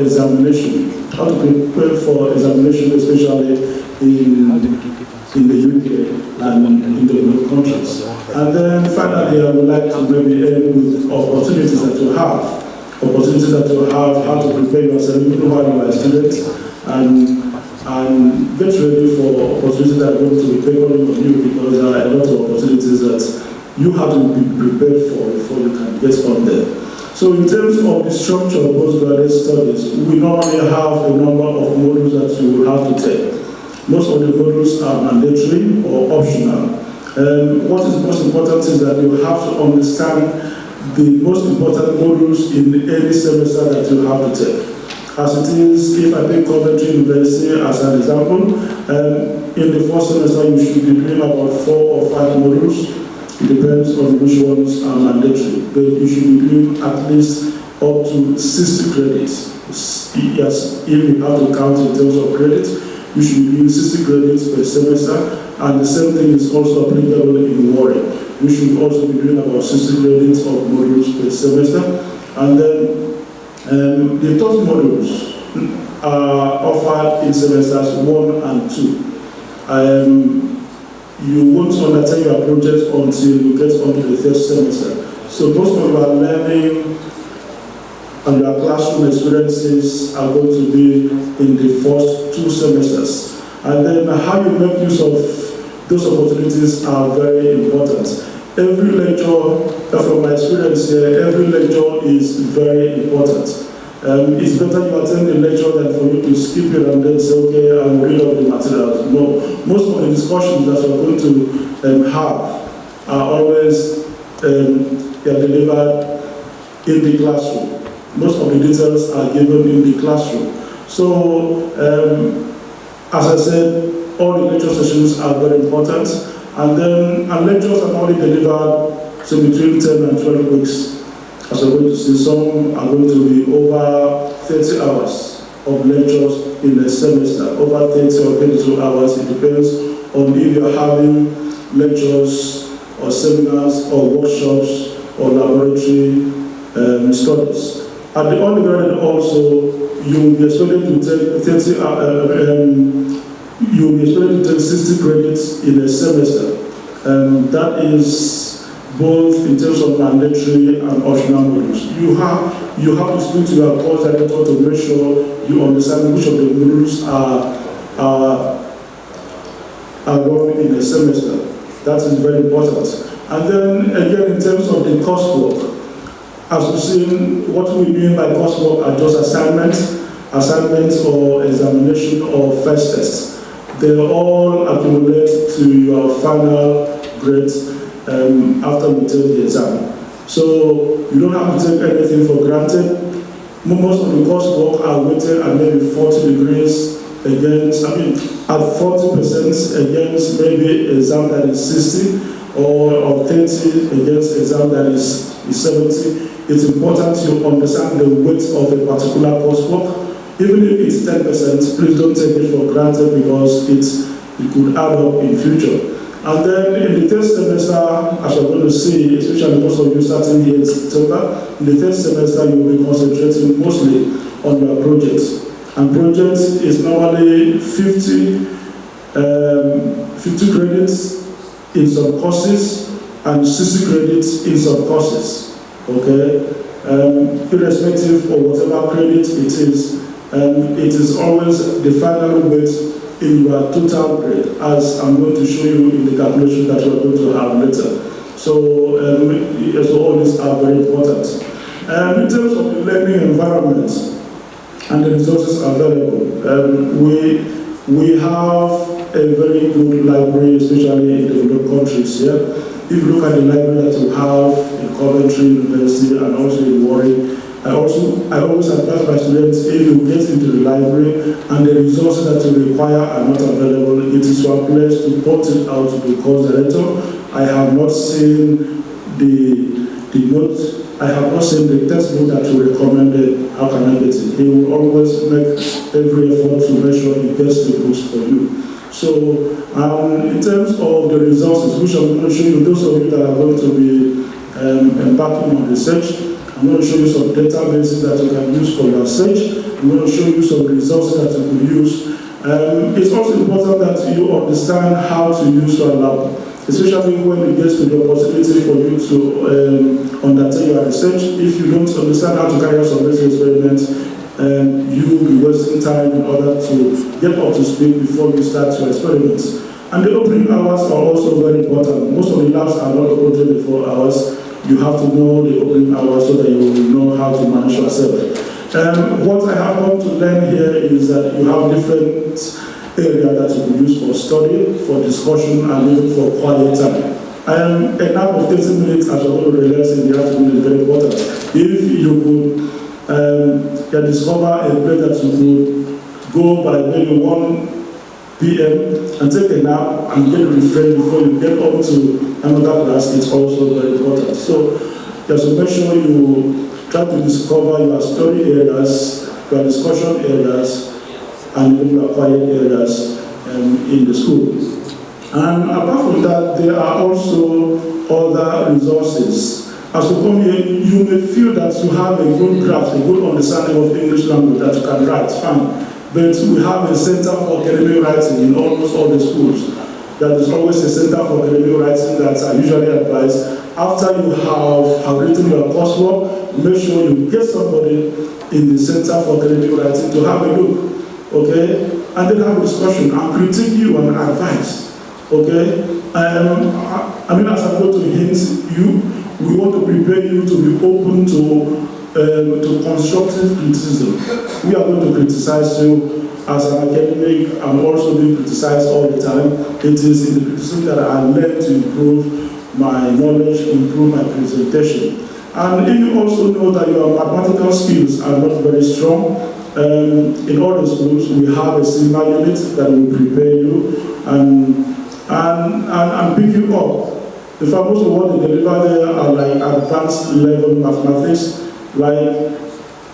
examination, how to prepare for examination, especially in the UK and in the developed countries. And then finally, I would like to maybe end with opportunities that you have. Opportunities that you have, how to prepare yourself, even while you are a student, and get ready for opportunities that are going to be favoring on you, because there are a lot of opportunities that you have to be prepared for before you can get on there. So in terms of the structure of postgraduate studies, we normally have a number of modules that you will have to take. Most of the modules are mandatory or optional. What is most important is that you have to understand the most important modules in any semester that you have to take. As it is, if I take Coventry University as an example, in the first semester you should be doing about 4 or 5 modules. It depends on which ones are mandatory, but you should be doing at least up to 60 credits. Yes, if you have to count in terms of credits, you should be doing 60 credits per semester, and the same thing is also applicable in Warren. You should also be doing about 60 credits of modules per semester, and then the top modules are offered in semesters 1 and 2. You won't undertake your project until you get onto the 3rd semester. So most of your learning and your classroom experiences are going to be in the first 2 semesters. And then how you make use of those opportunities are very important. Every lecture, from my experience here, every lecture is very important. It's better you attend the lecture than for you to skip it and then say, okay, I will read up the materials. No, most of the discussions that we're going to have are always delivered in the classroom. Most of the details are given in the classroom. So, as I said, all the lecture sessions are very important. And lectures are only delivered between 10 and 12 weeks. As we're going to see, some are going to be over 30 hours of lectures in a semester, over 30 or 32 hours. It depends on if you're having lectures or seminars or workshops or laboratory studies. At the undergrad also, you'll be expected to take you'll be expected to take 60 credits in a semester. That is both in terms of mandatory and optional modules. You have to speak to your course director to make sure you understand which of the modules are run in a semester. That is very important. And then again, in terms of the coursework, as we've seen, what we mean by coursework are just assignments or examination or first test. They all accumulate to your final grade after you take the exam. So you don't have to take anything for granted. Most of the coursework are weighted at maybe 40 degrees against, at 40% against maybe exam that is 60 or 30 against exam that is 70. It's important to understand the weight of a particular coursework. Even if it's 10%, please don't take it for granted because it could add up in future. And then in the 3rd semester, as you're going to see, especially most of you starting here in September, in the 3rd semester you will be concentrating mostly on your projects. And projects is normally 50 credits in some courses and 60 credits in some courses. Okay? Irrespective of whatever credit it is always the final weight in your total grade, as I'm going to show you in the calculation that we're going to have later. So, all these are very important. In terms of the learning environment and the resources available, we have a very good library, especially in the developed countries here. If you look at the library that you have in Coventry University and also in Warren, I always advise my students, if you get into the library and the resources that you require are not available, it is your place to point it out to the course director. I have not seen the notes, I have not seen the textbook that you recommended. How can I get it? He will always make every effort to make sure he gets the books for you. So, in terms of the resources, which I'm going to show you, those of you that are going to be embarking on research, I'm going to show you some databases that you can use for your search. I'm going to show you some resources that you can use. It's also important that you understand how to use your lab, especially when it gets to the opportunity for you to undertake your research. If you don't understand how to carry out some research experiments, you will be wasting time in order to get up to speed before you start your experiments. And the opening hours are also very important. Most of the labs are not open 24 hours. You have to know the opening hours so that you will know how to manage yourself. What I have come to learn here is that you have different areas that you can use for study, for discussion, and even for quiet time. A nap of 30 minutes, as you're going to realize in the afternoon, is very important. If you could discover a place that you could go by maybe 1 p.m. and take a nap and get refreshed before you get up to another class, it's also very important. So just to make sure you try to discover your study areas, your discussion areas, and even your quiet areas in the school. And apart from that, there are also other resources. As you come here, you may feel that you have a good grasp, a good understanding of English language that you can write, fine. But we have a center for academic writing in almost all the schools. There is always a center for academic writing that I usually advise. After you have written your coursework, make sure you get somebody in the center for academic writing to have a look, okay? And then have a discussion and critique you and advise, okay? I mean, as I'm going to hint you, we want to prepare you to be open to constructive criticism. We are going to criticize you as an academic. I'm also being criticized all the time. It is in the criticism that I learn to improve my knowledge, improve my presentation. And if you also know that your mathematical skills are not very strong, in all the schools we have a sigma unit that will prepare you and pick you up. In fact, most of what they deliver there are like advanced level mathematics. Like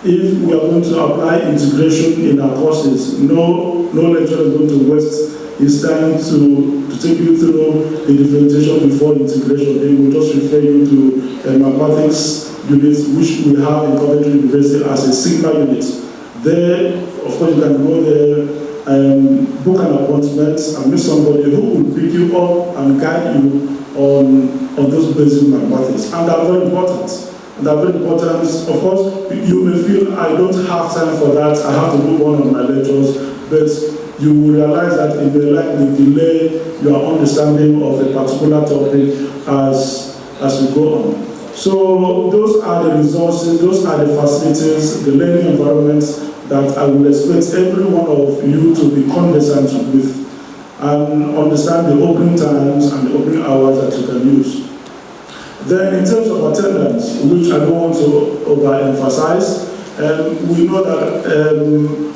if we are going to apply integration in our courses, no lecturer is going to waste his time to take you through the differentiation before integration. They will just refer you to mathematics units, which we have in Coventry University as a sigma unit. There, of course, you can go there, book an appointment, and meet somebody who will pick you up and guide you on those basic mathematics. And they are very important. And are very important. Of course, you may feel I don't have time for that, I have to move on my lectures, but you will realize that it may likely delay your understanding of a particular topic as we go on. So those are the resources, those are the facilities, the learning environments that I will expect every one of you to be conversant with and understand the opening times and the opening hours that you can use. Then in terms of attendance, which I don't want to overemphasize, we know that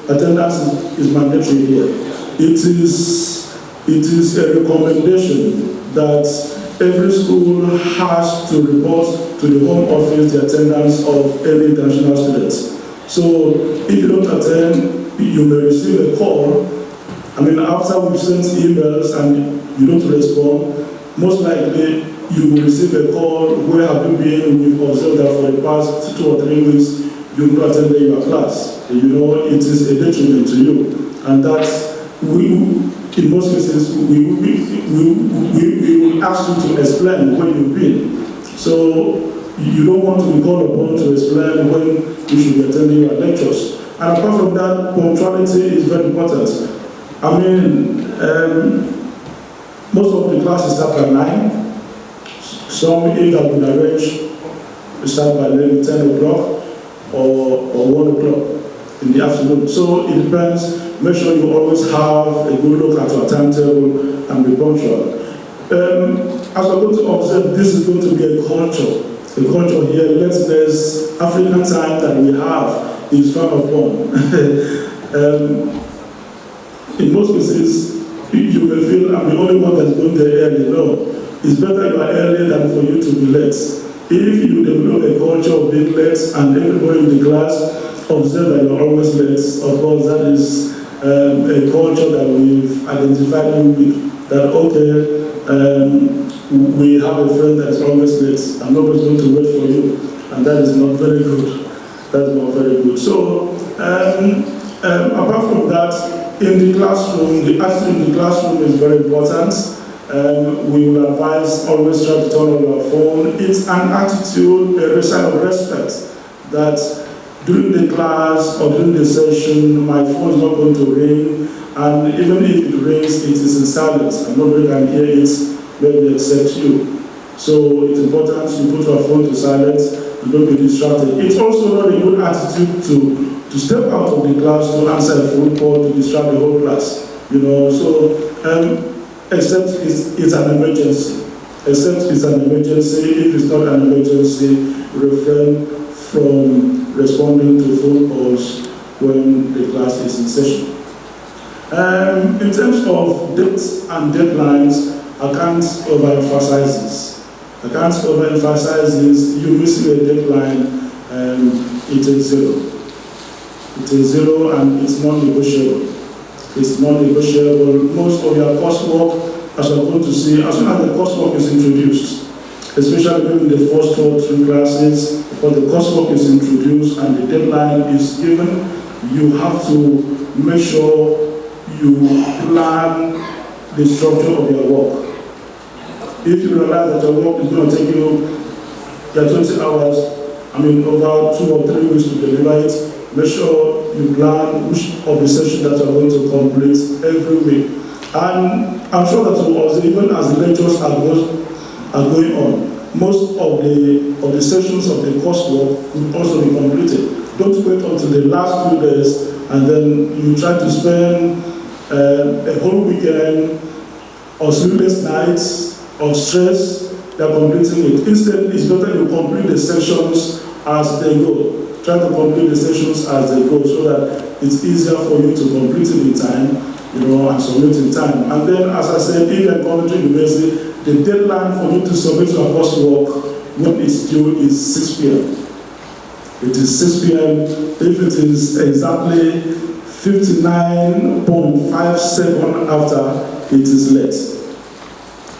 attendance is mandatory here. It is a recommendation that every school has to report to the Home Office the attendance of any international students. So if you don't attend, you may receive a call. I mean, after we've sent emails and you don't respond, most likely you will receive a call, where have you been? We've observed that for the past 2 or 3 weeks, you've not attended your class. You know, it is a detriment to you. And that in most cases, we will ask you to explain where you've been. So you don't want to be called upon to explain when you should be attending your lectures. And apart from that, punctuality is very important. I mean, most of the classes start at 9. Some, if have been arranged, we start by maybe 10 o'clock or 1 o'clock in the afternoon. So it depends. Make sure you always have a good look at your timetable and be punctual. As we're going to observe, this is going to be a culture. A culture here, there's African time that we have is frowned upon. In most cases, you may feel I'm the only one that's going there early. No, it's better you are early than for you to be late. If you develop a culture of being late and everybody in the class observe that you're always late, of course that is a culture that we've identified with, that okay, we have a friend that's always late and nobody's going to wait for you. And and that is not very good. That's not very good. So, apart from that, in the classroom, the attitude in the classroom is very important. We will advise always try to turn on your phone. It's an attitude, a sign of respect that during the class or during the session, my phone is not going to ring, and even if it rings, it is in silence, and nobody can hear it, maybe except you. So it's important you put your phone to silence, you don't be distracted. It's also not a good attitude to step out of the class to answer a phone call to distract the whole class. So except it's an emergency. Except it's an emergency. If it's not an emergency, refrain from responding to phone calls when the class is in session. In terms of dates and deadlines, I can't overemphasize this. I can't overemphasize this. You missing a deadline, it's a zero. It's a zero and it's non-negotiable. It's non-negotiable. Most of your coursework, as we're going to see, as soon as the coursework is introduced, especially during the first 2 or 3 classes, but the coursework is introduced and the deadline is given, you have to make sure you plan the structure of your work. If you realize that your work is going to take you 20 hours, over 2 or 3 weeks to deliver it, make sure you plan which of the sessions that you are going to complete every week. And I'm sure that even as the lectures are going on, most of the sessions of the coursework will also be completed. Don't wait until the last few days and then you try to spend a whole weekend or sleepless nights of stress that completing it. Instead, it's better you complete the sessions as they go. Try to complete the sessions as they go so that it's easier for you to complete it in time, and submit in time. And then, as I said, even at Coventry University, the deadline for you to submit your coursework when it's due is 6 p.m. It is 6 p.m. If it is exactly 59.5 seconds after, it is late.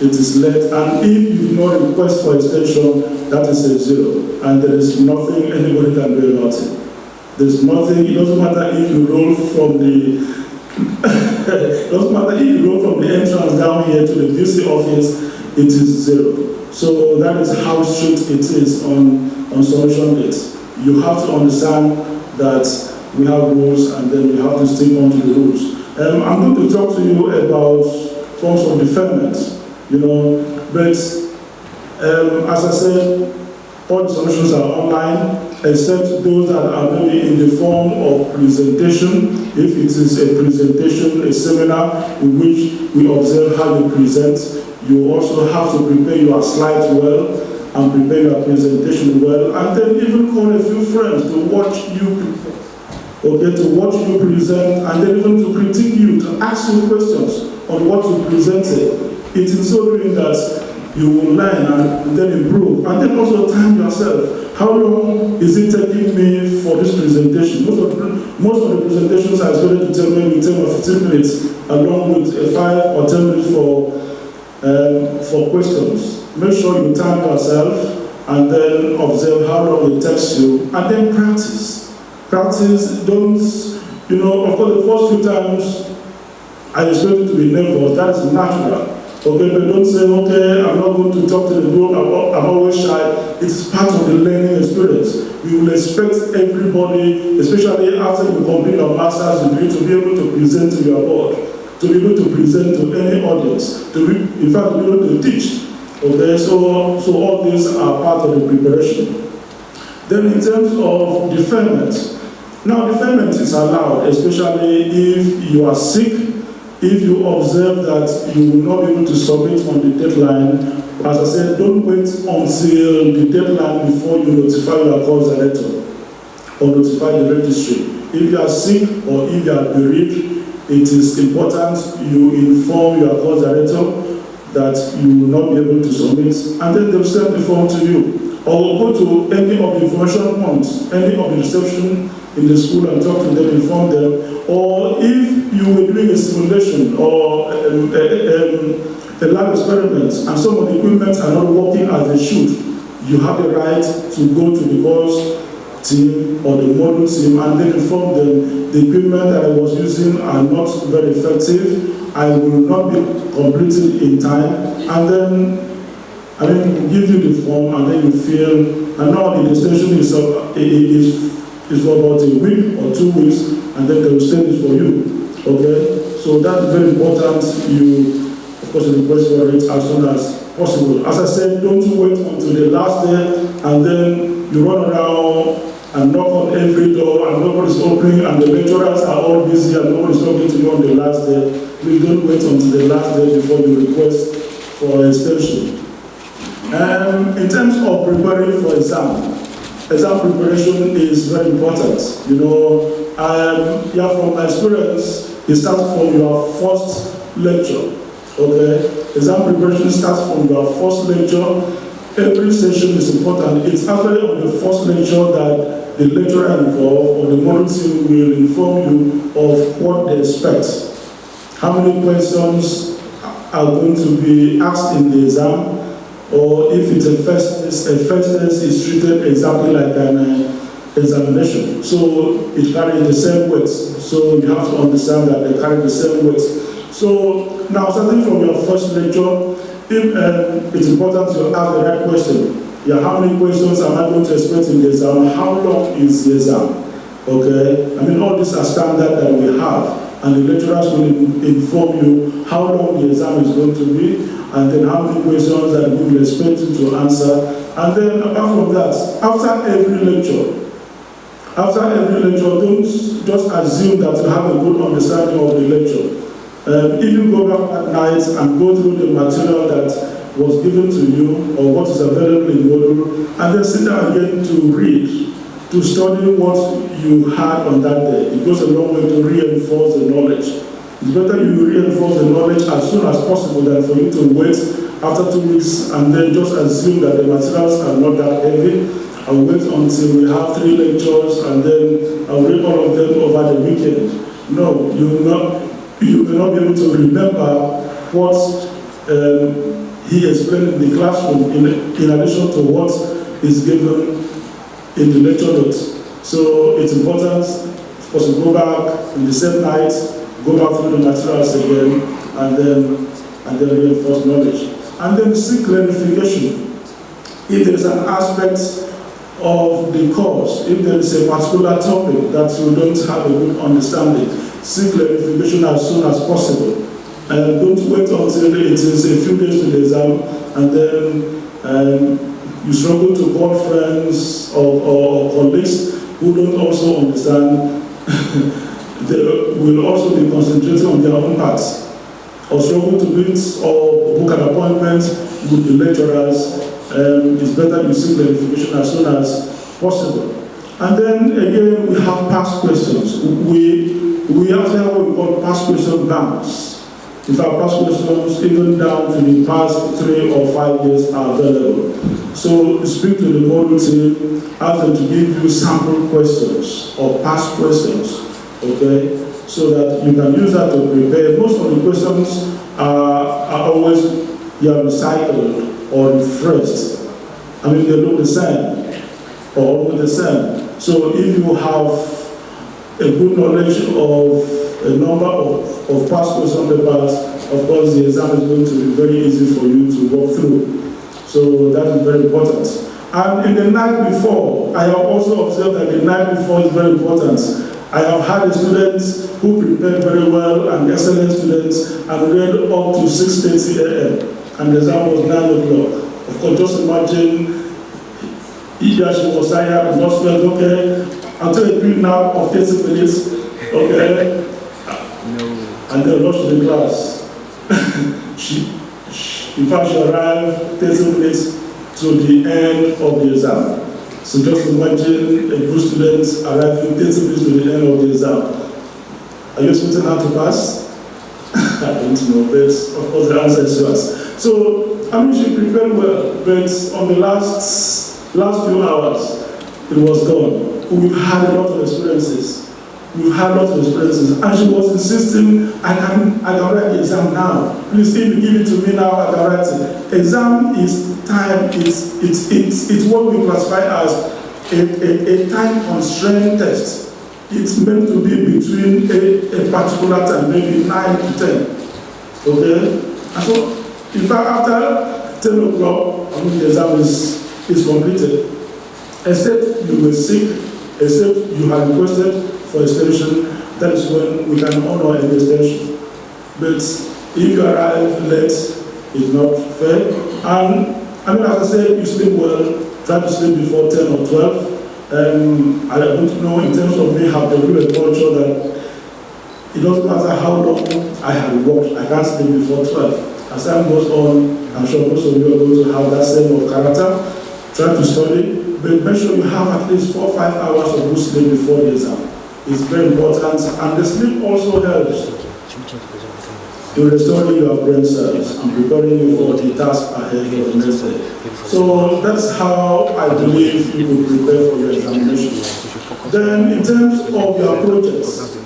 It is late, and if you do not request for extension, that is a zero, and there is nothing anybody can do about it. There's nothing. It doesn't matter if you roll from the entrance down here to the VC office. It is zero. So that is how strict it is on submission dates. You have to understand that we have rules, and then we have to stick on to the rules. I'm going to talk to you about forms of deferment. But as I said, all the submissions are online, except those that are maybe in the form of presentation. If it is a presentation, a seminar in which we observe how you present, you also have to prepare your slides well and prepare your presentation well, and then even call a few friends to watch you present, and then even to critique you, to ask you questions on what you presented. It is so doing that you will learn and then improve, and then also time yourself. How long is it taking me for this presentation? Most of the presentations are expected to take maybe 10 or 15 minutes, along with 5 or 10 minutes for questions. Make sure you time yourself and then observe how long it takes you, and then practice. Practice. Don't, of course, the first few times I expect you to be nervous. That is natural. Okay, but don't say, okay, I'm not going to talk to the group, I'm always shy. It is part of the learning experience. We will expect everybody, especially after you complete your master's degree, to be able to present to your board, to be able to present to any audience, in fact, to be able to teach. Okay, so all these are part of the preparation. Then in terms of deferment, now deferment is allowed, especially if you are sick. If you observe that you will not be able to submit on the deadline, as I said, don't wait until the deadline before you notify your course director or notify the registry. If you are sick or if you are bereaved, it is important you inform your course director that you will not be able to submit, and then they'll send the form to you. Or go to any of the information points, any of the reception in the school and talk to them, inform them. Or if you were doing a simulation or a lab experiment and some of the equipment are not working as they should, you have the right to go to the course team or the module team and then inform them the equipment that I was using are not very effective, I will not be completed in time, and then give you the form, and then you fill, and now the extension is for about a week or 2 weeks, and then they will send it for you. Okay? So that's very important. You, of course, request for it as soon as possible. As I said, don't wait until the last day, and then you run around and knock on every door, and nobody's opening, and the lecturers are all busy, and nobody's talking to you on the last day. Please don't wait until the last day before you request for extension. In terms of preparing for exam preparation is very important. From my experience, it starts from your first lecture. Okay, exam preparation starts from your first lecture. Every session is important. It's actually on the first lecture that the lecturer involved or the model team will inform you of what they expect. How many questions are going to be asked in the exam, or if it's a first test is treated exactly like an examination. So it carries the same weight. So you have to understand that they carry the same weight. So now, starting from your first lecture, it's important to ask the right question. How many questions am I going to expect in the exam? How long is the exam? Okay? All these are standards that we have, and the lecturers will inform you how long the exam is going to be, and then how many questions that we will expect you to answer. And then, apart from that, after every lecture, don't just assume that you have a good understanding of the lecture. If you go back at night and go through the material that was given to you or what is available in module, and then sit down again to read, to study what you had on that day. It goes a long way to reinforce the knowledge. It's better you reinforce the knowledge as soon as possible than for you to wait after 2 weeks and then just assume that the materials are not that heavy. I'll wait until we have 3 lectures and then I'll read all of them over the weekend. No, you will not be able to remember what he explained in the classroom in addition to what is given in the lecture notes. So it's important for us to go back in the same night, go back through the materials again, and then reinforce knowledge. And then seek clarification. If there is an aspect of the course, if there is a particular topic that you don't have a good understanding, seek clarification as soon as possible. Don't wait until it is a few days to the exam, and then you struggle to call friends or colleagues who don't also understand. They will also be concentrating on their own parts, or struggle to meet or book an appointment with the lecturers. It's better you seek clarification as soon as possible. And then again, we have past questions. We actually have what we call past question banks. In fact, past questions, even down to the past 3 or 5 years, are available. So speak to the model team, ask them to give you sample questions or past questions, okay? So that you can use that to prepare. Most of the questions are always recycled or refreshed. They look the same or almost the same. So if you have a good knowledge of a number of past question papers, of course the exam is going to be very easy for you to walk through. So that is very important. And in the night before, I have also observed that the night before is very important. I have had students who prepared very well and excellent students and read up to 6:30 a.m. and the exam was 9 o'clock. Of course, just imagine if she was tired and just felt, okay, I'll take a quick nap of 30 minutes, okay? And then rush to the class. In fact, she arrived 30 minutes to the end of the exam. So just imagine a good student arriving 30 minutes to the end of the exam. Are you expecting her to pass? I don't know, but of course the answer is yes. So, she prepared well, but on the last few hours, it was gone. We've had a lot of experiences we've had lots of experiences, and she was insisting, I can write the exam now. Please, if you give it to me now, I can write it. Exam is time, it's what we classify as a time-constrained test. It's meant to be between a particular time, maybe 9 to 10. Okay? And so, in fact, after 10 o'clock, the exam is completed. Except you were sick, except you had requested for extension, that is when we can honor an extension. But if you arrive late, it's not fair. And I mean, as I said, you sleep well, try to sleep before 10 or 12. I don't know, in terms of me, have developed a culture that it doesn't matter how long I have worked, I can't sleep before 12. As time goes on, I'm sure most of you are going to have that same of character. Try to study, but make sure you have at least 4 or 5 hours of good sleep before the exam. It's very important, and the sleep also helps in restoring your brain cells and preparing you for the task ahead for the next day. So that's how I believe you will prepare for your examination. Then, in terms of your projects,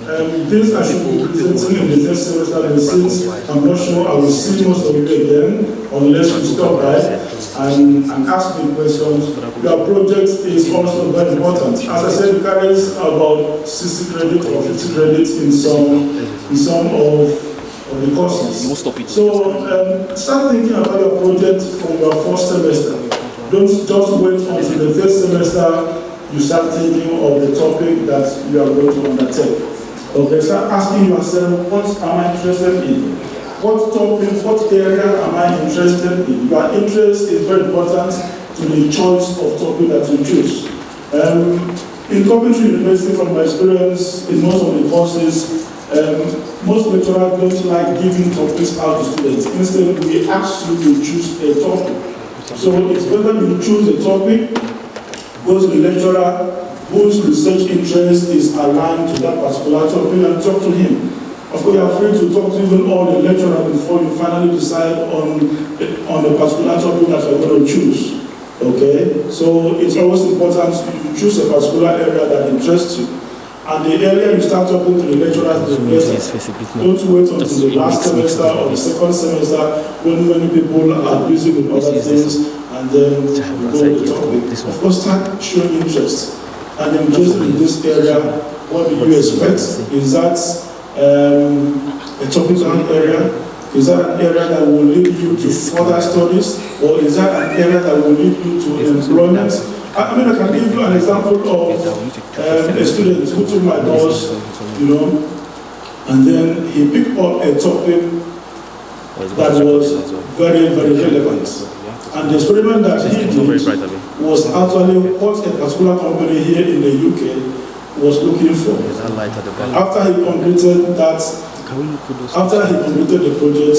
this I should be presenting in the next semester, and since I'm not sure I will see most of you again, unless you stop by and ask me questions. Your project is also very important. As I said, it carries about 60 credits or 50 credits in some of the courses. So start thinking about your project from your first semester. Don't just wait until the third semester you start thinking of the topic that you are going to undertake. Okay, start asking yourself, what am I interested in? What topic, what area am I interested in? Your interest is very important to the choice of topic that you choose. In Coventry University, from my experience in most of the courses, most lecturers don't like giving topics out to students. Instead, we ask you to choose a topic. So it's better you choose a topic, go to the lecturer whose research interest is aligned to that particular topic and talk to him. Of course, you are free to talk to even all the lecturers before you finally decide on the particular topic that you're going to choose. Okay? So it's always important you choose a particular area that interests you. And the earlier you start talking to the lecturers, the better. Don't wait until the last semester or the second semester when many people are busy with other things and then you go to the topic. Of course, start showing interest. And then just in this area, what do you expect? Is that a topical area? Is that an area that will lead you to further studies? Or is that an area that will lead you to employment? I mean, I can give you an example of a student who took my course, and then he picked up a topic that was very, very relevant. And the experiment that he did was actually what a particular company here in the UK was looking for. After he completed the project,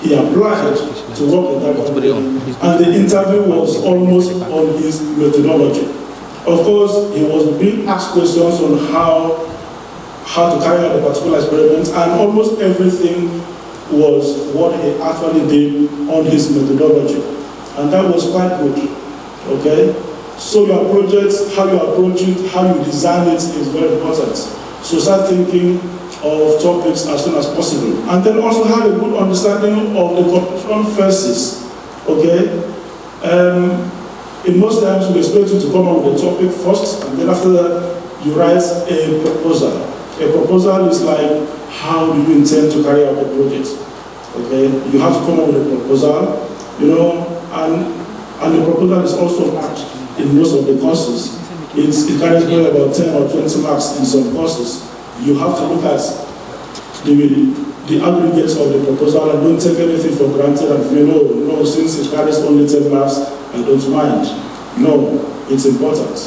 he applied to work with that company, and the interview was almost on his methodology. Of course, he was being asked questions on how to carry out a particular experiment, and almost everything was what he actually did on his methodology. And that was quite good. Okay? So your project, how you approach it, how you design it is very important. So start thinking of topics as soon as possible. And then also have a good understanding of the competition phases. Okay? In most times we expect you to come up with a topic first, and then after that you write a proposal. A proposal is like, how do you intend to carry out the project? Okay? You have to come up with a proposal, and the proposal is also marked in most of the courses. It carries about 10 or 20 marks in some courses. You have to look at the aggregates of the proposal and don't take anything for granted and feel, no, since it carries only 10 marks, I don't mind. No, it's important.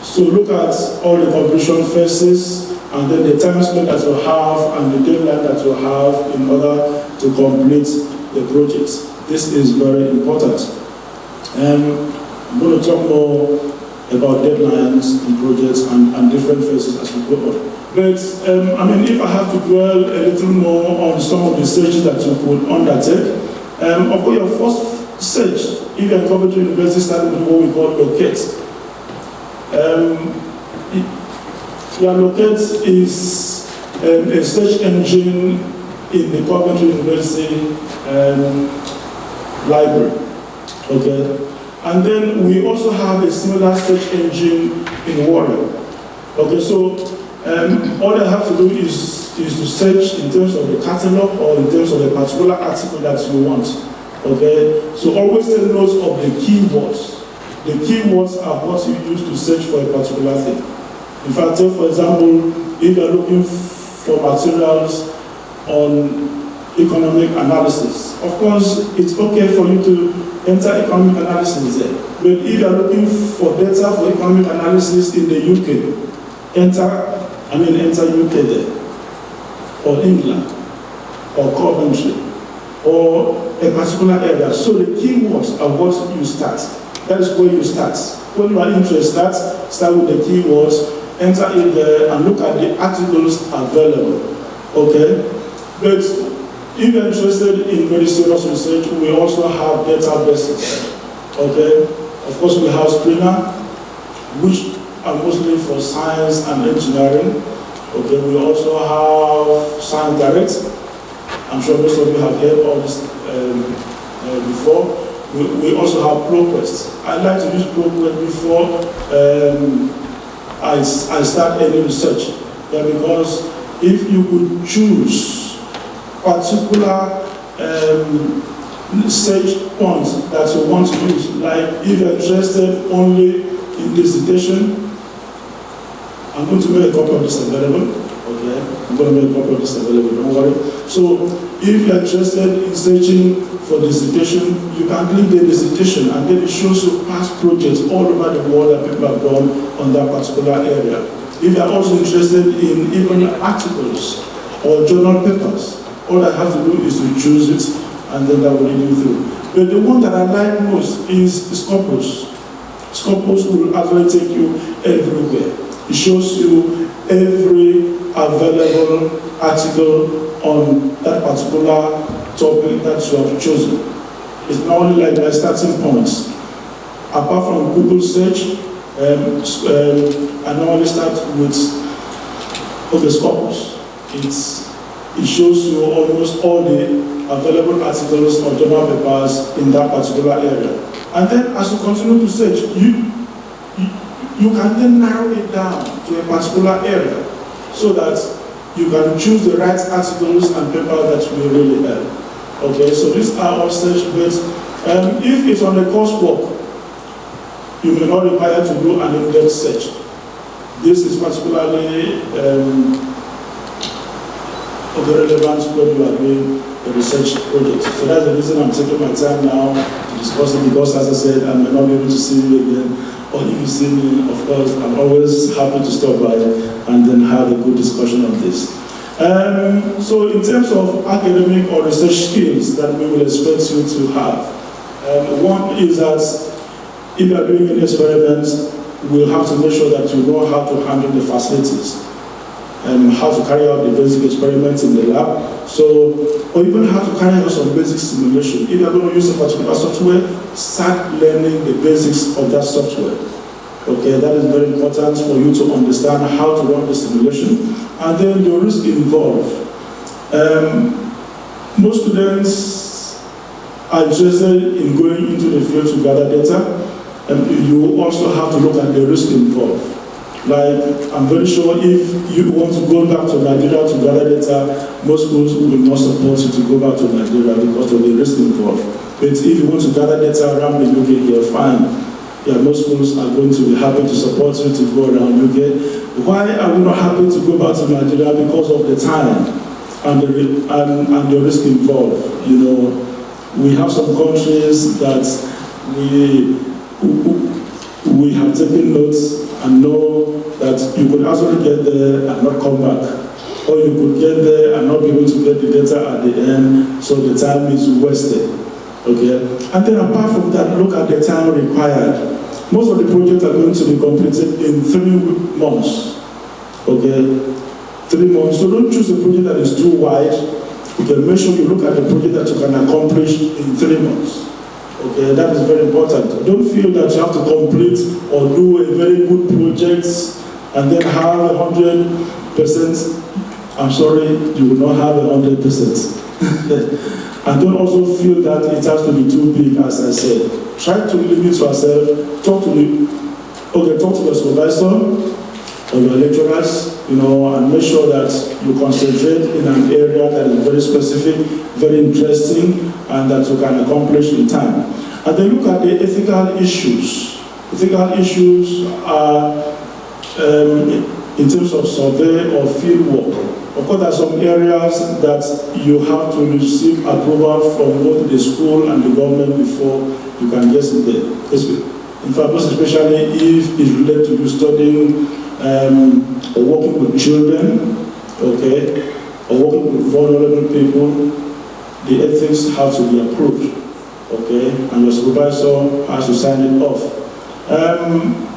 So look at all the completion phases and then the time slot that you have and the deadline that you have in order to complete the project. This is very important. I'm going to talk more about deadlines in projects and different phases as we go on. But, if I have to dwell a little more on some of the stages that you could undertake, of course, your first stage, if you're in Coventry University, starting with what we call locate. Locate is a search engine in the Coventry University library. Okay, and then we also have a similar search engine in Warrior. Okay, so all I have to do is to search in terms of the catalog or in terms of a particular article that you want. Okay, so always take note of the keywords. The keywords are what you use to search for a particular thing. In fact, take for example, if you're looking for materials on economic analysis, of course, it's okay for you to enter economic analysis there. But if you're looking for data for economic analysis in the UK, enter UK there, or England, or Coventry, or a particular area. So the keywords are what you start. That is where you start. When you are interested, start with the keywords, enter in there and look at the articles available. Okay? But if you're interested in very serious research, we also have databases. Okay? Of course, we have Springer, which are mostly for science and engineering. Okay, we also have Science Direct. I'm sure most of you have heard of this before. We also have ProQuest. I like to use ProQuest before I start any research. Yeah, because if you could choose particular search points that you want to use, like if you're interested only in dissertation, I'm going to make a copy of this available. Okay, I'm going to make a copy of this available, don't worry. So, if you're interested in searching for dissertation, you can click the dissertation and then it shows you past projects all over the world that people have done on that particular area. If you're also interested in even articles or journal papers, all I have to do is to choose it and then that will lead you through. But the one that I like most is Scopus. Scopus will actually take you everywhere. It shows you every available article on that particular topic that you have chosen. It's not only like my starting points. Apart from Google search, I normally start with Scopus. It shows you almost all the available articles or journal papers in that particular area. And then as you continue to search, you can then narrow it down to a particular area so that you can choose the right articles and papers that will really help. Okay, so these are all search bits. If it's on a coursework, you may not require to do an in-depth search. This is particularly relevant when you are doing a research project. So that's the reason I'm taking my time now to discuss it, because as I said, I may not be able to see you again. Or if you see me, of course, I'm always happy to stop by and then have a good discussion on this. So in terms of academic or research skills that we will expect you to have, one is that if you are doing an experiment, we'll have to make sure that you know how to handle the facilities and how to carry out the basic experiments in the lab. So, or even how to carry out some basic simulation. If you're going to use a particular software, start learning the basics of that software. Okay, that is very important for you to understand how to run the simulation. And then the risk involved. Most students are interested in going into the field to gather data. You also have to look at the risk involved. Like, I'm very sure if you want to go back to Nigeria to gather data, most schools will not support you to go back to Nigeria because of the risk involved. But if you want to gather data around the UK here, fine. Yeah, most schools are going to be happy to support you to go around UK. Why are we not happy to go back to Nigeria? Because of the time and the risk involved. You know, we have some countries that we have taken notes and know that you could actually get there and not come back. Or you could get there and not be able to get the data at the end, so the time is wasted. Okay? And then apart from that, look at the time required. Most of the projects are going to be completed in 3 months. Okay? 3 months. So don't choose a project that is too wide. Okay, make sure you look at the project that you can accomplish in 3 months. Okay, that is very important. Don't feel that you have to complete or do a very good project and then have 100%, I'm sorry, you will not have 100%. And don't also feel that it has to be too big, as I said. Try to limit yourself, talk to your supervisor or your lecturers, and make sure that you concentrate in an area that is very specific, very interesting, and that you can accomplish in time. And then look at the ethical issues. Ethical issues are in terms of survey or field work. Of course, there are some areas that you have to receive approval from both the school and the government before you can get in there. In fact, most especially if it's related to you studying or working with children, okay, or working with vulnerable people, the ethics have to be approved, okay, and your supervisor has to sign it off.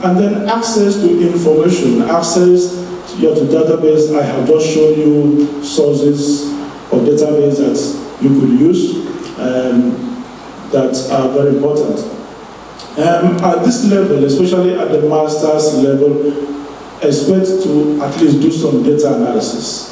And then access to information, access to database. I have just shown you sources of database that you could use that are very important. At this level, especially at the master's level, expect to at least do some data analysis.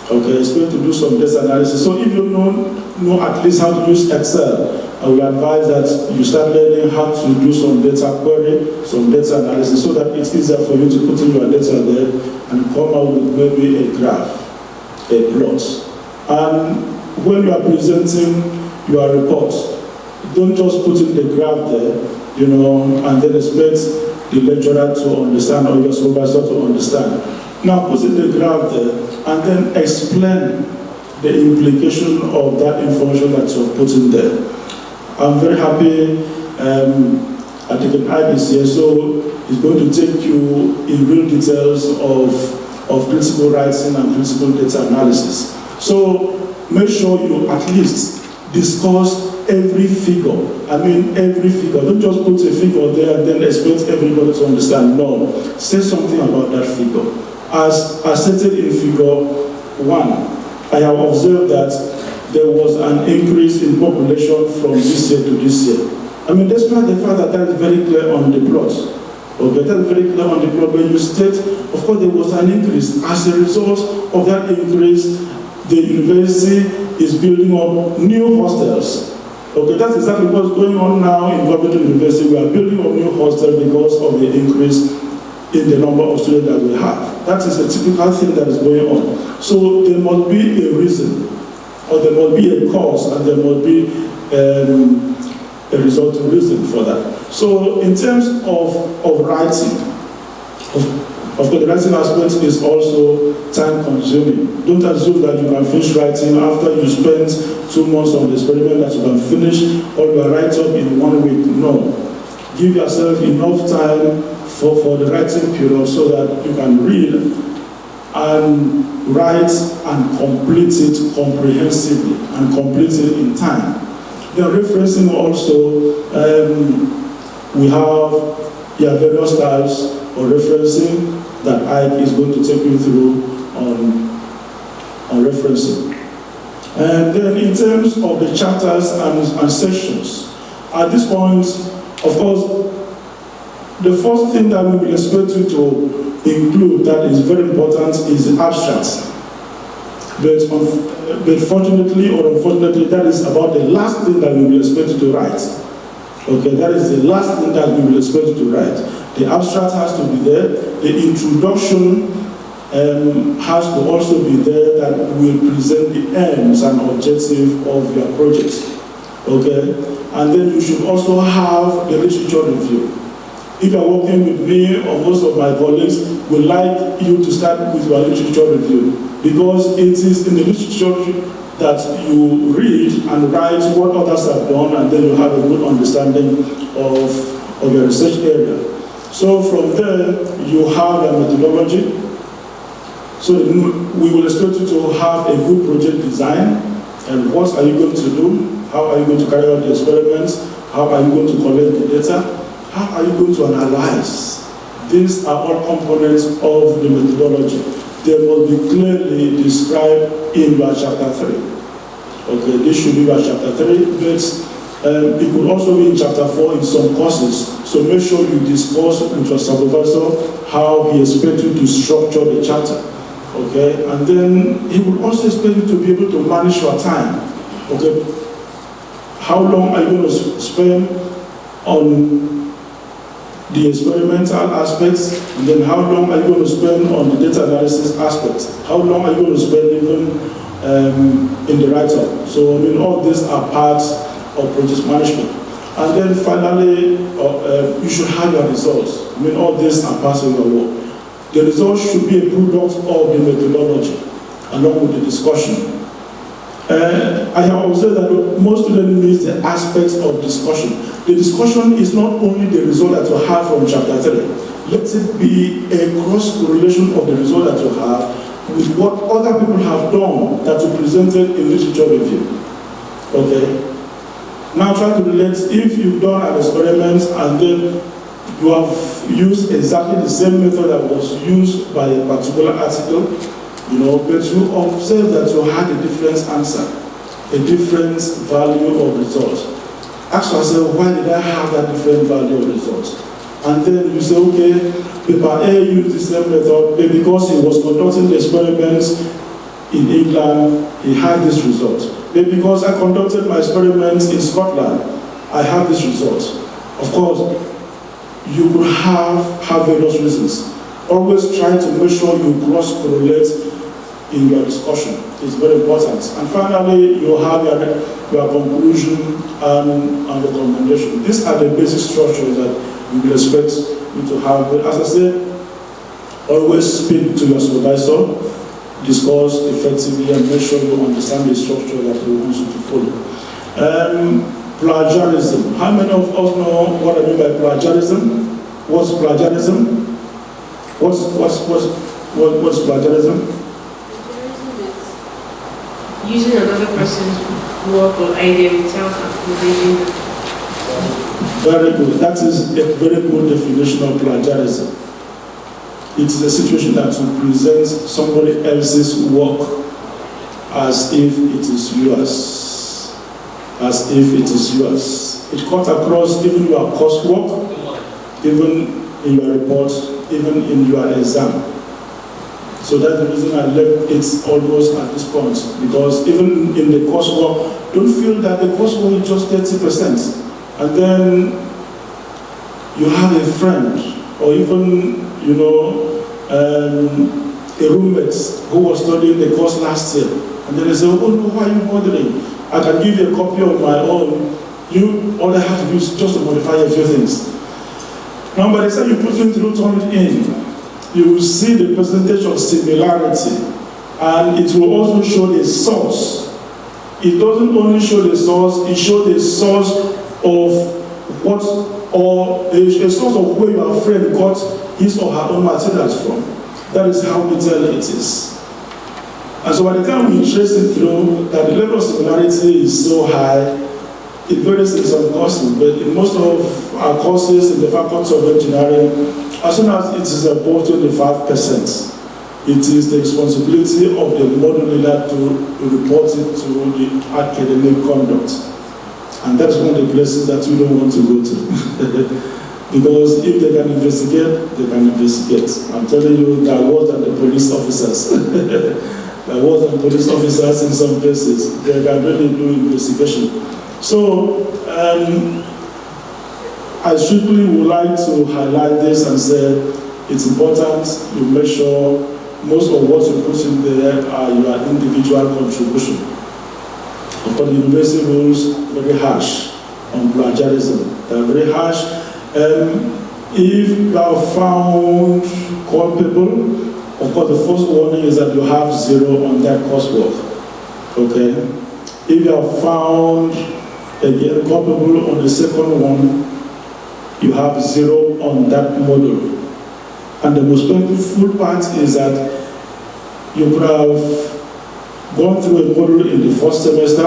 Okay, expect to do some data analysis. So if you know at least how to use Excel, I will advise that you start learning how to do some data query, some data analysis, so that it's easier for you to put in your data there and come out with maybe a graph, a plot. And when you are presenting your report, don't just put in the graph there, and then expect the lecturer to understand or your supervisor to understand. Now put in the graph there and then explain the implication of that information that you've put in there. I'm very happy I think an IBC, so it's going to take you in real details of principal writing and principal data analysis. So make sure you at least discuss every figure. I mean every figure. Don't just put a figure there and then expect everybody to understand. No. Say something about that figure. As stated in figure 1, I have observed that there was an increase in population from this year to this year. I mean, despite the fact that is very clear on the plot. Okay, that's very clear on the plot. When you state, of course, there was an increase. As a result of that increase, the university is building up new hostels. Okay, that's exactly what's going on now in Coventry University. We are building up new hostels because of the increase in the number of students that we have. That is a typical thing that is going on. So there must be a reason, or there must be a cause, and there must be a resulting reason for that. So in terms of writing, of course, the writing aspect is also time consuming. Don't assume that you can finish writing after you spend 2 months on the experiment, that you can finish all your write-up in 1 week. No. Give yourself enough time for the writing period so that you can read and write and complete it comprehensively and complete it in time. Then referencing also, we have various styles of referencing that Ike is going to take you through on referencing. And then in terms of the chapters and sections, at this point, of course, the first thing that we will expect you to include that is very important is the abstract. But fortunately or unfortunately, that is about the last thing that we will expect you to write. Okay, that is the last thing that we will expect you to write. The abstract has to be there. The introduction has to also be there that will present the aims and objectives of your project. Okay, and then you should also have the literature review. If you're working with me or most of my colleagues, would like you to start with your literature review, because it is in the literature that you read and write what others have done, and then you have a good understanding of your research area. So from there, you have a methodology. So we will expect you to have a good project design, and what are you going to do? How are you going to carry out the experiments? How are you going to collect the data? How are you going to analyze? These are all components of the methodology. They will be clearly described in your chapter 3. Okay, this should be your chapter 3, but it could also be in chapter 4 in some courses. So make sure you discuss with your supervisor how he expects you to structure the chapter. Okay, and then he will also expect you to be able to manage your time. Okay, how long are you going to spend on the experimental aspects, and then how long are you going to spend on the data analysis aspects? How long are you going to spend even in the write-up? So, I mean, all these are parts of project management. And then finally, you should have your results. I mean, all these are parts of your work. The results should be a product of the methodology, along with the discussion. I have observed that most students miss the aspects of discussion. The discussion is not only the result that you have from chapter 3. Let it be a cross-correlation of the result that you have with what other people have done that you presented in literature review. Okay? Now try to relate, if you've done an experiment and then you have used exactly the same method that was used by a particular article, you know, but you observe that you had a different answer, a different value of result. Ask yourself, why did I have that different value of result? And then you say, okay, paper A used the same method, but because he was conducting the experiments in England, he had this result. But because I conducted my experiments in Scotland, I have this result. Of course, you will have various reasons. Always try to make sure you cross-correlate in your discussion. It's very important. And finally, you have your conclusion and the recommendation. These are the basic structures that we will expect you to have. But as I said, always speak to your supervisor, discuss effectively, and make sure you understand the structure that we want you to follow. Plagiarism. How many of us know what I mean by plagiarism? What's plagiarism? What's plagiarism? Using another person's work or idea without acknowledging it. Very good. That is a very good definition of plagiarism. It is a situation that you present somebody else's work as if it is yours. As if it is yours. It cuts across even your coursework, even in your report, even in your exam. So that's the reason I left it almost at this point, because even in the coursework, don't feel that the coursework is just 30%. And then you have a friend, or even, you know, a roommate who was studying the course last year. And then they say, oh no, why are you bothering? I can give you a copy of my own. All I have to do is just to modify a few things. Now, by the time you put it through, turn it in, you will see the percentage of similarity, and it will also show the source. It doesn't only show the source, it shows the source of what, or a source of where your friend got his or her own materials from. That is how detailed it is. And so by the time we trace it through, that the level of similarity is so high, it varies in some courses, but in most of our courses in the Faculty of Engineering, as soon as it is above 25%, it is the responsibility of the module leader to report it to the academic conduct. And that's one of the places that we don't want to go to. Because if they can investigate, they can investigate. I'm telling you, there are worse than the police officers. There are worse than police officers in some places. They can really do investigation. So, I strictly would like to highlight this and say it's important you make sure most of what you put in there are your individual contribution. Of course, the university rules very harsh on plagiarism. They're very harsh. If you are found culpable, of course, the first warning is that you have 0 on that coursework. Okay? If you are found again culpable on the second one, you have 0 on that module. And the most painful part is that you could have gone through a module in the first semester.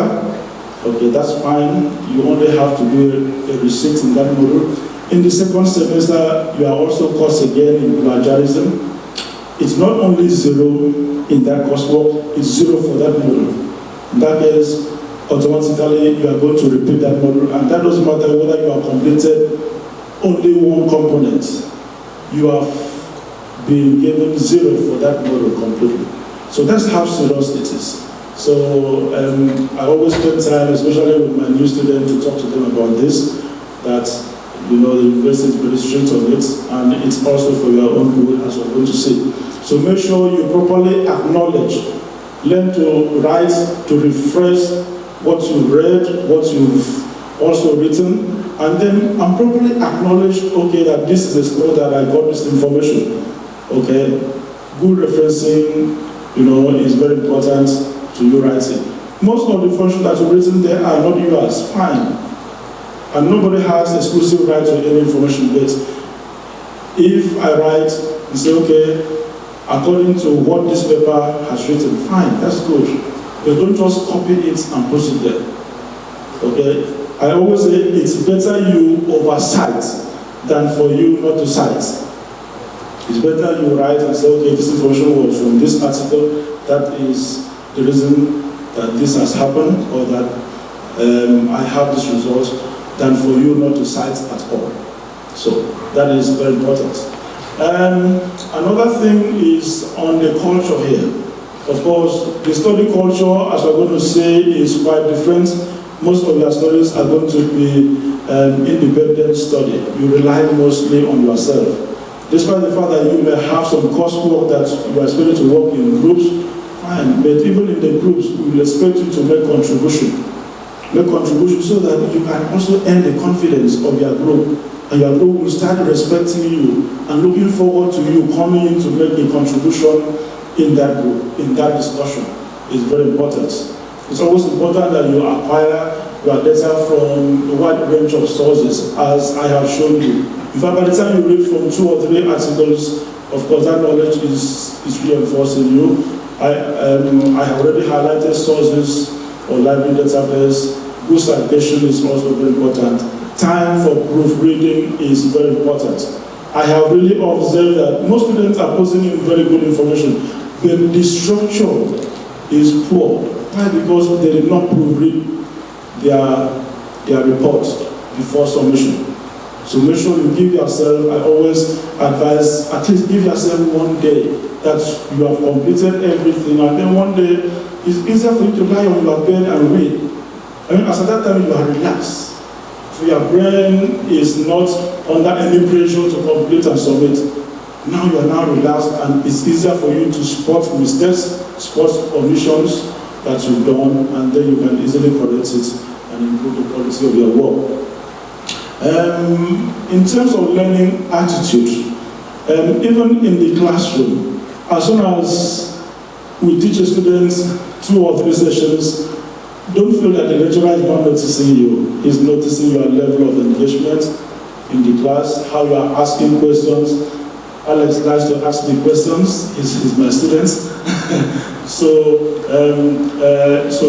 Okay, that's fine. You only have to do a receipt in that module. In the second semester, you are also caught again in plagiarism. It's not only 0 in that coursework, it's 0 for that module. In that case, automatically you are going to repeat that module, and that doesn't matter whether you are completed only one component, you have been given 0 for that module completely. So that's how serious it is. So I always spend time, especially with my new students, to talk to them about this, that the university is very strict on it, and it's also for your own good, as we're going to see. So make sure you properly acknowledge, learn to write, to refresh what you've read, what you've also written, and then properly acknowledge, okay, that this is the school that I got this information. Okay, good referencing, is very important to you writing. Most of the functions that you've written there are not yours, fine. And nobody has exclusive right to any information, but if I write and say, okay, according to what this paper has written, fine, that's good. But don't just copy it and post it there. Okay? I always say it's better you oversight than for you not to cite. It's better you write and say, okay, this information was from this article, that is the reason that this has happened, or that I have this result, than for you not to cite at all. So that is very important. Another thing is on the culture here. Of course, the study culture, as we're going to say, is quite different. Most of your studies are going to be independent study. You rely mostly on yourself. Despite the fact that you may have some coursework that you are expected to work in groups, fine, but even in the groups, we will expect you to make contribution. Make contribution so that you can also earn the confidence of your group, and your group will start respecting you and looking forward to you coming in to make a contribution in that group, in that discussion. It's very important. It's always important that you acquire your data from a wide range of sources, as I have shown you. In fact, by the time you read from 2 or 3 articles, of course, that knowledge is reinforced in you. I have already highlighted sources or library database. Good citation is also very important. Time for proofreading is very important. I have really observed that most students are posting in very good information, but the structure is poor. Why? Because they did not proofread their reports before submission. So make sure you give yourself, I always advise, at least give yourself 1 day that you have completed everything, and then 1 day it's easier for you to lie on your bed and read. As at that time you are relaxed. So your brain is not under any pressure to complete and submit. Now you are now relaxed, and it's easier for you to spot mistakes, spot omissions that you've done, and then you can easily correct it and improve the quality of your work. In terms of learning attitude, even in the classroom, as soon as we teach a student 2 or 3 sessions, don't feel that the lecturer is not noticing you. He's noticing your level of engagement in the class, how you are asking questions. Alex likes to ask me questions. He's my student. So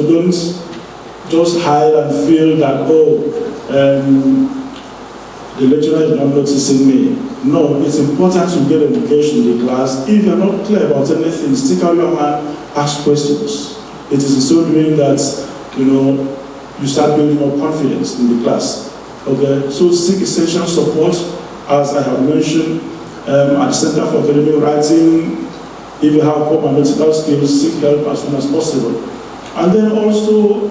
don't just hide and feel that, the lecturer is not noticing me. No, it's important to get education in the class. If you're not clear about anything, stick out your hand, ask questions. It is in so doing that, you start building up confidence in the class. Okay, so seek essential support, as I have mentioned, at the Center for Academic Writing. If you have poor mathematical skills, seek help as soon as possible. And then also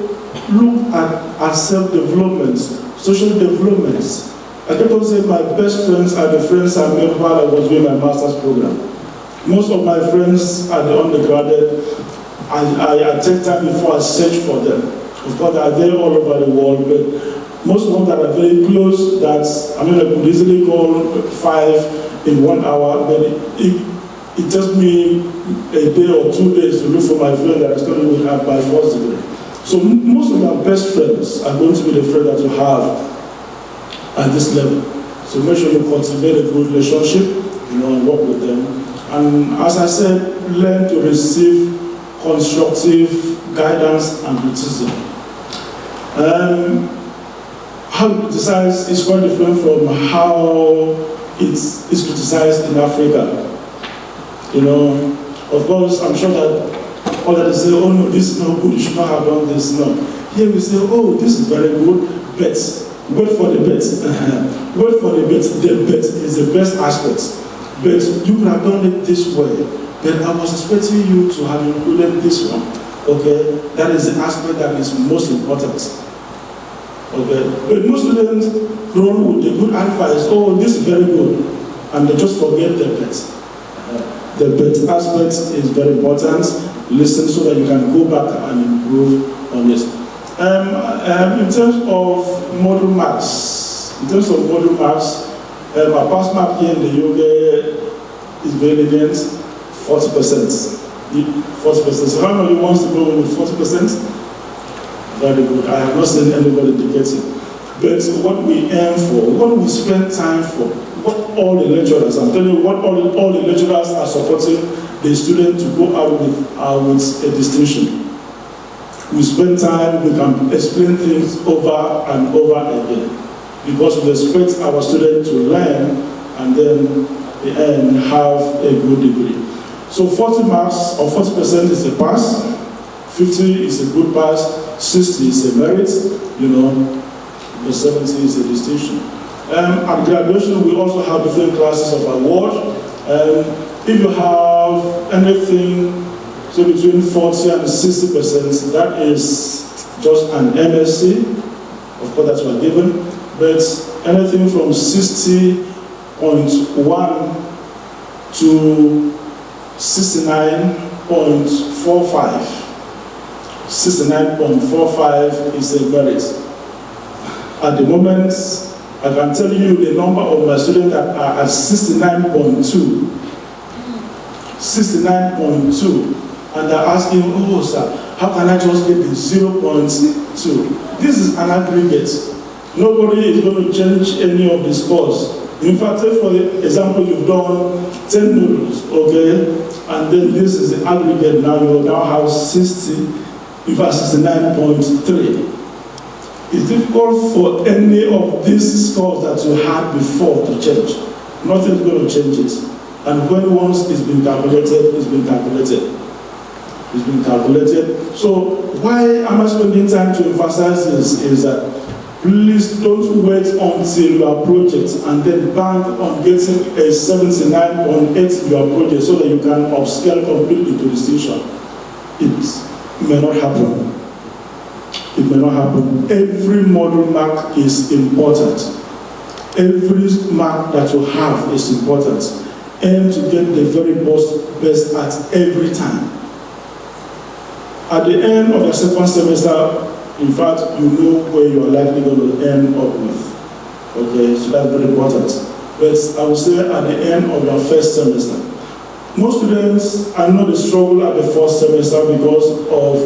look at self-development, social developments. I kept on saying my best friends are the friends I made while I was doing my master's program. Most of my friends are the undergraduate. I take time before I search for them. Of course, they are there all over the world, but most of them that are very close, I could easily call 5 in 1 hour, but it takes me a day or 2 days to look for my friend that I studied with at my first degree. So most of your best friends are going to be the friend that you have at this level. So make sure you cultivate a good relationship, and work with them. And as I said, learn to receive constructive guidance and criticism. How you criticize is quite different from how it's criticized in Africa. Of course, I'm sure that all that they say, no, this is not good, you should not have done this. No. Here we say, this is very good, but Wait for the bet. Wait for the bet. The bet is the best aspect. But you could have done it this way. But I was expecting you to have included this one. Okay? That is the aspect that is most important. Okay? But most students run with the good advice. Oh, this is very good. And they just forget the bet. The bet aspect is very important. Listen so that you can go back and improve on this. In terms of module marks, my pass mark here in the yoga is very lenient, 40%. 40%. So how many wants to go with 40%? Very good. I have not seen anybody indicating. But what we aim for, what we spend time for, what all the lecturers, I'm telling you, what all the lecturers are supporting the student to go out with a distinction. We spend time, we can explain things over and over again because we expect our students to learn and then at the end have a good degree. So 40 marks or 40% is a pass, 50 is a good pass, 60 is a merit, the 70 is a distinction. At graduation, we also have different classes of award. If you have anything so between 40 and 60%, that is just an MSc. Of course, that's what given. But anything from 60.1 to 69.45. 69.45 is a merit. At the moment, I can tell you the number of my students that are at 69.2. 69.2. And they're asking, oh, sir, how can I just get the 0.2? This is an aggregate. Nobody is going to change any of the scores. In fact, for example, you've done 10 modules, okay? And then this is the aggregate. Now you now have 60, in fact, 69.3. It's difficult for any of these scores that you had before to change. Nothing's going to change it. And when once it's been calculated, it's been calculated. It's been calculated. So why am I spending time to emphasize this is that please don't wait until your project and then bank on getting a 79.8 in your project so that you can upscale completely to distinction. It may not happen. It may not happen. Every module mark is important. Every mark that you have is important. Aim to get the very best at every time. At the end of the second semester, in fact, you know where you are likely going to end up with. Okay, so that's very important. But I would say at the end of your first semester, most students, I know they struggle at the first semester because of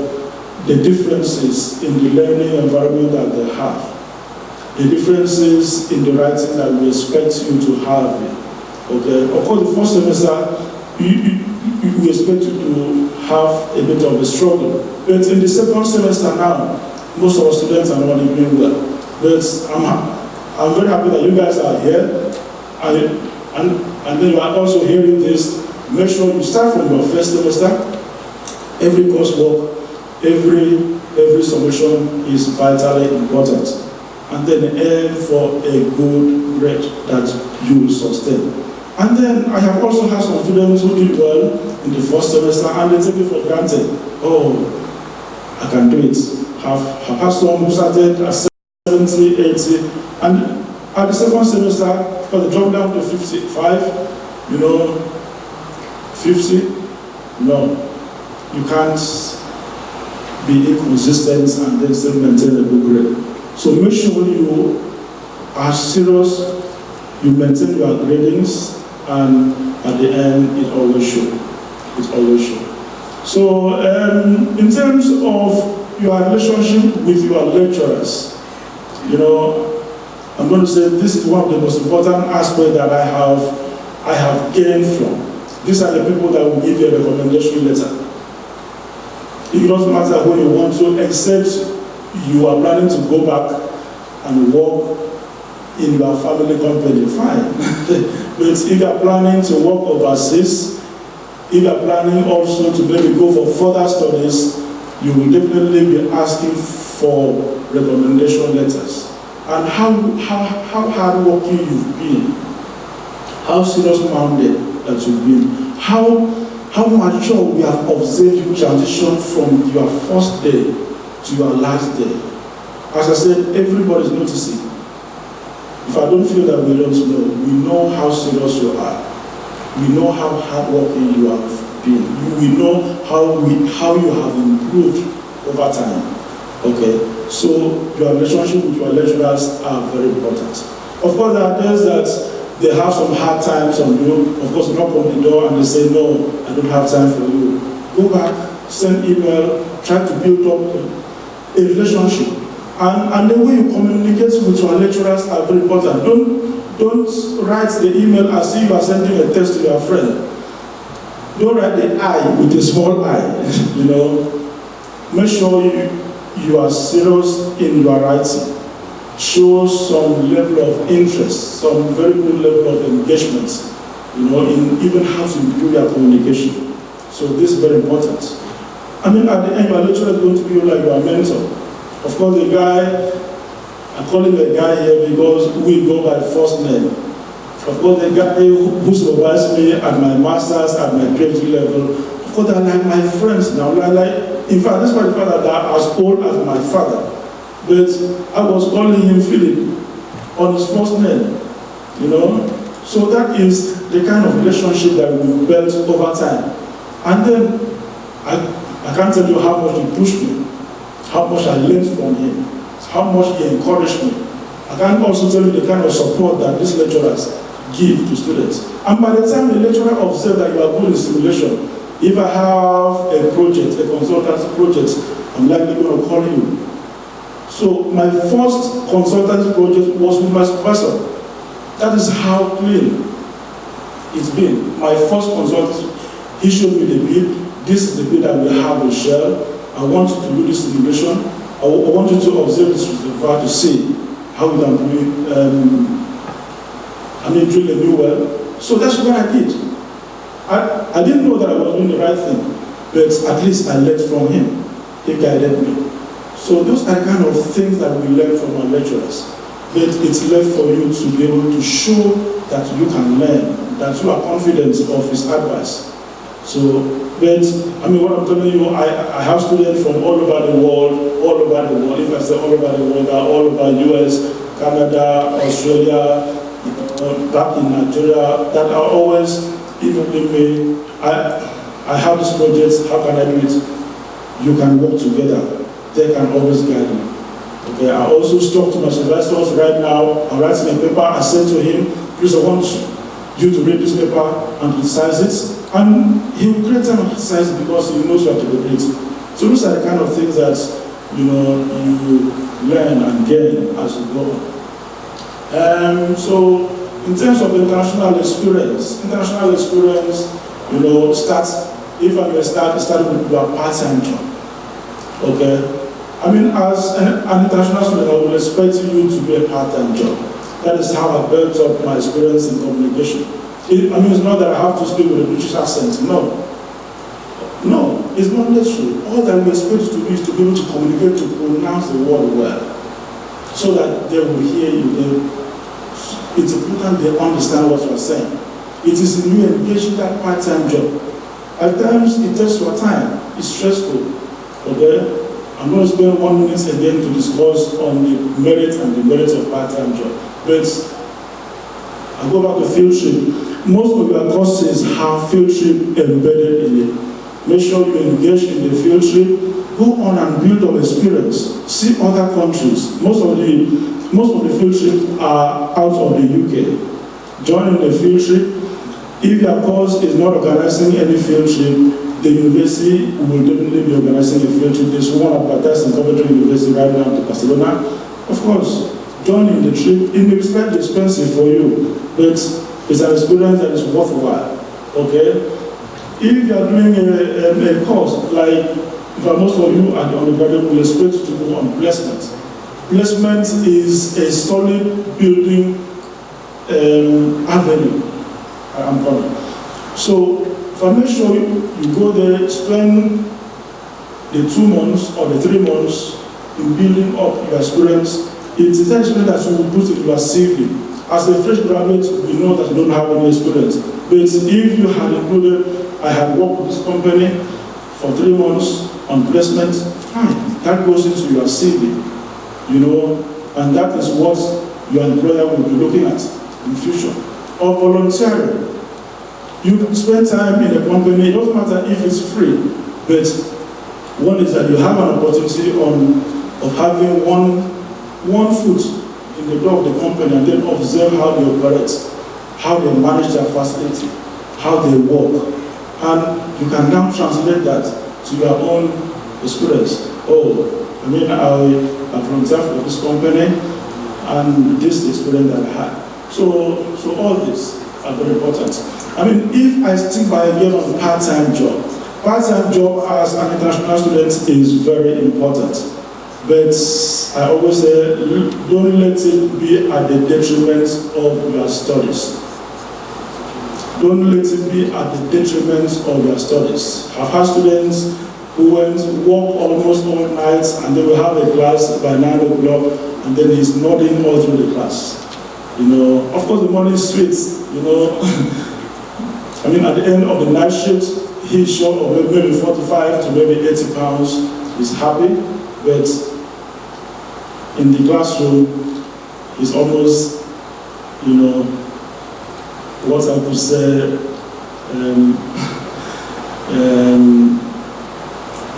the differences in the learning environment that they have. The differences in the writing that we expect you to have. Okay, of course, the first semester, we expect you to have a bit of a struggle. But in the second semester now, most of our students are not doing well. But I'm very happy that you guys are here. And then you are also hearing this. Make sure you start from your first semester. Every coursework, every submission is vitally important. And then aim for a good grade that you will sustain. And then I have also had some students who did well in the first semester and they take it for granted. Oh, I can do it. I've had some who started at 70, 80, and at the second semester, because they dropped down to 55, 50. No, you can't be inconsistent and then still maintain a good grade. So make sure you are serious, you maintain your gradings, and at the end, it always shows. It always shows. So, in terms of your relationship with your lecturers, I'm going to say this is one of the most important aspects that I have gained from. These are the people that will give you a recommendation letter. It doesn't matter who you want to, except you are planning to go back and work in your family company, fine. But if you are planning to work overseas, if you are planning also to maybe go for further studies, you will definitely be asking for recommendation letters. and how hardworking you've been, how serious-minded that you've been, how mature we have observed you transition from your first day to your last day. As I said, everybody's noticing. If I don't feel that we don't know, we know how serious you are. We know how hardworking you have been. We know how you have improved over time. Okay, so your relationship with your lecturers are very important. Of course, there are days that they have some hard times on you. Of course, knock on the door and they say, no, I don't have time for you. Go back, send email, try to build up a relationship. And the way you communicate with your lecturers are very important. Don't write the email as if you are sending a text to your friend. Don't write the I with a small I, you know. Make sure you are serious in your writing. Show some level of interest, some very good level of engagement, you know, in even how to improve your communication. So this is very important. I mean, at the end, your lecturer is going to be like your mentor. Of course, the guy, I call him a guy here because we go by first name. Of course, the guy who supervised me at my master's, at my PhD level, of course, they're like my friends now. In fact, this is my father that are as old as my father. But I was calling him Philip on his first name, you know. So that is the kind of relationship that we built over time. And then I can't tell you how much he pushed me, how much I learned from him, how much he encouraged me. I can also tell you the kind of support that these lecturers give to students. And by the time the lecturer observes that you are good in simulation, if I have a project, a consultancy project, I'm likely going to call you. So my first consultancy project was with my supervisor. That is how clean it's been. My first consultancy, he showed me the bid. This is the bid that we have with Shell. I want you to do this simulation. I want you to observe this reservoir to see how we can drill a new well. So that's what I did. I didn't know that I was doing the right thing, but at least I learned from him. He guided me. So those are the kind of things that we learn from our lecturers. But it's left for you to be able to show that you can learn, that you are confident of his advice. So, but I mean, what I'm telling you, I have students from all over the world, all over the world. If I say all over the world, they're all over US, Canada, Australia, back in Nigeria, that are always emailing me. I have this project, how can I do it? You can work together. They can always guide you. Okay, I also talk to my supervisors right now. I'm writing a paper. I said to him, please, I want you to read this paper and criticize it. And he will create time and criticize it because he knows you have to be great. So those are the kind of things that you learn and gain as you go. So in terms of international experience, starts, if I may start with your part-time job. Okay? I mean, as an international student, I would expect you to be a part-time job. That is how I built up my experience in communication. It's not that I have to speak with a British accent. No, it's not necessary. All that we expect you to do is to be able to communicate, to pronounce the word well, so that they will hear you. It's important they understand what you are saying. It is you engage in that part-time job. At times, it takes your time. It's stressful. Okay? I'm going to spend 1 minute again to discuss on the merit and demerit of part-time job. But I go back to field trip. Most of your courses have field trip embedded in it. Make sure you engage in the field trip. Go on and build up experience. See other countries. Most of the field trips are out of the UK. Join in the field trip. If your course is not organizing any field trip, the university will definitely be organizing a field trip. There's one advertised in Coventry University right now to Barcelona. Of course, join in the trip. It may be slightly expensive for you, but it's an experience that is worthwhile. Okay? If you are doing a course, like most of you at the undergraduate will expect you to go on placement. Placement is a solid building avenue. I'm coming. So, if I make sure you go there, spend the 2 months or the 3 months in building up your experience It is that experience that you will put in your CV. As a fresh graduate, you know that you don't have any experience. But if you had included, I had worked with this company for 3 months on placement, fine. That goes into your CV, you know, and that is what your employer will be looking at in future. Or volunteering. You can spend time in a company, it doesn't matter if it's free, but one is that you have an opportunity of having one foot in the door of the company and then observe how they operate, how they manage their facility, how they work. And you can now translate that to your own experience. Oh, I mean, I volunteered for this company and this experience that I had. So all this are very important. I mean, if I stick by again on part-time job as an international student is very important. But I always say, don't let it be at the detriment of your studies. Don't let it be at the detriment of your studies. I've had students who work almost all night and they will have a class by 9 o'clock and then he's nodding all through the class. You know, of course the money is sweet, you know. I mean, at the end of the night shift, he's short of maybe 45 to maybe 80 pounds. He's happy, but in the classroom, he's almost, you know, what I could say,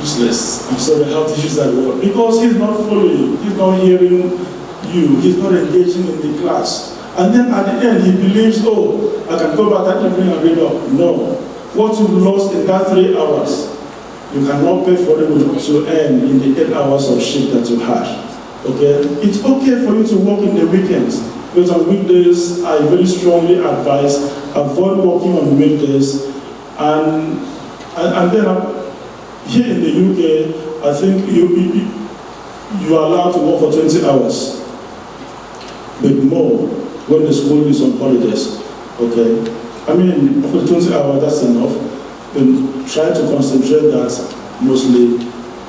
useless. I'm sorry, how to use that word. Because he's not following, he's not hearing you, he's not engaging in the class. And then at the end, he believes, oh, I can go back that evening and read up. No. What you've lost in that 3 hours, you cannot pay for it to earn in the 8 hours of shift that you had. Okay? It's okay for you to work in the weekends, but on weekdays, I very strongly advise avoid working on weekdays. And then here in the UK, I think you are allowed to work for 20 hours, but more when the school is on holidays. Okay? I mean, for 20 hours, that's enough. Then try to concentrate that mostly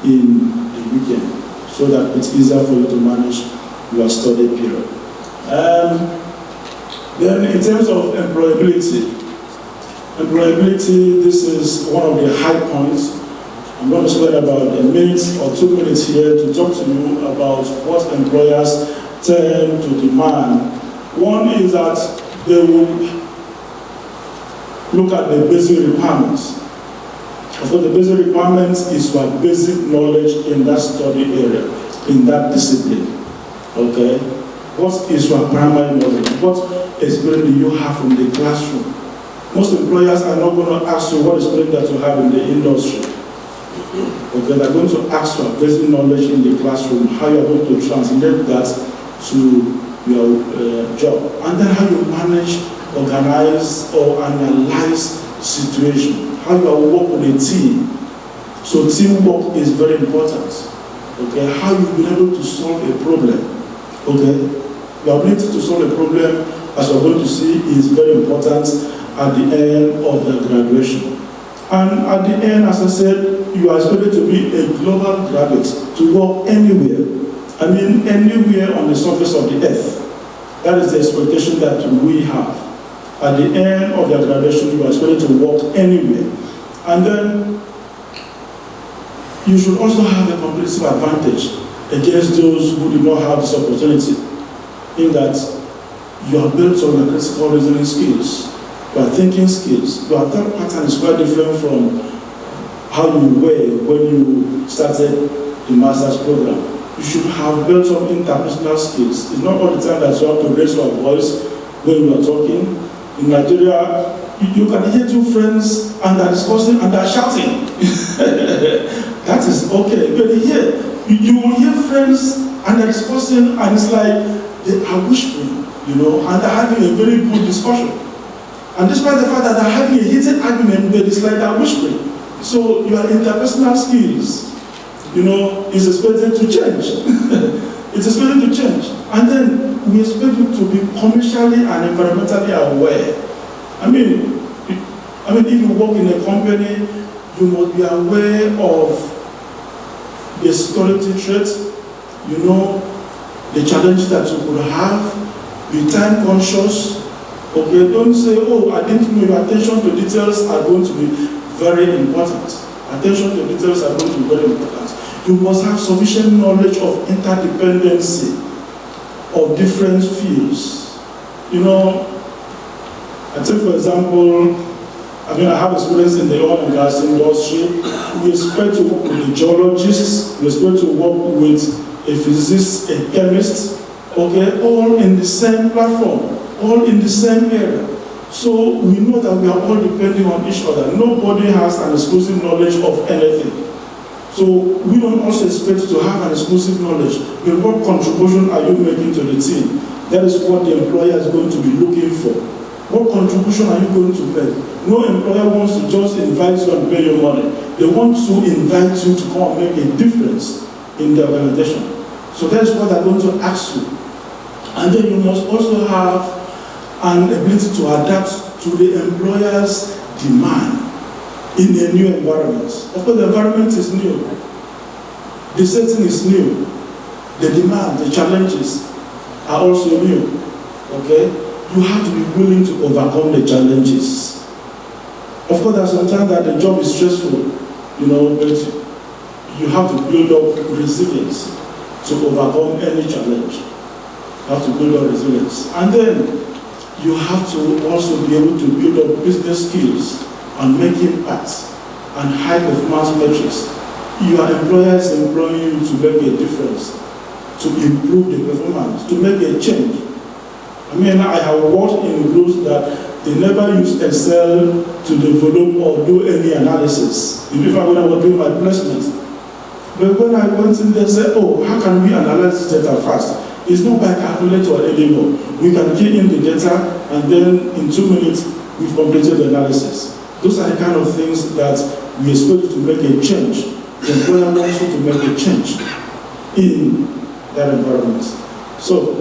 in the weekend so that it's easier for you to manage your study period. Then in terms of employability, this is one of the high points. I'm going to spend about a minute or 2 minutes here to talk to you about what employers tend to demand. One is that they will look at the basic requirements. So the basic requirements is your basic knowledge in that study area, in that discipline. Okay? What is your primary knowledge? What experience do you have from the classroom? Most employers are not going to ask you what experience that you have in the industry. Okay, they're going to ask for basic knowledge in the classroom, how you're going to translate that to your job, and then how you manage, organize, or analyze situation, how you work with a team. So teamwork is very important. Okay, how you've been able to solve a problem. Okay, your ability to solve a problem, as we're going to see, is very important at the end of the graduation. And at the end, as I said, you are expected to be a global graduate, to work anywhere. I mean, anywhere on the surface of the earth. That is the expectation that we have. At the end of your graduation, you are expected to work anywhere. And then, you should also have a competitive advantage against those who do not have this opportunity, in that you are built on your critical reasoning skills, your thinking skills. Your thought pattern is quite different from how you were when you started the master's program. You should have built some interpersonal skills. It's not all the time that you have to raise your voice when you are talking. In Nigeria, you can hear two friends and they're discussing and they're shouting. That is okay. But here, you will hear friends and they're discussing and it's like they are whispering, you know, and they're having a very good discussion. And despite the fact that they're having a heated argument, but it's like they're whispering. So your interpersonal skills, you know, is expected to change. It's expected to change. And then we expect you to be commercially and environmentally aware. I mean, if you work in a company, you must be aware of the security threats, you know, the challenges that you could have, be time conscious. Okay, don't say, oh, I didn't know. Your attention to details are going to be very important. Attention to details are going to be very important. You must have sufficient knowledge of interdependency of different fields. You know, I take for example, I have experience in the oil and gas industry. We expect to work with a geologist, we expect to work with a physicist, a chemist, okay, all in the same platform, all in the same area. So we know that we are all depending on each other. Nobody has an exclusive knowledge of anything. So we don't also expect to have an exclusive knowledge. But what contribution are you making to the team? That is what the employer is going to be looking for. What contribution are you going to make? No employer wants to just invite you and pay your money. They want to invite you to come and make a difference in the organization. So that's what they're going to ask you. And then you must also have an ability to adapt to the employer's demand in a new environment. Of course, the environment is new. The setting is new. The demand, the challenges are also new. Okay? You have to be willing to overcome the challenges. Of course, there's sometimes that the job is stressful, but you have to build up resilience to overcome any challenge. You have to build up resilience. And then you have to also be able to build up business skills and make impact and high performance metrics. Your employer is employing you to make a difference, to improve the performance, to make a change. I have worked in groups that they never use Excel to develop or do any analysis. If I was doing my placements. But when I went in there, said, oh, how can we analyze this data fast? It's not by calculator anymore. We can key in the data and then in 2 minutes we've completed the analysis. Those are the kind of things that we expect to make a change. The employer wants you to make a change in that environment. So,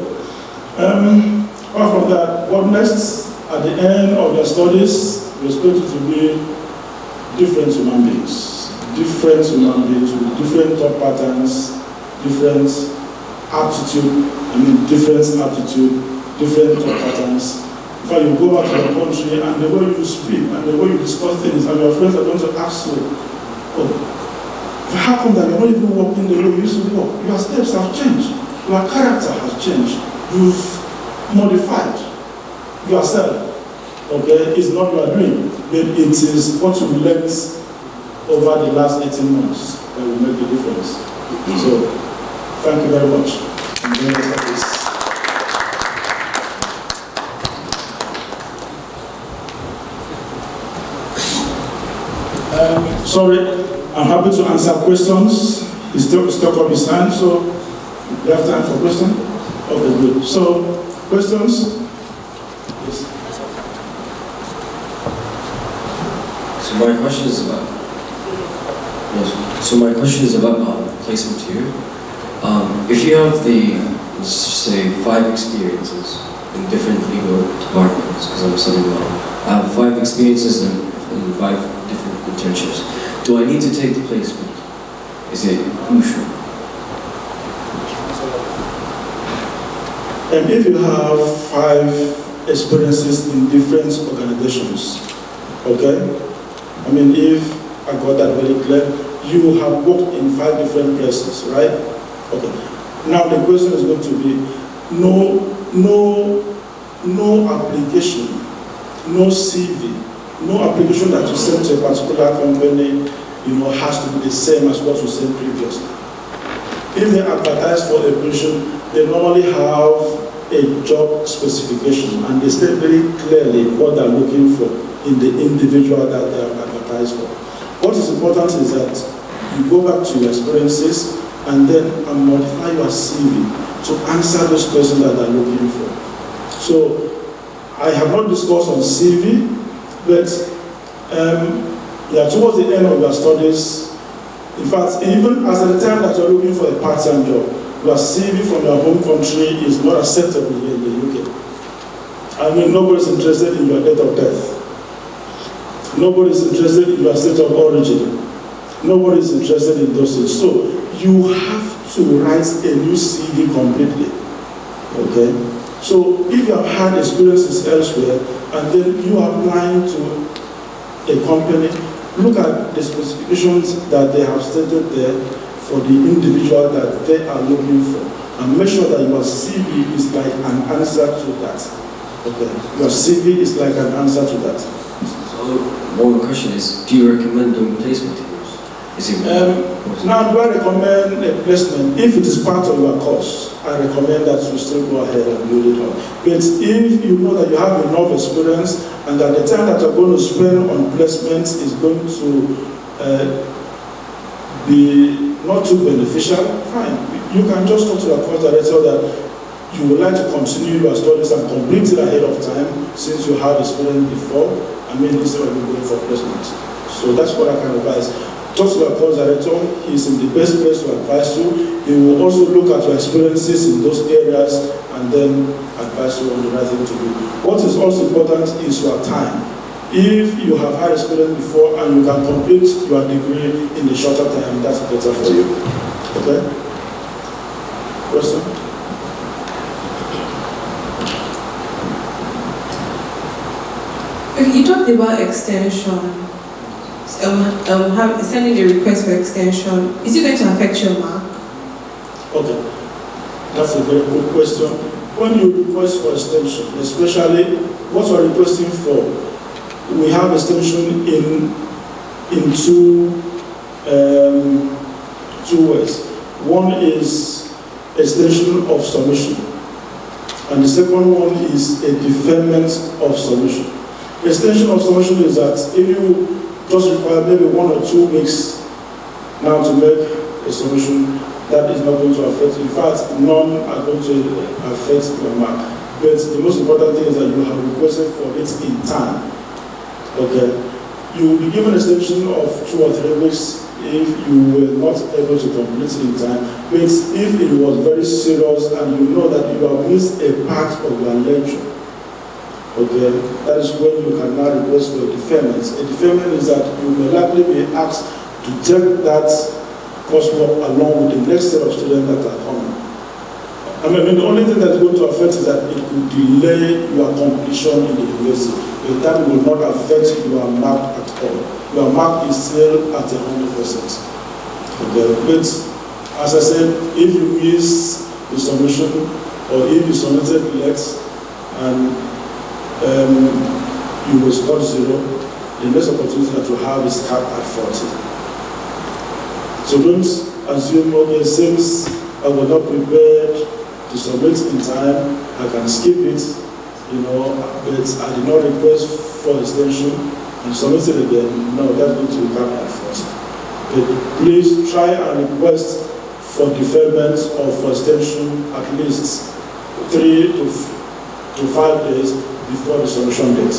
apart from that, what next? At the end of your studies, we expect you to be different human beings. Different human beings with different thought patterns, different aptitude, different thought patterns. In fact, you go back to your country and the way you speak and the way you discuss things, and your friends are going to ask you, oh, how come that you're not even walking the way you used to walk? Your steps have changed. Your character has changed. You've modified yourself. Okay, it's not you are doing, but it is what you learned over the last 18 months that will make a difference. So, thank you very much. I'm very happy. Sorry, I'm happy to answer questions. He's stuck up his hand, so you have time for questions? Okay, good. So, questions? Yes. So my question is about placement here. If you have let's say 5 experiences in different legal departments, because I'm studying law, I have 5 experiences in 5 different internships. Do I need to take the placement? Is it crucial? And if you have 5 experiences in different organizations, okay? If I got that very clear, you have worked in 5 different places, right? Okay. Now the question is going to be, no application, no CV, no application that you send to a particular company, has to be the same as what you sent previously. If they advertise for a position, they normally have a job specification and they state very clearly what they're looking for in the individual that they have advertised for. What is important is that you go back to your experiences and then modify your CV to answer those questions that they're looking for. So I have not discussed on CV, but towards the end of your studies, in fact, even as at the time that you're looking for a part-time job, your CV from your home country is not acceptable here in the UK. Nobody's interested in your date of birth. Nobody's interested in your state of origin. Nobody's interested in those things. So you have to write a new CV completely. Okay? So if you have had experiences elsewhere and then you are applying to a company, look at the specifications that they have stated there for the individual that they are looking for, and make sure that your CV is like an answer to that. Okay? Your CV is like an answer to that. So, one question is, do you recommend doing placement interviews? Is it now, do I recommend a placement? If it is part of your course, I recommend that you still go ahead and build it up. But if you know that you have enough experience and that the time that you're going to spend on placements is going to be not too beneficial, fine. You can just talk to your course director that you would like to continue your studies and complete it ahead of time since you have experience before. I mean, instead of going for placements. So that's what I can advise. Talk to your course director. He's in the best place to advise you. He will also look at your experiences in those areas and then advise you on the right thing to do. What is also important is your time. If you have had experience before and you can complete your degree in a shorter time, that's better for you. Okay? Question? Okay, you talked about extension. Sending the request for extension. Is it going to affect your mark? Okay. That's a very good question. When you request for extension, especially what you are requesting for, we have extension in two ways. One is extension of submission, and the second one is a deferment of submission. Extension of submission is that if you just require maybe 1 or 2 weeks now to make a submission, that is not going to affect. In fact, none are going to affect your mark. But the most important thing is that you have requested for it in time. Okay, you will be given an extension of 2 or 3 weeks if you were not able to complete it in time. But if it was very serious and you know that you have missed a part of your lecture, okay, that is when you can now request for a deferment. A deferment is that you may likely be asked to take that coursework along with the next set of students that are coming. I mean, the only thing that is going to affect is that it will delay your completion in the university. But that will not affect your mark at all. Your mark is still at 100%. Okay. But as I said, if you miss the submission or if you submitted late and you will score 0, the next opportunity that you have is capped at 40. So don't assume, okay, since I was not prepared to submit in time, I can skip it, but I did not request for extension and submit it again. No, that's going to be capped at 40. But please try and request for deferment or for extension at least 3 to 5 days before the submission date.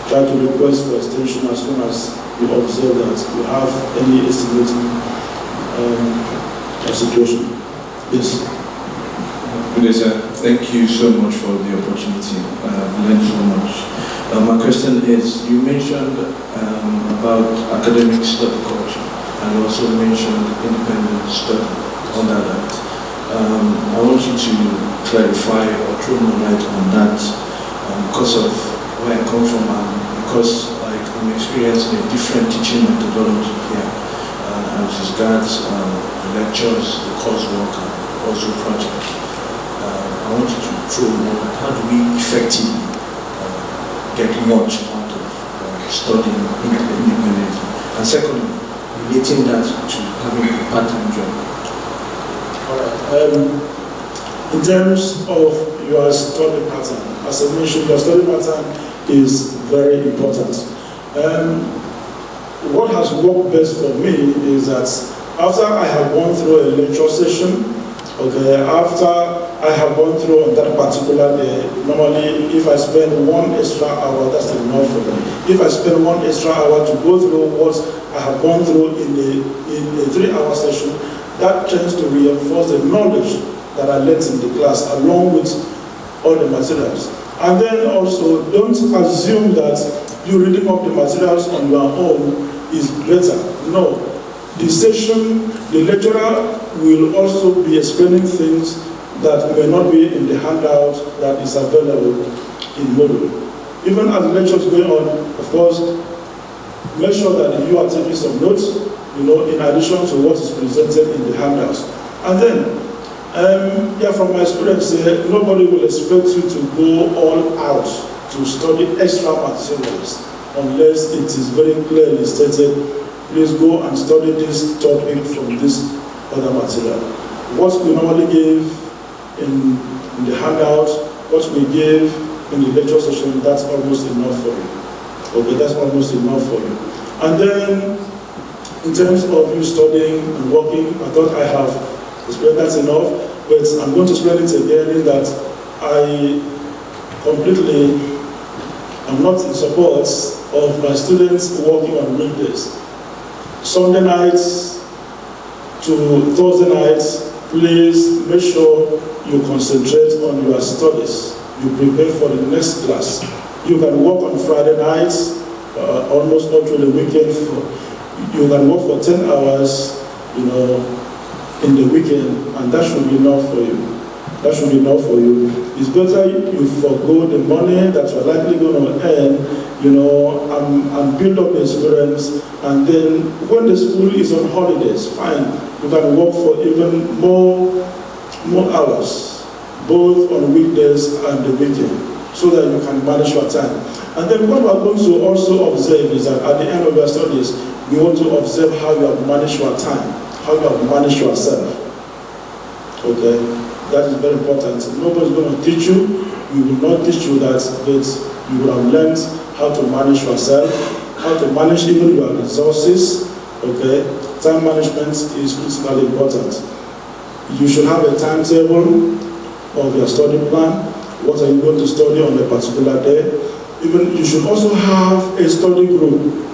Try to request for extension as soon as you observe that you have any estimate situation. Yes. Good, sir. Thank you so much for the opportunity. I've learned so much. My question is, you mentioned about academic study culture and also mentioned independent study under that. I want you to clarify or throw more light on that because of where I come from and because I'm experiencing a different teaching methodology here as regards the lectures, the coursework, and also projects. I want you to throw more light. How do we effectively get much out of studying independently? And secondly, relating that to having a part-time job. All right. In terms of your study pattern, as I mentioned, your study pattern is very important. What has worked best for me is that after I have gone through a lecture session, okay, after I have gone through on that particular day, normally if I spend 1 extra hour, that's enough for me. If I spend 1 extra hour to go through what I have gone through in a 3-hour session, that tends to reinforce the knowledge that I learned in the class along with all the materials. And then also, don't assume that you reading up the materials on your own is better. No. The session, the lecturer will also be explaining things that may not be in the handout that is available in Moodle. Even as the lecture is going on, of course, make sure that you are taking some notes, in addition to what is presented in the handouts. And then, from my experience here, nobody will expect you to go all out to study extra materials unless it is very clearly stated, please go and study this topic from this other material. What we normally give in the handout, what we give in the lecture session, that's almost enough for you. Okay, that's almost enough for you. And then, in terms of you studying and working, I thought I have explained that enough, but I'm going to explain it again in that I completely am not in support of my students working on weekdays. Sunday nights to Thursday nights, please make sure you concentrate on your studies. You prepare for the next class. You can work on Friday nights, almost up to the weekend. You can work for 10 hours, in the weekend, and that should be enough for you. That should be enough for you. It's better you forgo the money that you're likely going to earn, and build up the experience. And then when the school is on holidays, fine, you can work for even more hours, both on weekdays and the weekend, so that you can manage your time. And then what we're going to also observe is that at the end of your studies, we want to observe how you have managed your time, how you have managed yourself. Okay? That is very important. Nobody's going to teach you. We will not teach you that, but you will have learned how to manage yourself, how to manage even your resources. Okay? Time management is critically important. You should have a timetable of your study plan. What are you going to study on a particular day? Even you should also have a study group.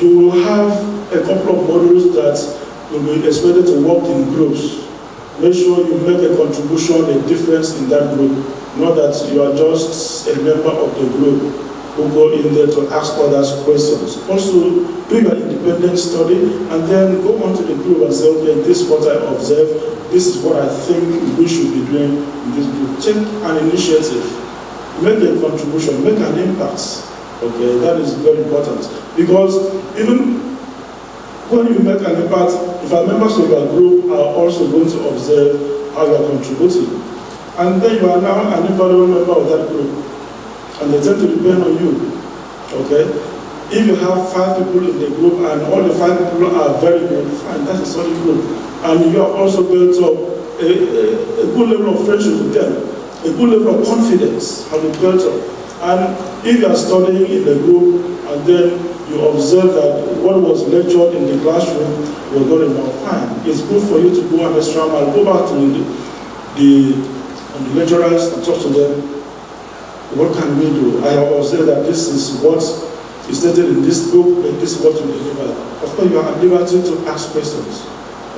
You will have a couple of modules that will be expected to work in groups. Make sure you make a contribution, a difference in that group. Not that you are just a member of the group who go in there to ask others questions. Also, do your independent study and then go onto the group and say, okay, this is what I observe, this is what I think we should be doing in this group. Take an initiative, make a contribution, make an impact. Okay, that is very important. Because even when you make an impact, if our members of your group are also going to observe how you are contributing, and then you are now an invaluable member of that group, and they tend to depend on you. Okay? If you have 5 people in the group and all the 5 people are very good, fine, that's a solid group. And you have also built up a good level of friendship with them, a good level of confidence have been built up. And if you are studying in the group and then you observe that what was lectured in the classroom was good enough, fine. It's good for you to go an extra mile, go back to the lecturers and talk to them. What can we do? I have observed that this is what is stated in this book, and this is what you deliver. Of course, you are at liberty to ask questions.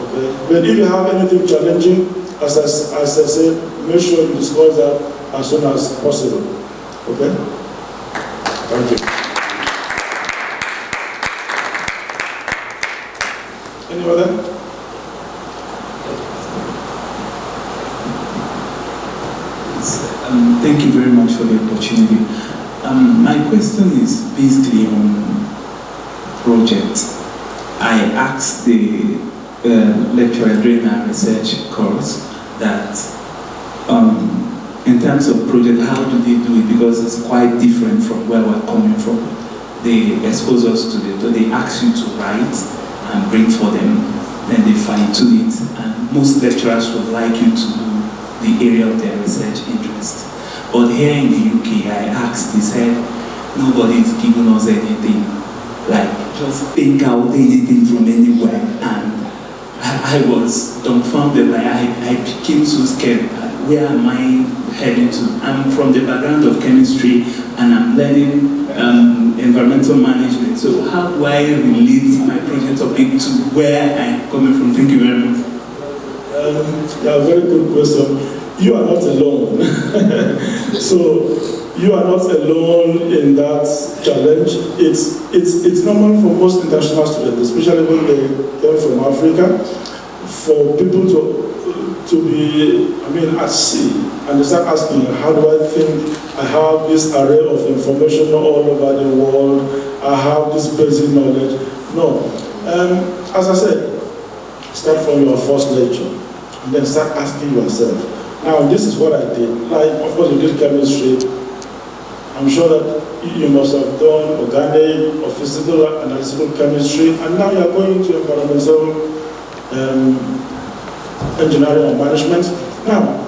Okay? But if you have anything challenging, as I said, make sure you discuss that as soon as possible. Okay? Thank you. Any other? Thank you very much for the opportunity. My question is basically on project. I asked the lecturer during our research course that in terms of project, how do they do it? Because it's quite different from where we're coming from. They expose us to they ask you to write and bring for them, then they fine-tune it. And most lecturers would like you to do the area of their research interest. But here in the UK, I asked, they said, nobody is giving us anything. Like, just think out anything from anywhere. And I was dumbfounded. I became so scared. Where am I heading to? I'm from the background of chemistry, and I'm learning environmental management. So how do I relate my project topic to where I'm coming from? Thank you very much. Yeah, very good question. You are not alone. So you are not alone in that challenge. It's normal for most international students, especially when they come from Africa. for people to be, at sea, and they start asking, how do I think? I have this array of information all over the world. I have this basic knowledge. No. As I said, start from your first lecture, and then start asking yourself. Now, this is what I did. Like, of course, you did chemistry. I'm sure that you must have done organic or physical analytical chemistry, and now you're going to environmental engineering or management. Now,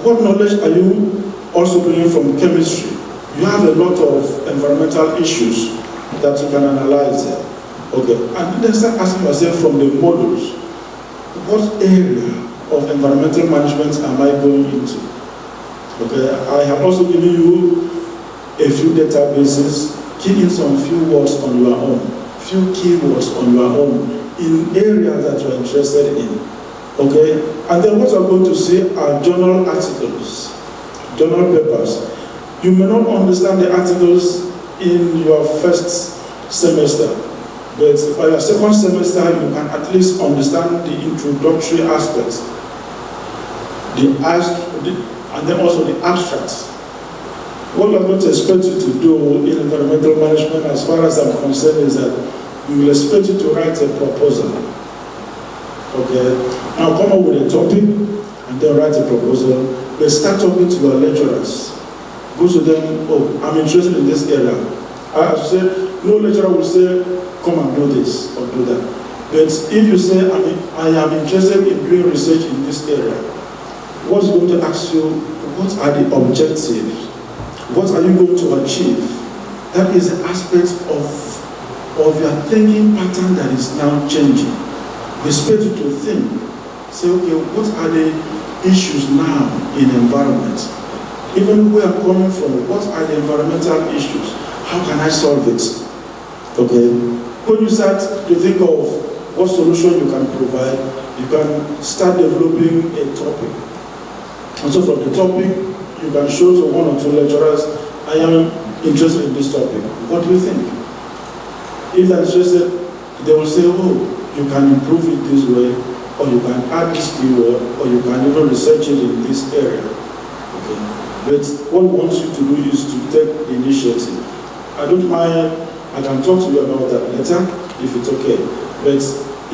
what knowledge are you also doing from chemistry? You have a lot of environmental issues that you can analyze there. Okay, and then start asking yourself from the modules, what area of environmental management am I going into? Okay, I have also given you a few databases, key in some few words on your own, few keywords on your own in areas that you're interested in. Okay, and then what you're going to see are journal articles, journal papers. You may not understand the articles in your first semester, but by your second semester, you can at least understand the introductory aspects, and then also the abstracts. What we are going to expect you to do in environmental management, as far as I'm concerned, is that we will expect you to write a proposal. Okay? Now come up with a topic and then write a proposal. But start talking to your lecturers. Go to them, oh, I'm interested in this area. As you said, no lecturer will say, come and do this or do that. But if you say, I am interested in doing research in this area, what's going to ask you, what are the objectives? What are you going to achieve? That is the aspect of your thinking pattern that is now changing. We expect you to think. Say, okay, what are the issues now in environment? Even where I'm coming from, what are the environmental issues? How can I solve it? Okay. When you start to think of what solution you can provide, you can start developing a topic. And so from the topic, you can show to one or two lecturers, I am interested in this topic. What do you think? If they're interested, they will say, oh, you can improve it this way, or you can add this keyword, or you can even research it in this area. Okay. But what we want you to do is to take the initiative. I don't mind, I can talk to you about that later, if it's okay. But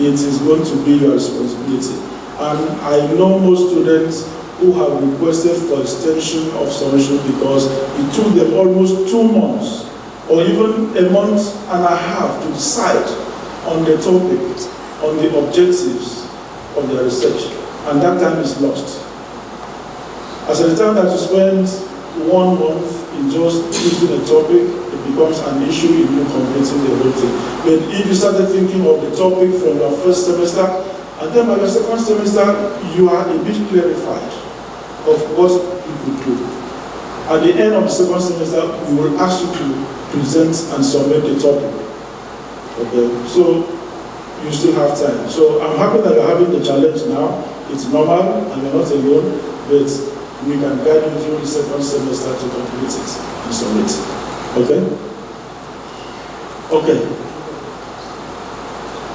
it is going to be your responsibility. And I know most students who have requested for extension of submission because it took them almost 2 months or even a month and a half to decide on the topic, on the objectives of their research. And that time is lost. As a time that you spend 1 month in just choosing a topic, it becomes an issue in you completing the whole thing. But if you started thinking of the topic from your first semester, and then by your second semester, you are a bit clarified of what you could do. At the end of the second semester, we will ask you to present and submit the topic. Okay, so you still have time. So I'm happy that you're having the challenge now. It's normal and you're not alone, but we can guide you through the second semester to complete it and submit. Okay? Okay.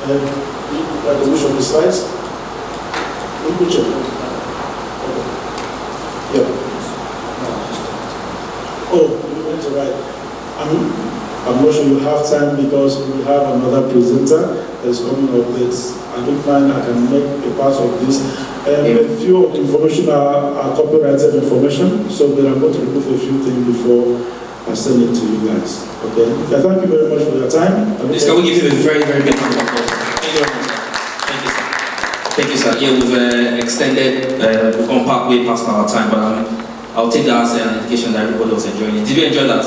Like the wish of the slides. Which one? Yeah. Oh, you want to write. I'm not sure you have time because we have another presenter that's coming up. I don't mind, I can make a part of this. A few of the information are copyrighted information, so then I'm going to remove a few things before I send it to you guys. Okay? Thank you very much for your time. Please, can we give you a very, very big round of applause? Thank you very much. Thank you, sir. Yeah, we've extended, we've gone way past our time, but I'll take that as an indication that everybody was enjoying it. Did you enjoy that?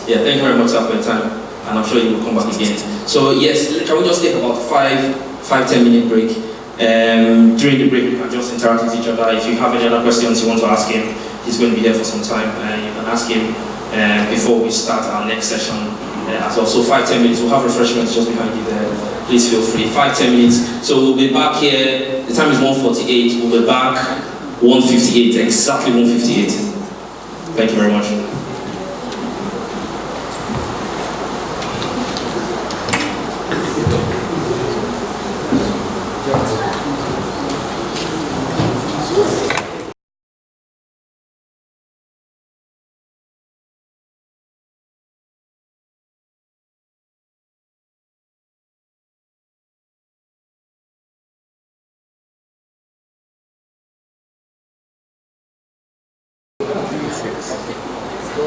Yeah, thank you very much, sir, for your time, and I'm sure you will come back again. So yes, can we just take about 5-10 minute break? During the break, we can just interact with each other. If you have any other questions you want to ask him, he's going to be here for some time, and you can ask him before we start our next session as well. So 5-10 minutes, we'll have refreshments just behind you there. Please feel free. 5-10 minutes. So we'll be back here. The time is 1:48. We'll be back 1:58. Exactly 1:58. Thank you very much.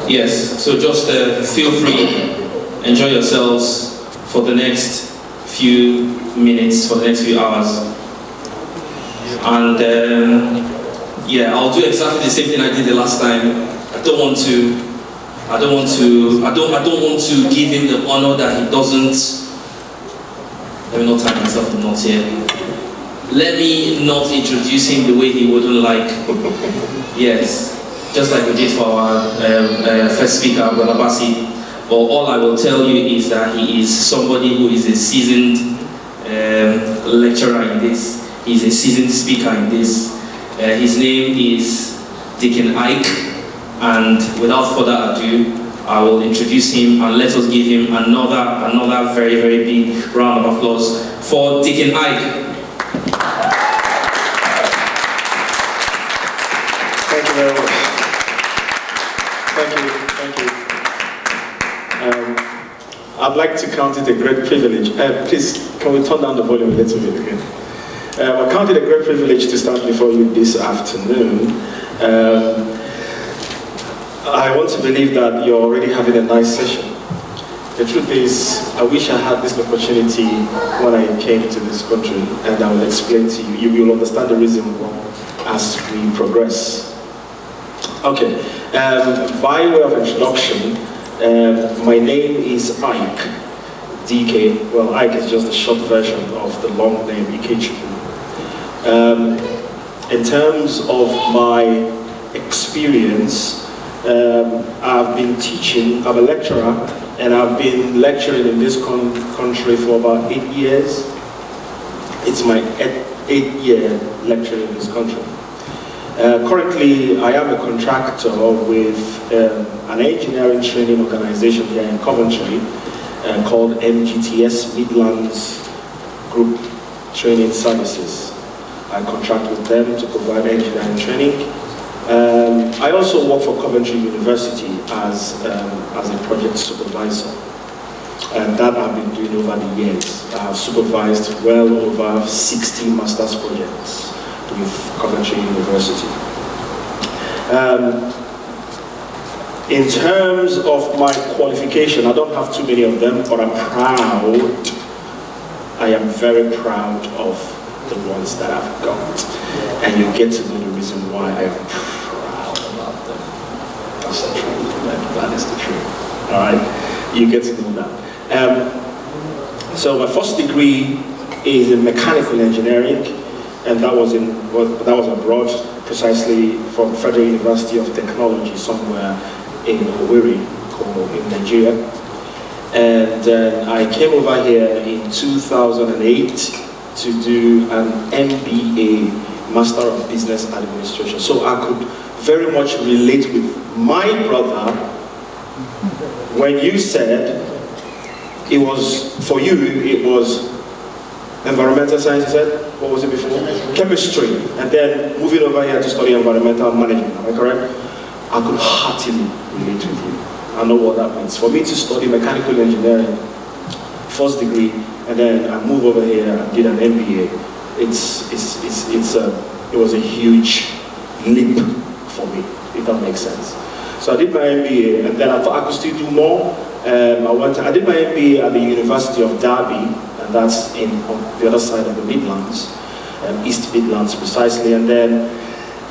Yes, so just feel free, enjoy yourselves for the next few minutes, for the next few hours. And yeah, I'll do exactly the same thing I did the last time. I don't want to give him the honor that he doesn't. Let me not tie myself in knots here. Let me not introduce him the way he wouldn't like. Yes, just like we did for our first speaker, Balabasi. But all I will tell you is that he is somebody who is a seasoned lecturer in this. He's a seasoned speaker in this. His name is Deacon Ike, and without further ado, I will introduce him and let us give him another very, very big round of applause for Deacon Ike. Thank you very much. Thank you. I'd like to count it a great privilege. Please, can we turn down the volume a little bit again? I count it a great privilege to stand before you this afternoon. I want to believe that you're already having a nice session. The truth is, I wish I had this opportunity when I came to this country, and I will explain to you. You will understand the reason why as we progress. Okay, by way of introduction, my name is Ike, DK. Well, Ike is just the short version of the long name, Ikechukwu. In terms of my experience, I've been teaching, I'm a lecturer, and I've been lecturing in this country for about 8 years. It's my 8th year lecturing in this country. Currently, I am a contractor with an engineering training organization here in Coventry called MGTS, Midlands Group Training Services. I contract with them to provide engineering training. I also work for Coventry University as a project supervisor, and that I've been doing over the years. I have supervised well over 60 master's projects with Coventry University. In terms of my qualification, I don't have too many of them, but I am very proud of the ones that I've got. And you get to know the reason why I am proud about them. That's the truth, that is the truth. All right, you get to know that. So my first degree is in mechanical engineering, and that was abroad, precisely from Federal University of Technology somewhere in Owerri, in Nigeria. And then I came over here in 2008 to do an MBA, Master of Business Administration. So I could very much relate with my brother when you said it was, for you, it was environmental science, you said? What was it before? Chemistry. And then moving over here to study environmental management, am I correct? I could heartily relate with you. I know what that means. For me to study mechanical engineering, first degree, and then I move over here and did an MBA. It was a huge leap for me, if that makes sense. So I did my MBA, and then I thought I could still do more. I did my MBA at the University of Derby, and that's on the other side of the Midlands, East Midlands precisely, and then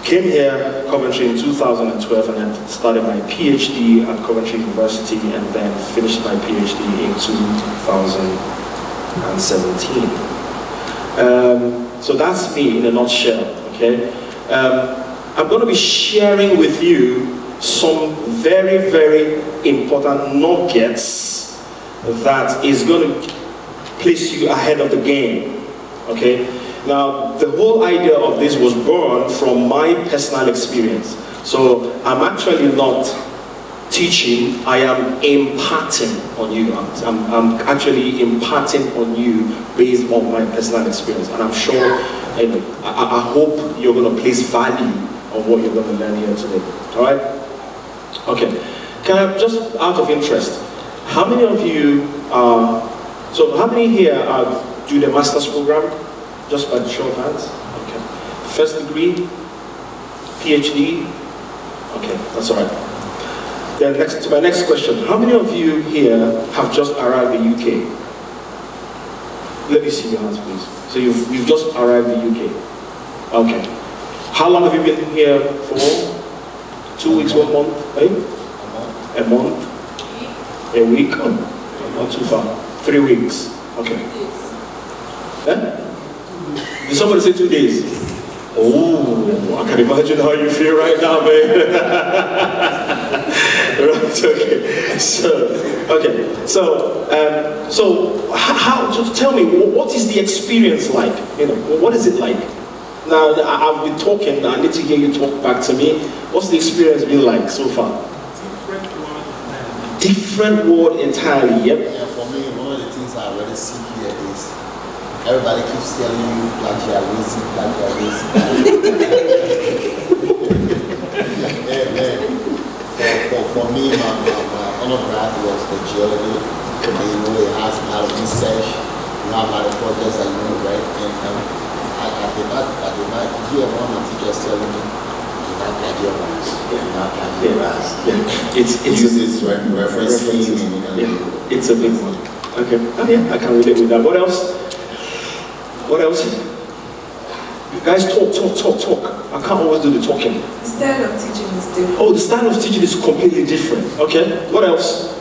came here, Coventry, in 2012, and then started my PhD at Coventry University, and then finished my PhD in 2017. So that's me in a nutshell, okay? I'm going to be sharing with you some very, very important nuggets that is going to place you ahead of the game, okay? Now, the whole idea of this was born from my personal experience. So I'm actually not teaching, I am imparting on you. I'm actually imparting on you based on my personal experience. And I'm sure, I hope you're going to place value on what you're going to learn here today. All right? Okay. Can I, just out of interest, how many of you how many here do the master's program? Just by the show of hands? Okay. First degree? PhD? Okay, that's all right. Then my next question. How many of you here have just arrived in the UK? Let me see your hands, please. So you've just arrived in the UK. Okay. How long have you been here for? 2 weeks, 1 month? Eh? A month? A week? Oh, not too far. 3 weeks. Okay. Eh? Did somebody say 2 days? Oh, I can imagine how you feel right now, man. Right, okay. So how? Just tell me, what is the experience like? What is it like? Now, I've been talking. I need to hear you talk back to me. What's the experience been like so far? Different world entirely. Yep. Yeah, for me, one of the things I already see here is everybody keeps telling you like you are lazy, like you are lazy. For me, my undergrad was the geology. It has a lot of research, you have a lot of projects that you want to write, and I did not hear one of my teachers telling me, you're not idealized. It's referencing. It's a big one. Okay. Oh yeah, I can relate with that. What else? What else? You guys talk. I can't always do the talking. The style of teaching is different. Oh, the style of teaching is completely different. Okay. What else?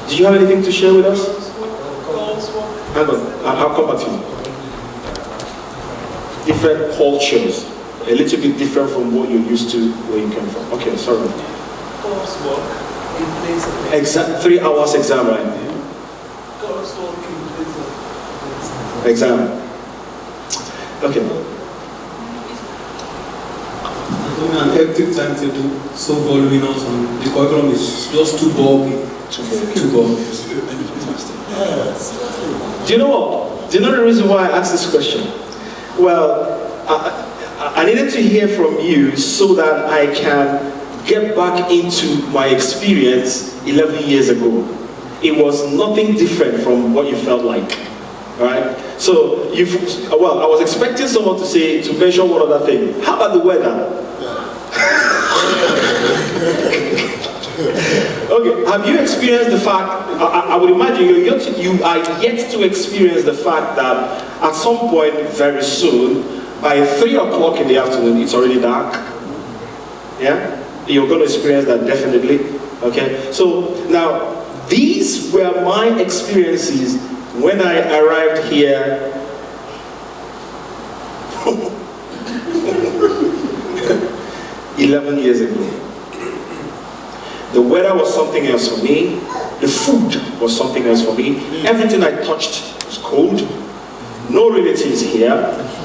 Do you have anything to share with us? Hang on. I'll come back to you. Different cultures. A little bit different from what you're used to where you came from. Okay, sorry. Coursework in place of 3 hours exam, right? coursework in place of Exam. Okay. An hectic timetable, so voluminous, and the curriculum is just too bulky. Too bulky. Do you know what? Do you know the reason why I asked this question? Well, I needed to hear from you so that I can get back into my experience 11 years ago. It was nothing different from what you felt like. Right? So, I was expecting someone to mention one other thing. How about the weather? Okay, have you experienced the fact, I would imagine you are yet to experience the fact that at some point very soon, by 3 o'clock in the afternoon, it's already dark. Yeah? You're going to experience that definitely. Okay? So, now, these were my experiences when I arrived here 11 years ago. The weather was something else for me. The food was something else for me. Everything I touched was cold. No relatives here.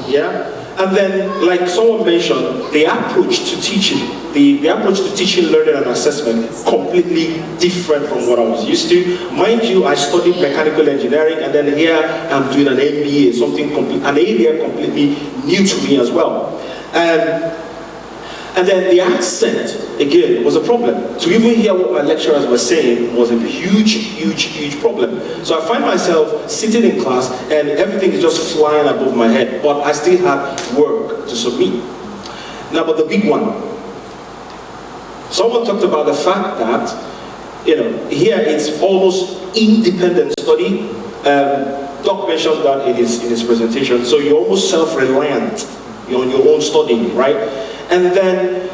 Yeah? And then, like someone mentioned, the approach to teaching, the approach to teaching, learning, and assessment completely different from what I was used to. Mind you, I studied mechanical engineering, and then here I'm doing an MBA, an area completely new to me as well. And then the accent, again, was a problem. To even hear what my lecturers were saying was a huge problem. So I find myself sitting in class and everything is just flying above my head, but I still had work to submit. Now, but the big one. Someone talked about the fact that, here it's almost independent study. Doc mentioned that in his presentation. So you're almost self-reliant. You're on your own studying, right? And then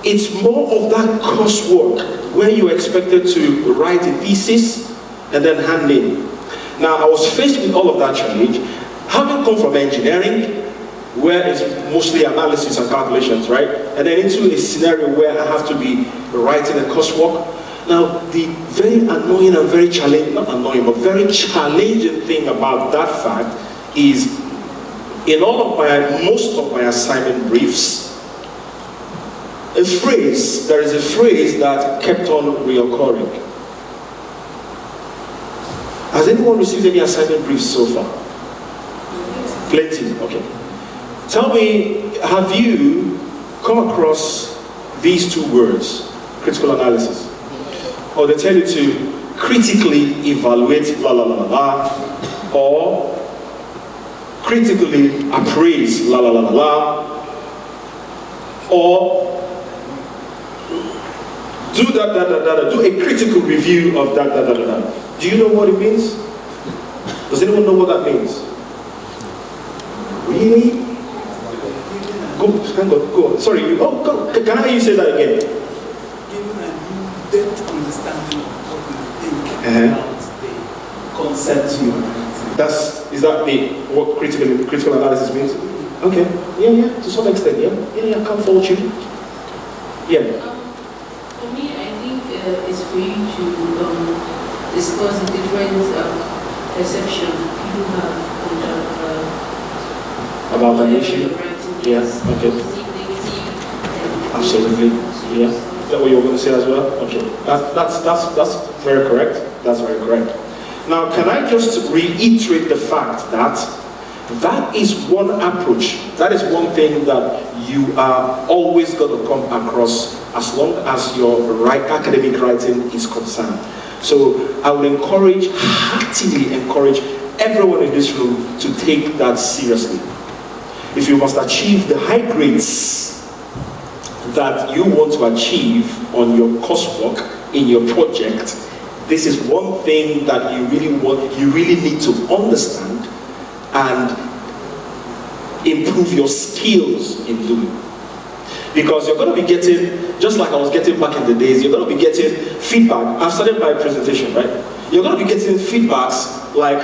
it's more of that coursework where you're expected to write a thesis and then hand in. Now, I was faced with all of that challenge. Having come from engineering, where it's mostly analysis and calculations, right? And then into a scenario where I have to be writing a coursework. Now, the very annoying and very challenging, not annoying, but very challenging thing about that fact is in most of my assignment briefs, there is a phrase that kept on reoccurring. Has anyone received any assignment briefs so far? Plenty, okay. Tell me, have you come across these two words, critical analysis? Or they tell you to critically evaluate la la la la la, or critically appraise la la la la la, or do do a critical review of Do you know what it means? Does anyone know what that means? Really? Go, hang on, go on. Sorry, can I hear you say that again? Giving an in-depth understanding of what you think about the concept you are writing. Is that what critical analysis means? Okay, yeah, to some extent, yeah, I can't fault you. Yeah. For me, I think it's for you to discuss the different perception people have about an issue. Yeah. Okay. Absolutely. Yeah. Is that what you were going to say as well? Okay. That's very correct. That's very correct. Now, can I just reiterate the fact that that is one approach. That is one thing that you are always going to come across as long as your academic writing is concerned. So I would heartily encourage everyone in this room to take that seriously. If you must achieve the high grades that you want to achieve on your coursework in your project, this is one thing that you really need to understand and improve your skills in doing. Because you're going to be getting, just like I was getting back in the days, you're going to be getting feedback. I've started my presentation, right? You're going to be getting feedbacks like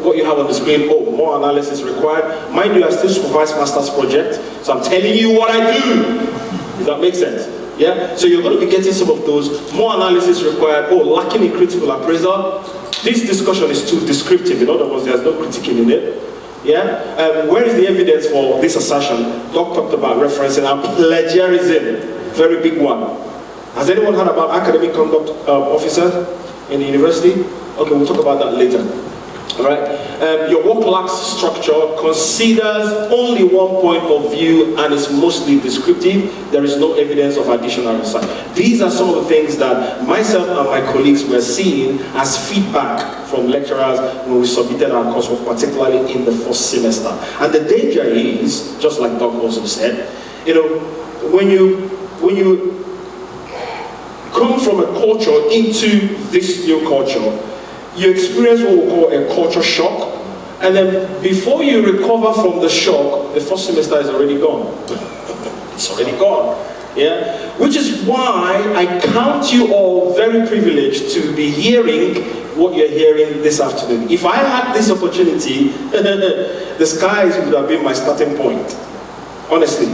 what you have on the screen. Oh, more analysis required. Mind you, I still supervise master's project, so I'm telling you what I do. Does that make sense? Yeah? So you're going to be getting some of those. More analysis required. Oh, lacking in critical appraisal. This discussion is too descriptive. In other words, there's no critiquing in it. Yeah? Where is the evidence for this assertion? Doc talked about referencing and plagiarism. Very big one. Has anyone heard about academic conduct officer in the university? Okay, we'll talk about that later. Alright? Your work lacks structure, considers only one point of view, and is mostly descriptive. There is no evidence of additional research. These are some of the things that myself and my colleagues were seeing as feedback from lecturers when we submitted our coursework, particularly in the first semester. And the danger is, just like Doc also said, when you come from a culture into this new culture, you experience what we call a culture shock, and then before you recover from the shock, the first semester is already gone. It's already gone. Yeah? Which is why I count you all very privileged to be hearing what you're hearing this afternoon. If I had this opportunity, the skies would have been my starting point. Honestly.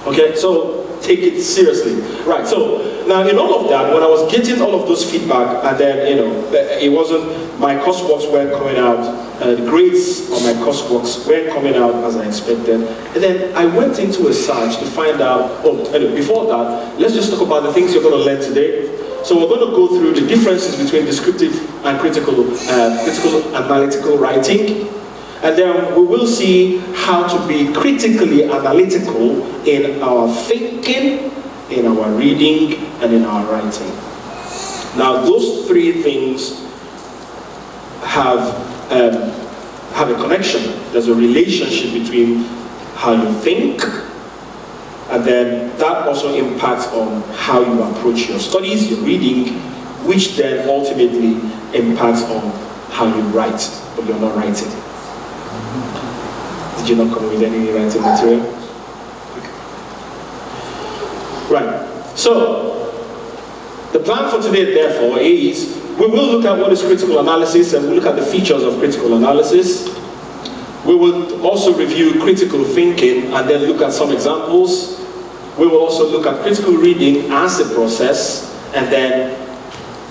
Okay, so take it seriously. Right, so now in all of that, when I was getting all of those feedback, and then, it wasn't, my courseworks weren't coming out, the grades on my courseworks weren't coming out as I expected. And then I went into a search to find out, before that, let's just talk about the things you're going to learn today. So we're going to go through the differences between descriptive and critical analytical writing. And then we will see how to be critically analytical in our thinking, in our reading, and in our writing. Now, those three things have a connection. There's a relationship between how you think, and then that also impacts on how you approach your studies, your reading, which then ultimately impacts on how you write, but you're not writing. Did you not come with any writing material? Okay. Right. So, the plan for today, therefore, is we will look at what is critical analysis, and we'll look at the features of critical analysis. We will also review critical thinking and then look at some examples. We will also look at critical reading as a process, and then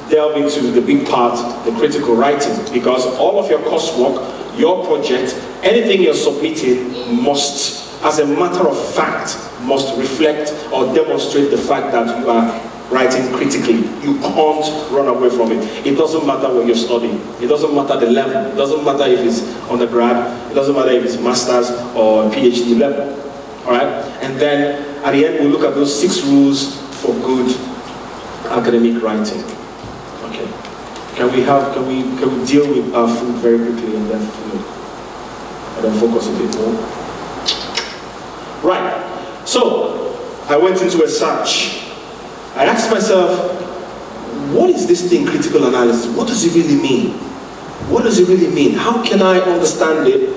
delve into the big part, the critical writing, because all of your coursework, your project, anything you're submitting must, as a matter of fact, must reflect or demonstrate the fact that you are writing critically. You can't run away from it. It doesn't matter what you're studying. It doesn't matter the level. It doesn't matter if it's undergrad. It doesn't matter if it's master's or PhD level. All right? And then at the end, we'll look at those 6 rules for good academic writing. Okay. Can we deal with our food very quickly and then focus a bit more? Right. So I went into a search. I asked myself, what is this thing, critical analysis? What does it really mean? What does it really mean? How can I understand it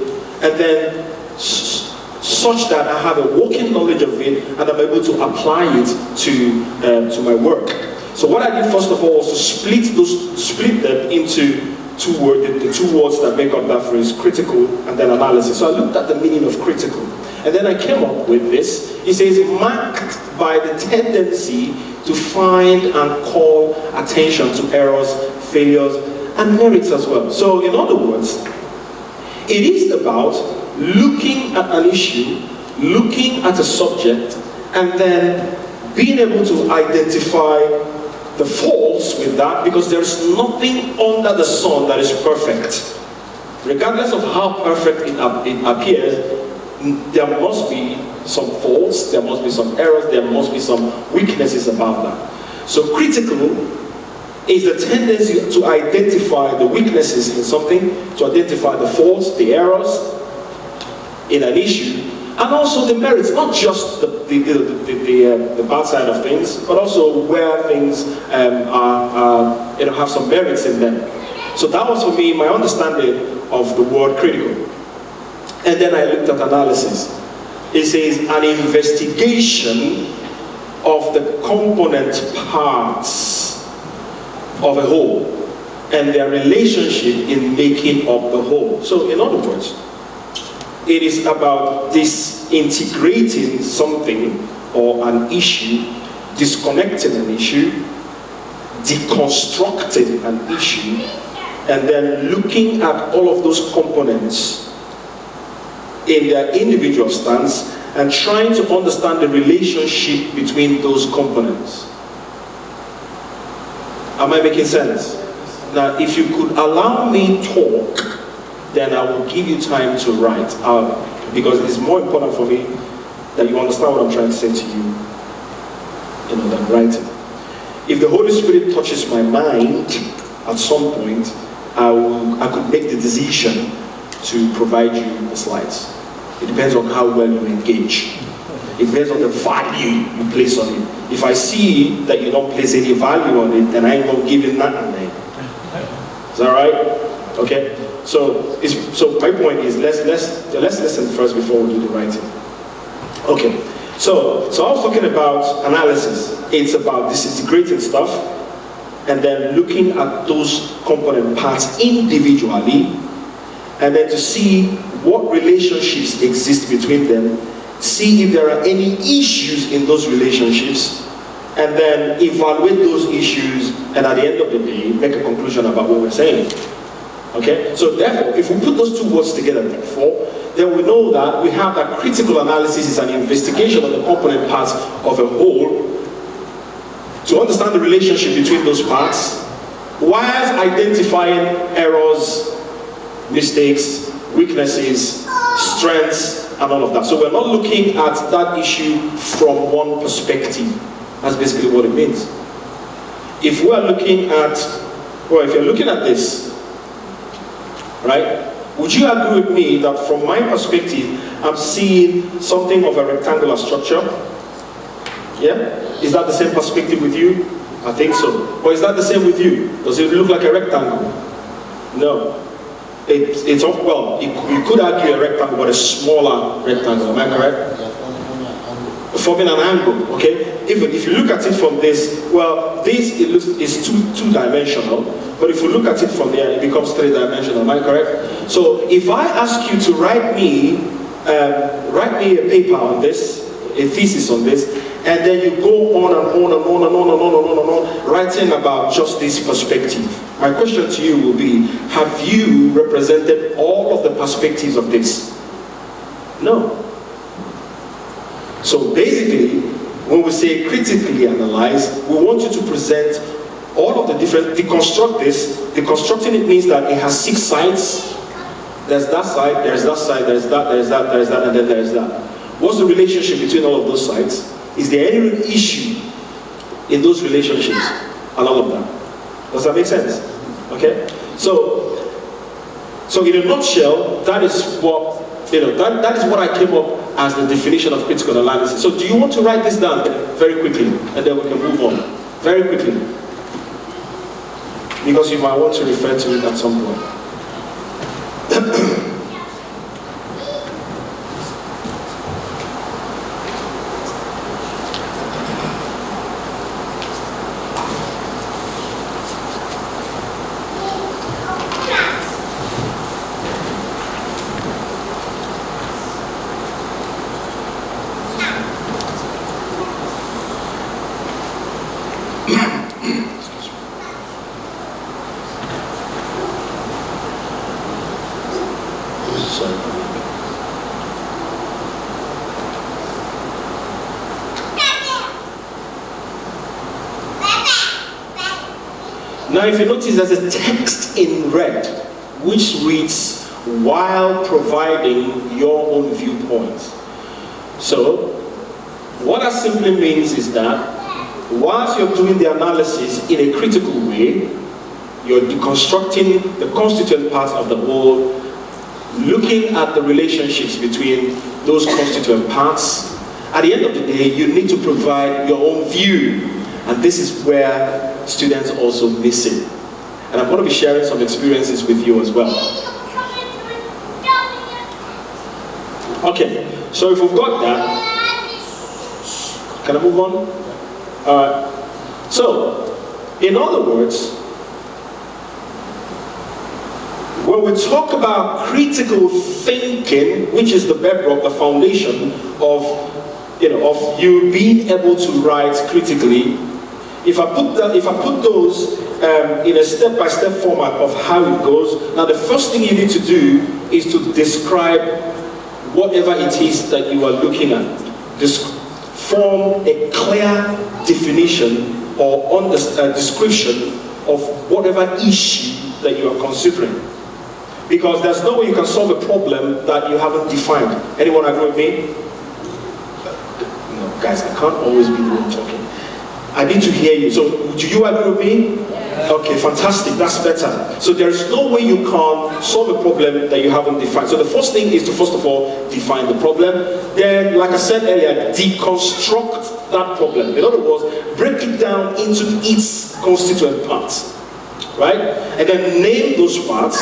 and then such that I have a working knowledge of it and I'm able to apply it to my work? So what I did first of all was to split them into two words, the two words that make up that phrase, critical and then analysis. So I looked at the meaning of critical, and then I came up with this. It says, marked by the tendency to find and call attention to errors, failures, and merits as well. So in other words, it is about looking at an issue, looking at a subject, and then being able to identify the faults with that, because there's nothing under the sun that is perfect. Regardless of how perfect it appears, there must be some faults, there must be some errors, there must be some weaknesses about that. So critical is the tendency to identify the weaknesses in something, to identify the faults, the errors in an issue, and also the merits, not just the bad side of things, but also where things have some merits in them. So that was for me my understanding of the word critical. And then I looked at analysis. It says an investigation of the component parts of a whole and their relationship in making up the whole. So in other words, it is about disintegrating something or an issue, disconnecting an issue, deconstructing an issue, and then looking at all of those components in their individual stance and trying to understand the relationship between those components. Am I making sense? Now, if you could allow me talk, then I will give you time to write, because it's more important for me that you understand what I'm trying to say to you, than writing. If the Holy Spirit touches my mind at some point, I could make the decision to provide you the slides. It depends on how well you engage. It depends on the value you place on it. If I see that you don't place any value on it, then I ain't gonna give you nothing there. Is that right? Okay. So my point is, let's listen first before we do the writing. Okay. So I was talking about analysis. It's about disintegrating stuff and then looking at those component parts individually, and then to see what relationships exist between them, see if there are any issues in those relationships, and then evaluate those issues, and at the end of the day, make a conclusion about what we're saying. Okay? So therefore, if we put those two words together, therefore, then we know that we have that critical analysis is an investigation of the component parts of a whole to understand the relationship between those parts, whilst identifying errors, mistakes, weaknesses, strengths, and all of that. So we're not looking at that issue from one perspective. That's basically what it means. If you're looking at this, right, would you agree with me that from my perspective, I'm seeing something of a rectangular structure? Yeah? Is that the same perspective with you? I think so. Or is that the same with you? Does it look like a rectangle? No. You could argue a rectangle, but a smaller rectangle. Am I correct? Forming an angle. Okay. If you look at it from this, well, is two-dimensional. But if you look at it from there, it becomes three-dimensional. Am I correct? So if I ask you to write me a paper on this, a thesis on this, and then you go on and on and on and on and on and on and on, writing about just this perspective. My question to you will be, have you represented all of the perspectives of this? No. So basically, when we say critically analyze, we want you to present all of the different, deconstruct this. Deconstructing it means that it has 6 sides. There's that side, there's that side, there's that, there's that, there's that, and then there's that. What's the relationship between all of those sides? Is there any issue in those relationships and all of that? Does that make sense? Okay? So in a nutshell, that is what that is what I came up as the definition of critical analysis. So do you want to write this down very quickly, and then we can move on? Very quickly. Because you might want to refer to it at some point. Now, if you notice, there's a text in red which reads, while providing your own viewpoint. So, what that simply means is that whilst you're doing the analysis in a critical way, you're deconstructing the constituent parts of the whole, looking at the relationships between those constituent parts. At the end of the day, you need to provide your own view. And this is where students also miss it. And I'm going to be sharing some experiences with you as well. Okay, so if we've got that, can I move on? Alright. So, in other words, when we talk about critical thinking, which is the bedrock, the foundation of you being able to write critically, if I put those in a step-by-step format of how it goes, now the first thing you need to do is to describe whatever it is that you are looking at. Form a clear definition or description of whatever issue that you are considering. Because there's no way you can solve a problem that you haven't defined. Anyone agree with me? No, guys, I can't always be the one talking. I need to hear you. So, do you agree with me? Okay, fantastic. That's better. So there's no way you can solve a problem that you haven't defined. So the first thing is to first of all define the problem. Then, like I said earlier, deconstruct that problem. In other words, break it down into its constituent parts, right? And then name those parts.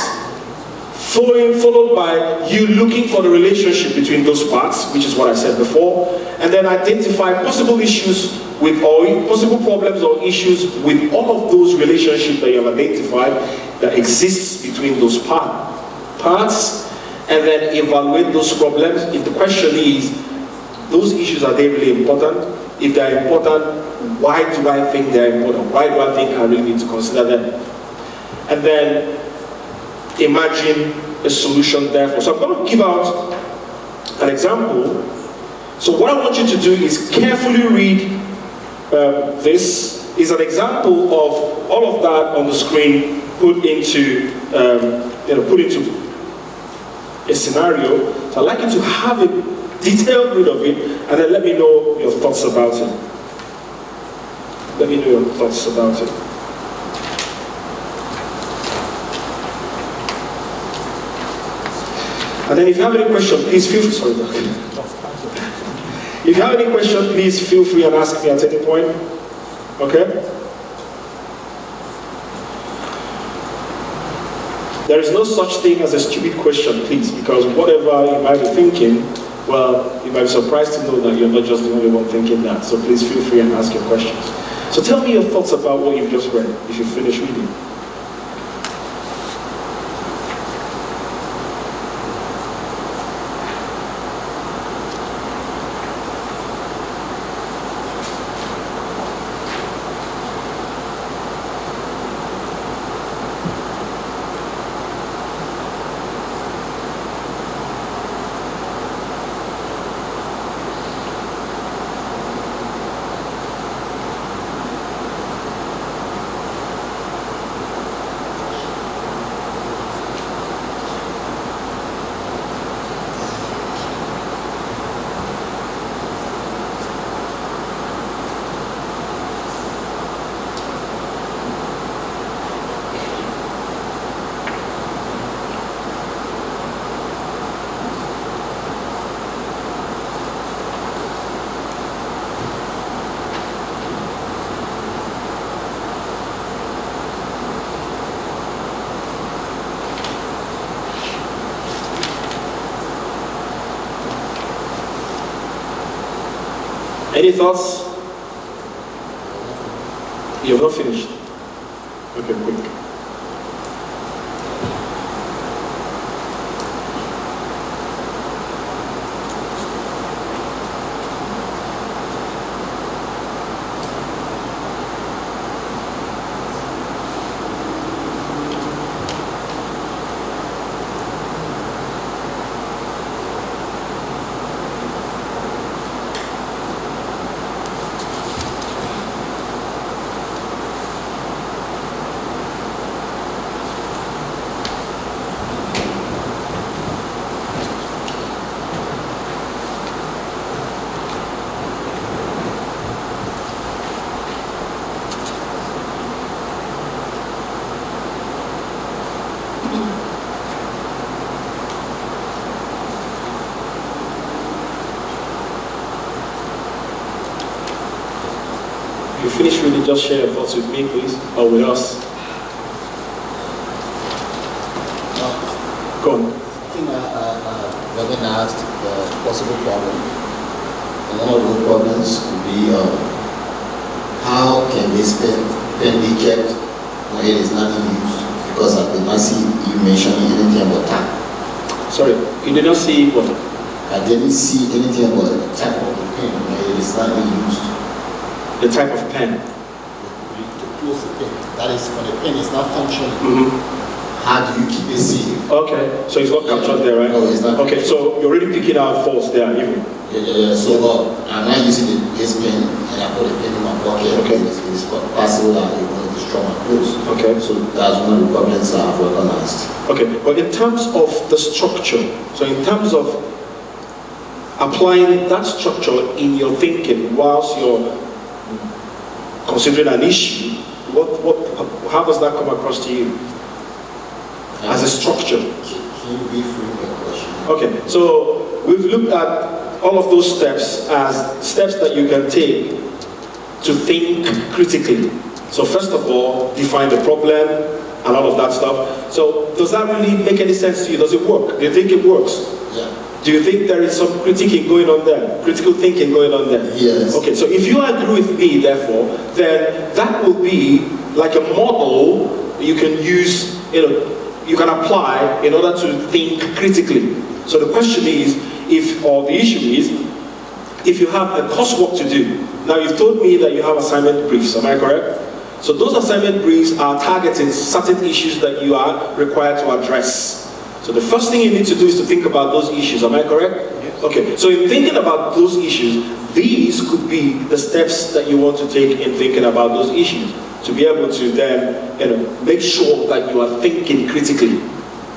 Followed by you looking for the relationship between those parts, which is what I said before, and then identify possible issues with, or possible problems or issues with all of those relationships that you have identified that exists between those parts, and then evaluate those problems. If the question is, those issues, are they really important? If they are important, why do I think they are important? Why do I think I really need to consider them? And then imagine a solution therefore. So I'm going to give out an example. So what I want you to do is carefully read this. Is an example of all of that on the screen put into a scenario. So I'd like you to have a detailed read of it and then let me know your thoughts about it. Let me know your thoughts about it. And then if you have any question, please feel free. Sorry, Doc. If you have any question, please feel free and ask me at any point. Okay? There is no such thing as a stupid question, please, because whatever you might be thinking, well, you might be surprised to know that you're not just the only one thinking that. So please feel free and ask your questions. So tell me your thoughts about what you've just read, if you finish reading. Any thoughts? You've not finished. Okay, quick. You finish reading, just share your thoughts with me, please, or with us. Go on. I think we're going to ask the possible problem. And one of the problems could be how can this pen be kept when it is not in use? Because I did not see you mentioning anything about tap. Sorry, you did not see what? I didn't see anything about the type of the pen when it is not in use. The type of pen. To close the pen. That is when the pen is not functioning. Mm-hmm. How do you keep it safe? Okay, so it's not captured there, right? No, it's not. Okay, so you're already picking out faults there, even. Yeah. So I'm not using this pen and I put the pen in my pocket. Okay. It's possible that it will destroy my clothes. Okay. So that's one of the problems that I've recognized. Okay, but in terms of the structure, so in terms of applying that structure in your thinking whilst you're considering an issue, how does that come across to you as a structure? Can you reframe the question? Okay, so we've looked at all of those steps as steps that you can take to think critically. So first of all, define the problem and all of that stuff. So does that really make any sense to you? Does it work? Do you think it works? Yeah. Do you think there is some critiquing going on there? Critical thinking going on there? Yes. Okay, so if you agree with me, therefore, then that will be like a model you can use, you can apply in order to think critically. So the question is, the issue is, if you have a coursework to do. Now you've told me that you have assignment briefs, am I correct? So those assignment briefs are targeting certain issues that you are required to address. So the first thing you need to do is to think about those issues, am I correct? Yes. Okay, so in thinking about those issues, these could be the steps that you want to take in thinking about those issues, to be able to then make sure that you are thinking critically.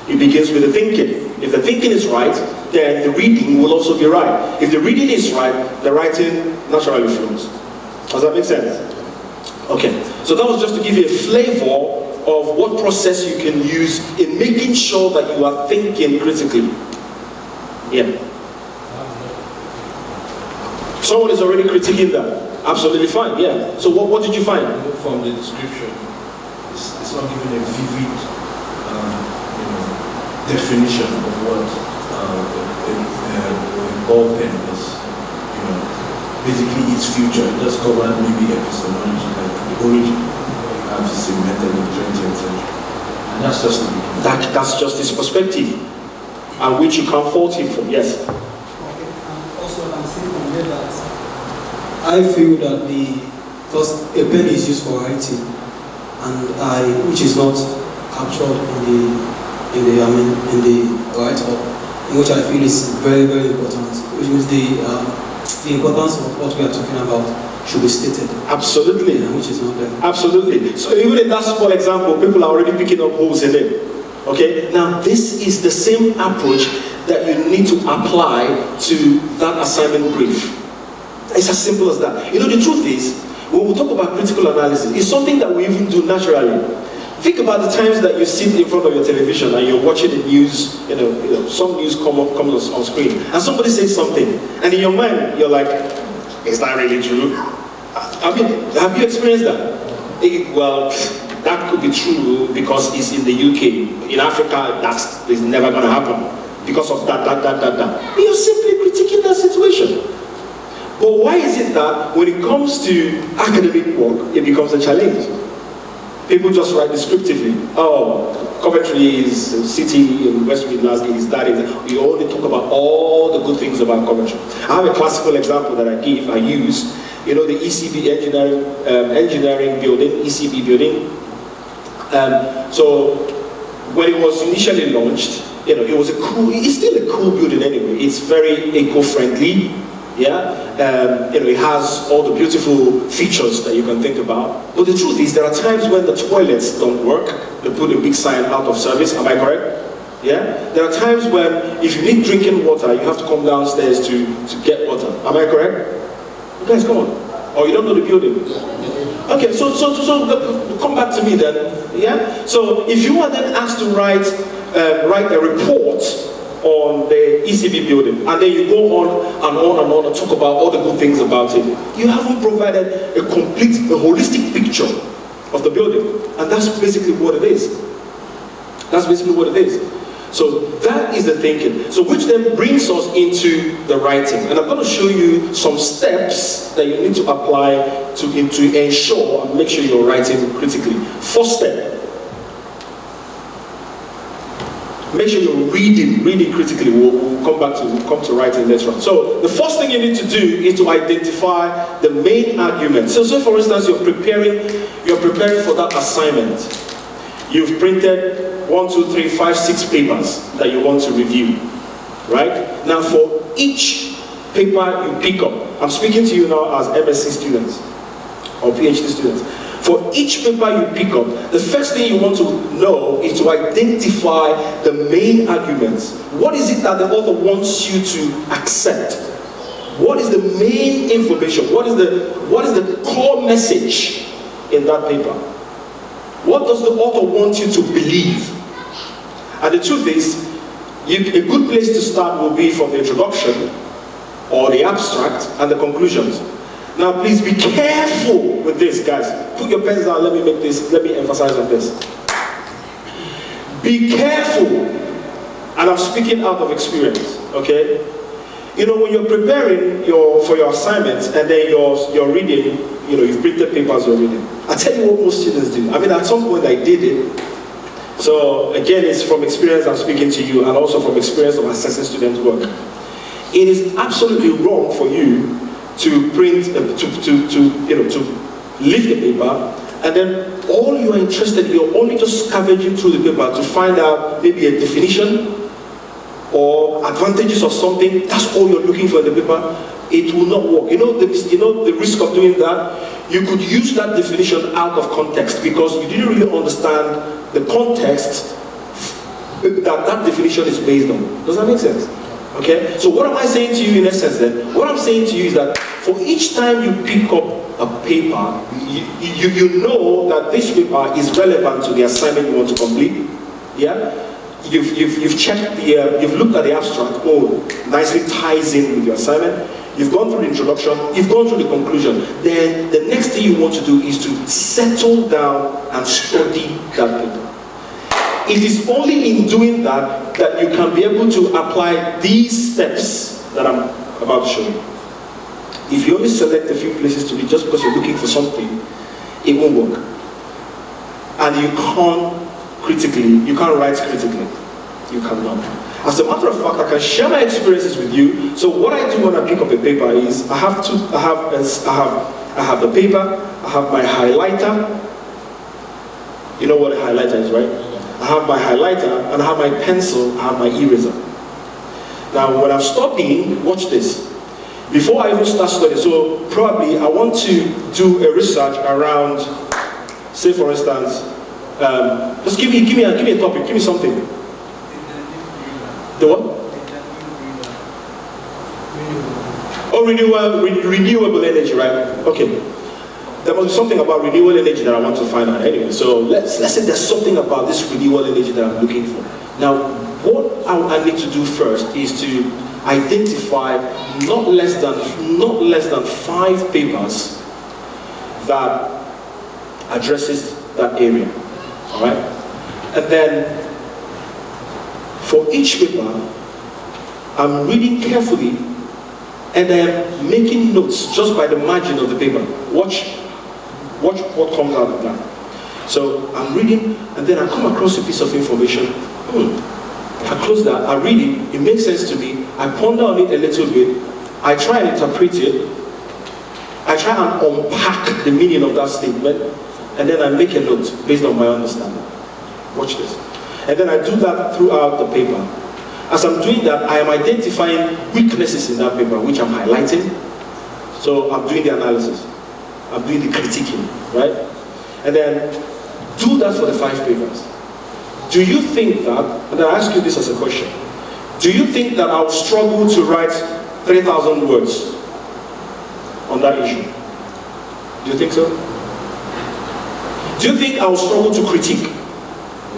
It begins with the thinking. If the thinking is right, then the reading will also be right. If the reading is right, the writing naturally flows. Does that make sense? Okay, so that was just to give you a flavor of what process you can use in making sure that you are thinking critically. Yeah. Someone is already critiquing that. Absolutely fine, yeah. So what did you find? From the description, it's not giving a vivid definition of what a ball pen is. Basically its future. It does cover maybe epistemology, like the origin. Have this invented in the 20th century. And that's just the beginning. That's just his perspective, and which you can't fault him for. Yes. Okay, also I'm saying from there that I feel that because a pen is used for writing, and which is not captured in the write-up, which I feel is very, very important, which means the importance of what we are talking about should be stated. Absolutely. Which is not there. Absolutely. So even in that small example, people are already picking up holes in it. Okay? Now this is the same approach that you need to apply to that assignment brief. It's as simple as that. The truth is, when we talk about critical analysis, it's something that we even do naturally. Think about the times that you sit in front of your television and you're watching the news, some news comes on screen, and somebody says something, and in your mind, you're like, is that really true? I mean, have you experienced that? Well, that could be true because it's in the UK. In Africa, that's never going to happen because of that. You're simply critiquing that situation. But But why is it that when it comes to academic work, it becomes a challenge? People just write descriptively. Oh, Coventry is a city in West Midlands, is that. We only talk about all the good things about Coventry. I have a classical example that I use. You know, the ECB engineering building, ECB building. So when it was initially launched, you know, it's still a cool building anyway. It's very eco-friendly. Yeah, you know, it has all the beautiful features that you can think about. But the truth is, there are times when the toilets don't work. They put a big sign out of service. Am I correct? Yeah. There are times when, if you need drinking water, you have to come downstairs to get water. Am I correct? You guys, come on. Or you don't know the building? Okay. So come back to me then. Yeah. So if you are then asked to write a report on the ECB building, and then you go on and on and on and talk about all the good things about it, you haven't provided a holistic picture of the building. And that's basically what it is. That's basically what it is. So that is the thinking. So which then brings us into the writing. And I'm going to show you some steps that you need to apply to ensure and make sure you're writing critically. First step. Make sure you're reading critically. We'll come to writing later on. So the first thing you need to do is to identify the main argument. So for instance, you're preparing for that assignment. You've printed 1, 2, 3, 5, 6 papers that you want to review. Right? Now for each paper you pick up, I'm speaking to you now as MSc students or PhD students. For each paper you pick up, the first thing you want to know is to identify the main arguments. What is it that the author wants you to accept? What is the main information? What is the core message in that paper? What does the author want you to believe? And the truth is, a good place to start will be from the introduction or the abstract and the conclusions. Now please be careful with this, guys. Put your pens down, let me emphasize on this. Be careful, and I'm speaking out of experience, okay? You know, when you're preparing for your assignments and then you're reading, you know, you've printed papers you're reading. I tell you what most students do. I mean, at some point I did it. So again, it's from experience I'm speaking to you, and also from experience of assessing students' work. It is absolutely wrong for you to print, to lift the paper, and then all you are interested, you're only just scavenging through the paper to find out maybe a definition or advantages of something. That's all you're looking for in the paper. It will not work. You know the risk of doing that? You could use that definition out of context because you didn't really understand the context that definition is based on. Does that make sense? Okay, so what am I saying to you in essence then? What I'm saying to you is that for each time you pick up a paper, you know that this paper is relevant to the assignment you want to complete. Yeah? You've checked you've looked at the abstract, oh, nicely ties in with your assignment. You've gone through the introduction, you've gone through the conclusion. Then the next thing you want to do is to settle down and study that paper. It is only in doing that that you can be able to apply these steps that I'm about to show you. If you only select a few places to read just because you're looking for something, it won't work. And you can't write critically. You cannot. As a matter of fact, I can share my experiences with you. So what I do when I pick up a paper is I have the paper, I have my highlighter. You know what a highlighter is, right? I have my highlighter, and I have my pencil, I have my eraser. Now, when I'm studying, watch this. Before I even start studying, so probably I want to do a research around, say for instance, just give me a topic, give me something. The what? Oh, renewable energy, right? Okay. There must be something about renewable energy that I want to find out anyway. So let's say there's something about this renewable energy that I'm looking for. Now, what I need to do first is to identify not less than 5 papers that addresses that area. All right? And then for each paper, I'm reading carefully and I am making notes just by the margin of the paper. Watch what comes out of that. So I'm reading, and then I come across a piece of information. I close that, I read it, it makes sense to me, I ponder on it a little bit, I try and interpret it, I try and unpack the meaning of that statement, and then I make a note based on my understanding. Watch this. And then I do that throughout the paper. As I'm doing that, I am identifying weaknesses in that paper, which I'm highlighting. So I'm doing the analysis. I'm doing the critiquing, right? And then do that for the 5 papers. Do you think that, and I ask you this as a question, do you think that I'll struggle to write 3,000 words on that issue? Do you think so? Do you think I'll struggle to critique?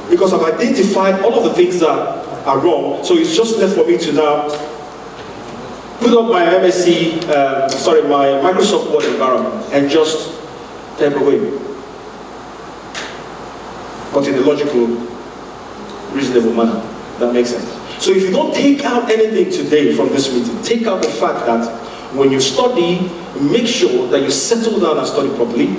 Because I've identified all of the things that are wrong, so it's just left for me to now put up my my Microsoft Word environment and just type away. But in a logical, reasonable manner. That makes sense. So if you don't take out anything today from this meeting, take out the fact that when you study, make sure that you settle down and study properly.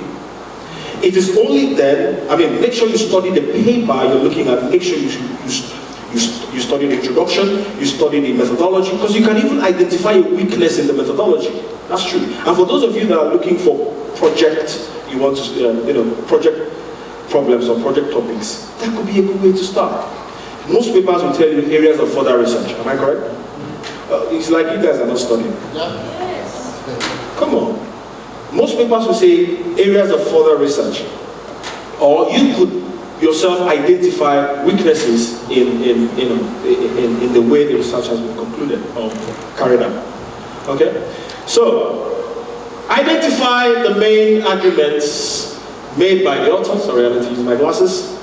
It is only then, make sure you study the paper you're looking at, make sure you study the introduction, you study the methodology, because you can even identify a weakness in the methodology. That's true. And for those of you that are looking for project project problems or project topics, that could be a good way to start. Most papers will tell you areas of further research. Am I correct? It's like you guys are not studying. Yes. Come on. Most papers will say areas of further research. Or you could yourself identify weaknesses in the way the research has been concluded or carried out. Okay? So, identify the main arguments made by the author. Sorry, I need to use my glasses.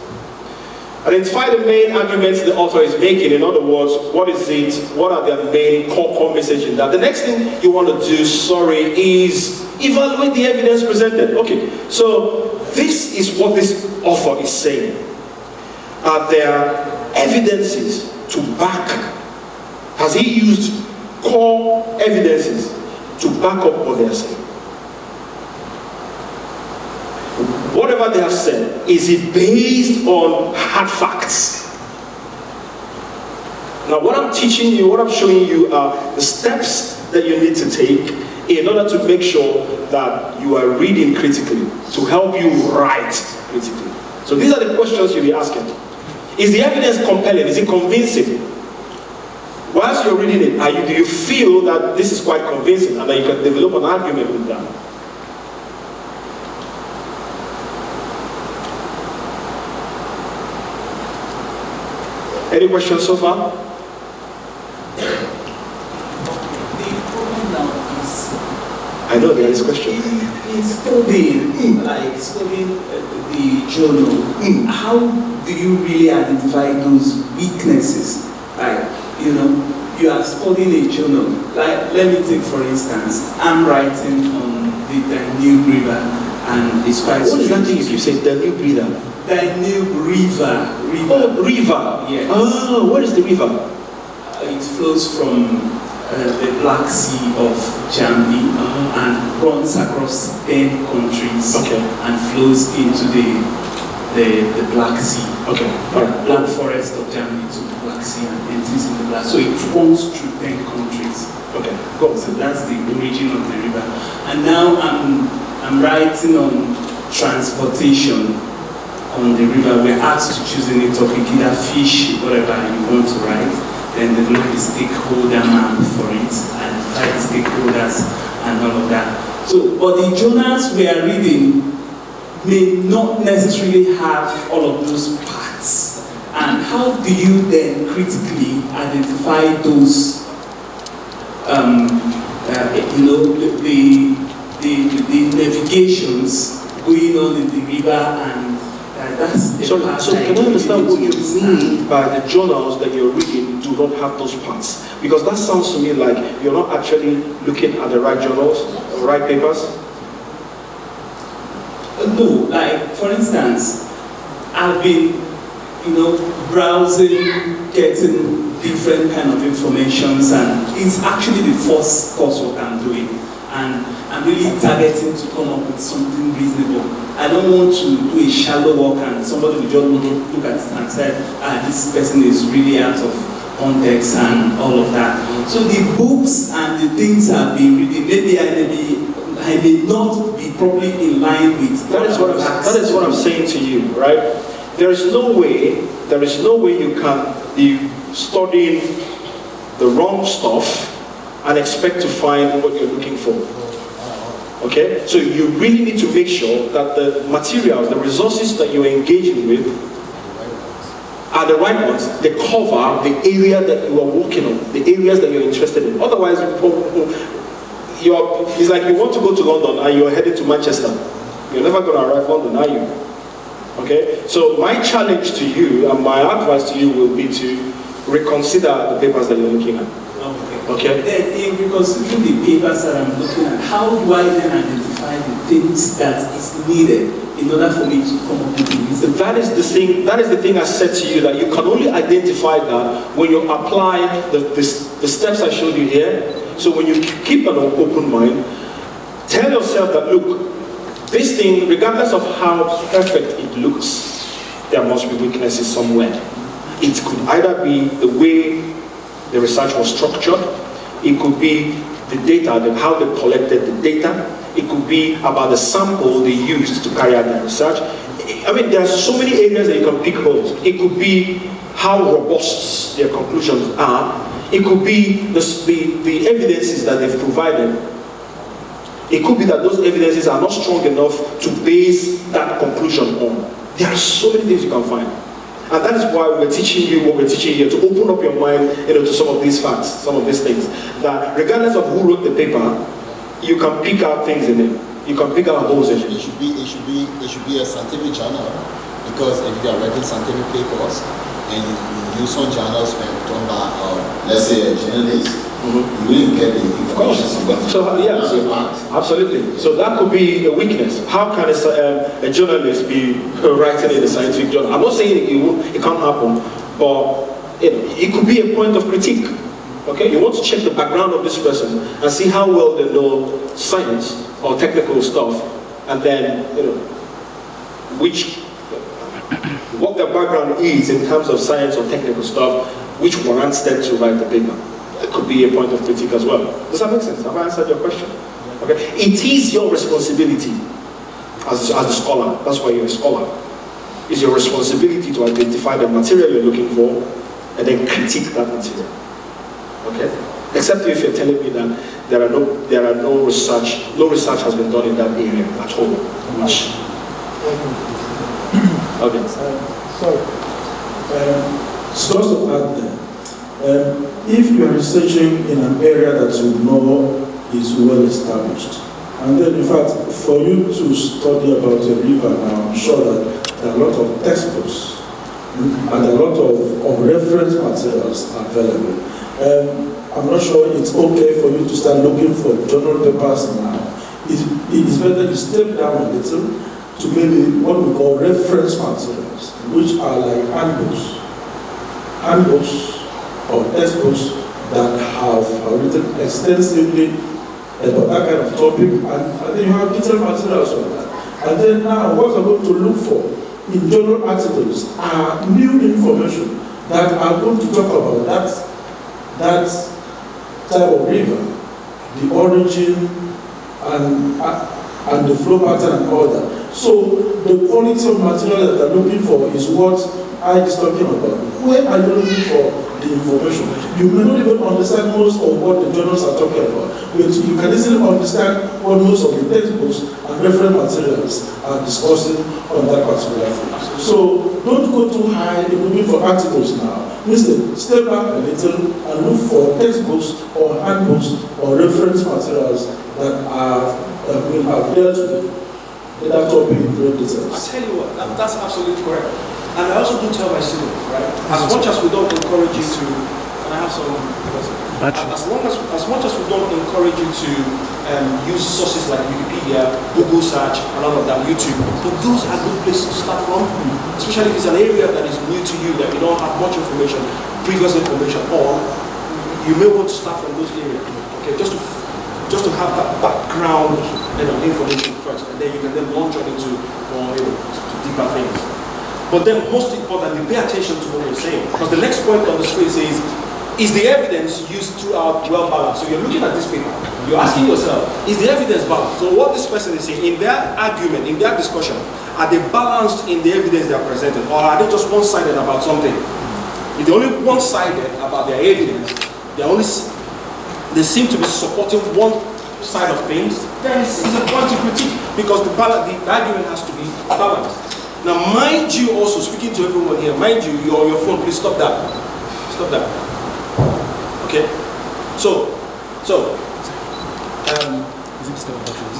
Identify the main arguments the author is making. In other words, what is it? What are their main core message in that? The next thing you want to do, is evaluate the evidence presented. Okay, so this is what this author is saying. Are there evidences to back? Has he used core evidences to back up what they are saying? Whatever they have said, is it based on hard facts? Now what I'm teaching you, what I'm showing you are the steps that you need to take in order to make sure that you are reading critically, to help you write critically. So these are the questions you'll be asking. Is the evidence compelling? Is it convincing? Whilst you're reading it, do you feel that this is quite convincing and that you can develop an argument with that? Any questions so far? The problem now is, I know there is a question. in studying the journal, how do you really identify those weaknesses? Like, you are studying a journal. Like, let me take for instance, I'm writing on the Danube River, and it's quite. What is that thing you keep saying? Danube River. Danube River. Oh, river. Yes. Oh, what is the river? It flows from the Black Sea of Germany and runs across 10 countries and flows into the Black Sea. Okay. Black Forest of Germany to the Black Sea and enters in the Black. So it runs through 10 countries. Okay. So that's the origin of the river. And now I'm writing on transportation on the river. We're asked to choose any topic, either fish, whatever you want to write. Then develop the stakeholder map for it, and try the stakeholders and all of that. So, but the journals we are reading may not necessarily have all of those parts. And how do you then critically identify those, the navigations going on in the river and So can I understand what you mean by the journals that you're reading do not have those parts? Because that sounds to me like you're not actually looking at the right journals, or right papers. No, like for instance, I've been, browsing, getting different kind of informations, and it's actually the first coursework I'm doing, and I'm really targeting to come up with something reasonable. I don't want to do a shallow work and somebody will just look at it and say, this person is really out of context and all of that. So the books and the things I've been reading, maybe I may not be probably in line with. That is what I'm saying to you, right? There is no way you can be studying the wrong stuff and expect to find what you're looking for. Okay? So you really need to make sure that the materials, the resources that you're engaging with are the right ones. They cover the area that you are working on, the areas that you're interested in. Otherwise, it's like you want to go to London and you're headed to Manchester. You're never going to arrive in London, are you? Okay? So my challenge to you and my advice to you will be to reconsider the papers that you're looking at. Okay? Then in reconsidering the papers that I'm looking at, how do I then identify the things that is needed in order for me to come up with the reason? That is the thing I said to you, that you can only identify that when you apply the steps I showed you here. So when you keep an open mind, tell yourself that, look, this thing, regardless of how perfect it looks, there must be weaknesses somewhere. It could either be the way the research was structured, it could be the data, how they collected the data, it could be about the sample they used to carry out the research. I mean, there are so many areas that you can pick holes. It could be how robust their conclusions are. It could be the evidences that they've provided. It could be that those evidences are not strong enough to base that conclusion on. There are so many things you can find. And that is why we're teaching you what we're teaching here, to open up your mind, to some of these facts, some of these things. That regardless of who wrote the paper, you can pick out things in it. You can pick out holes in it. It should be a scientific journal, because if you are writing scientific papers and you use some journals when done by, let's say, a journalist, you will get the information. Absolutely. So that could be a weakness. How can a journalist be writing in a scientific journal? I'm not saying it can't happen, but it could be a point of critique. Okay, you want to check the background of this person and see how well they know science or technical stuff, and then what their background is in terms of science or technical stuff, which warrants them to write the paper. That could be a point of critique as well. Does that make sense? Have I answered your question? Okay. It is your responsibility as a scholar. That's why you're a scholar. It's your responsibility to identify the material you're looking for and then critique that material. Okay? Except if you're telling me that there are no research has been done in that area at all. Which okay. Just to add there, if you are researching in an area that you know is well established, and then in fact, for you to study about a river now, I'm sure that there are a lot of textbooks and a lot of reference materials available. I'm not sure it's okay for you to start looking for journal papers now. It is better you step down a little to maybe what we call reference materials, which are like handbooks or textbooks that have written extensively about that kind of topic, and then you have detailed materials on that. And then now what I'm going to look for in journal articles are new information that are going to talk about that type of river, the origin and the flow pattern and all that. So the quality of material that they're looking for is what I is talking about. Where are you looking for the information? You may not even understand most of what the journals are talking about, but you can easily understand what most of the textbooks and reference materials are discussing on that particular thing. So don't go too high in looking for articles now. Instead, step back a little and look for textbooks or handbooks or reference materials that will have dealt with that topic in great details. I tell you what, that's absolutely correct. And I also do tell my students, right, as much as we don't encourage you to and I have some. As much as we don't encourage you to use sources like Wikipedia, Google search, and all of that, YouTube, but those are good places to start from, especially if it's an area that is new to you, that you don't have much information, previous information on. You may want to start from those areas, okay? Just to have that background, information first, and then you can then launch on into more, to deeper things. But then, most importantly, pay attention to what we're saying, because the next point on the screen says, is the evidence used throughout well balanced? So you're looking at this paper, you're asking yourself, is the evidence balanced? So what this person is saying, in their argument, in their discussion, are they balanced in the evidence they are presenting, or are they just one-sided about something? If they're only one-sided about their evidence, they seem to be supporting one side of things, then it's a point to critique, because the argument has to be balanced. Now, mind you, also speaking to everyone here, mind you, you're on your phone, please stop that. Stop that. Okay? So,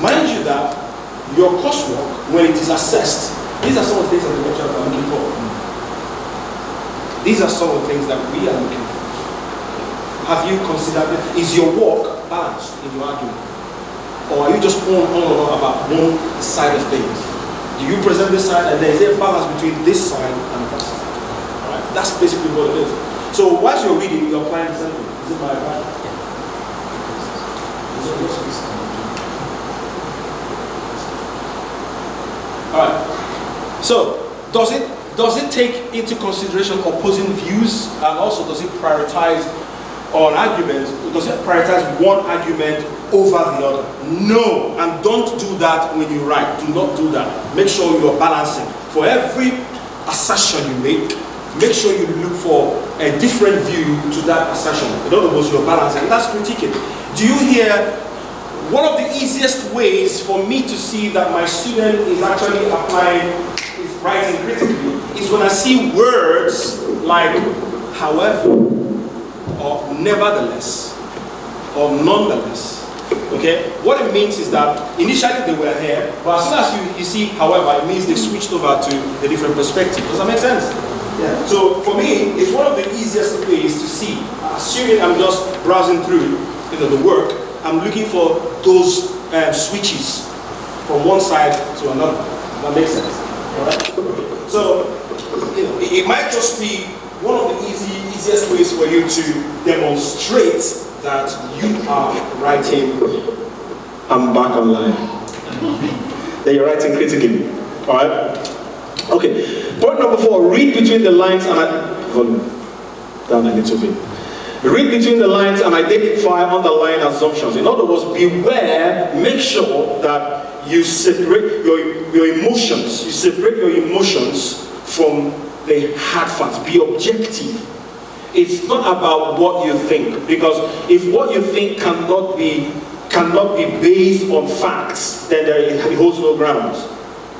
mind you that your coursework, when it is assessed, these are some of the things that the lecturers are looking for. These are some of the things that we are looking for. Have you considered it? Is your work balanced in your argument? Or are you just on about one side of things? Do you present this side and there is a balance between this side and that side? Alright? That's basically what it is. So whilst you're reading, you're applying something. Is it my bad? Alright. So does it take into consideration opposing views, and also does it prioritize on arguments? Does it prioritize one argument over the other? No, and don't do that when you write. Do not do that. Make sure you are balancing. For every assertion you make sure you look for a different view to that assertion. In other words, you're balancing. And that's critiquing. Do you hear? One of the easiest ways for me to see that my student is actually is writing critically is when I see words like however, or nevertheless, or nonetheless. Okay? What it means is that initially they were here, but as soon as you see however, it means they've switched over to a different perspective. Does that make sense? Yeah. So for me, it's one of the easiest ways to see. Assuming I'm just browsing through the work, I'm looking for those switches from one side to another. That makes sense. All right? So it might just be one of the easiest ways for you to demonstrate that you are writing. I'm back online. That you're writing critically. All right? Okay. Point number 4, read between the lines and volume down a little bit. Read between the lines and identify underlying assumptions. In other words, beware, make sure that you separate your emotions. You separate your emotions from the hard facts. Be objective. It's not about what you think, because if what you think cannot be based on facts, then it holds no grounds.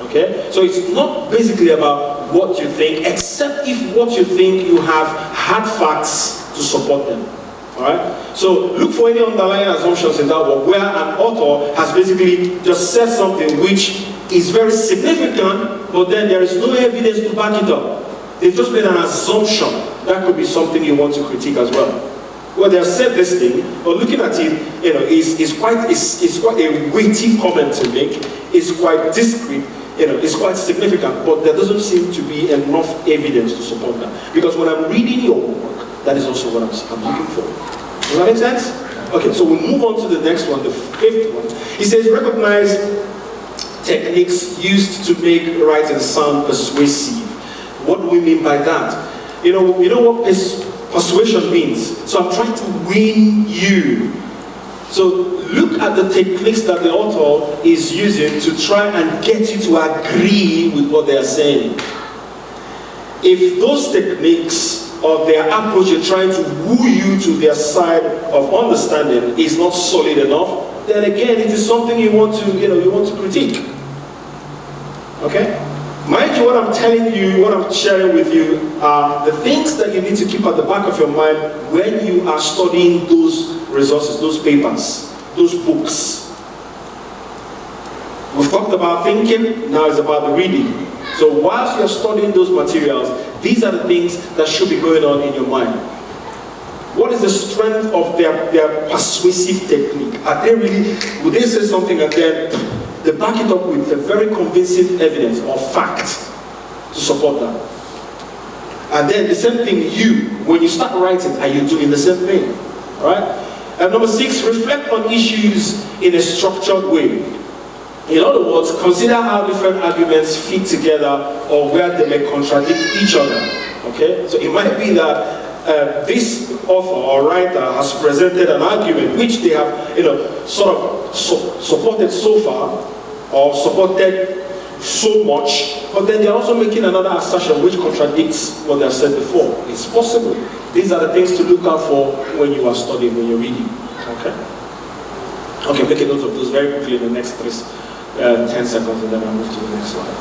Okay? So it's not basically about what you think, except if what you think you have hard facts to support them. Alright? So look for any underlying assumptions in that work where an author has basically just said something which is very significant, but then there is no evidence to back it up. They've just made an assumption. That could be something you want to critique as well. Well, they have said this thing, but looking at it, is quite a weighty comment to make. It's quite discreet. It's quite significant, but there doesn't seem to be enough evidence to support that. Because when I'm reading your work, that is also what I'm looking for. Does that make sense? Okay, so we'll move on to the next one, the 5th one. It says, recognize techniques used to make writing sound persuasive. What do we mean by that? You know what persuasion means? So I'm trying to win you. So look at the techniques that the author is using to try and get you to agree with what they are saying. If those techniques or their approach in trying to woo you to their side of understanding is not solid enough, then again it is something you want to critique. Okay? Mind you, what I'm telling you, what I'm sharing with you are the things that you need to keep at the back of your mind when you are studying those resources, those papers, those books. We've talked about thinking, now it's about the reading. So whilst you're studying those materials, these are the things that should be going on in your mind. What is the strength of their persuasive technique? Are they really, would they say something and then they back it up with a very convincing evidence or fact to support that? And then the same thing, when you start writing, are you doing the same thing? Right? And number 6, reflect on issues in a structured way. In other words, consider how different arguments fit together or where they may contradict each other. Okay? So it might be that this author or writer has presented an argument which they have, sort of supported so far or supported so much, but then they're also making another assertion which contradicts what they have said before. It's possible. These are the things to look out for when you are studying, when you're reading. Okay? Okay, make a note of those very quickly in the next 10 seconds, and then I'll move to the next slide.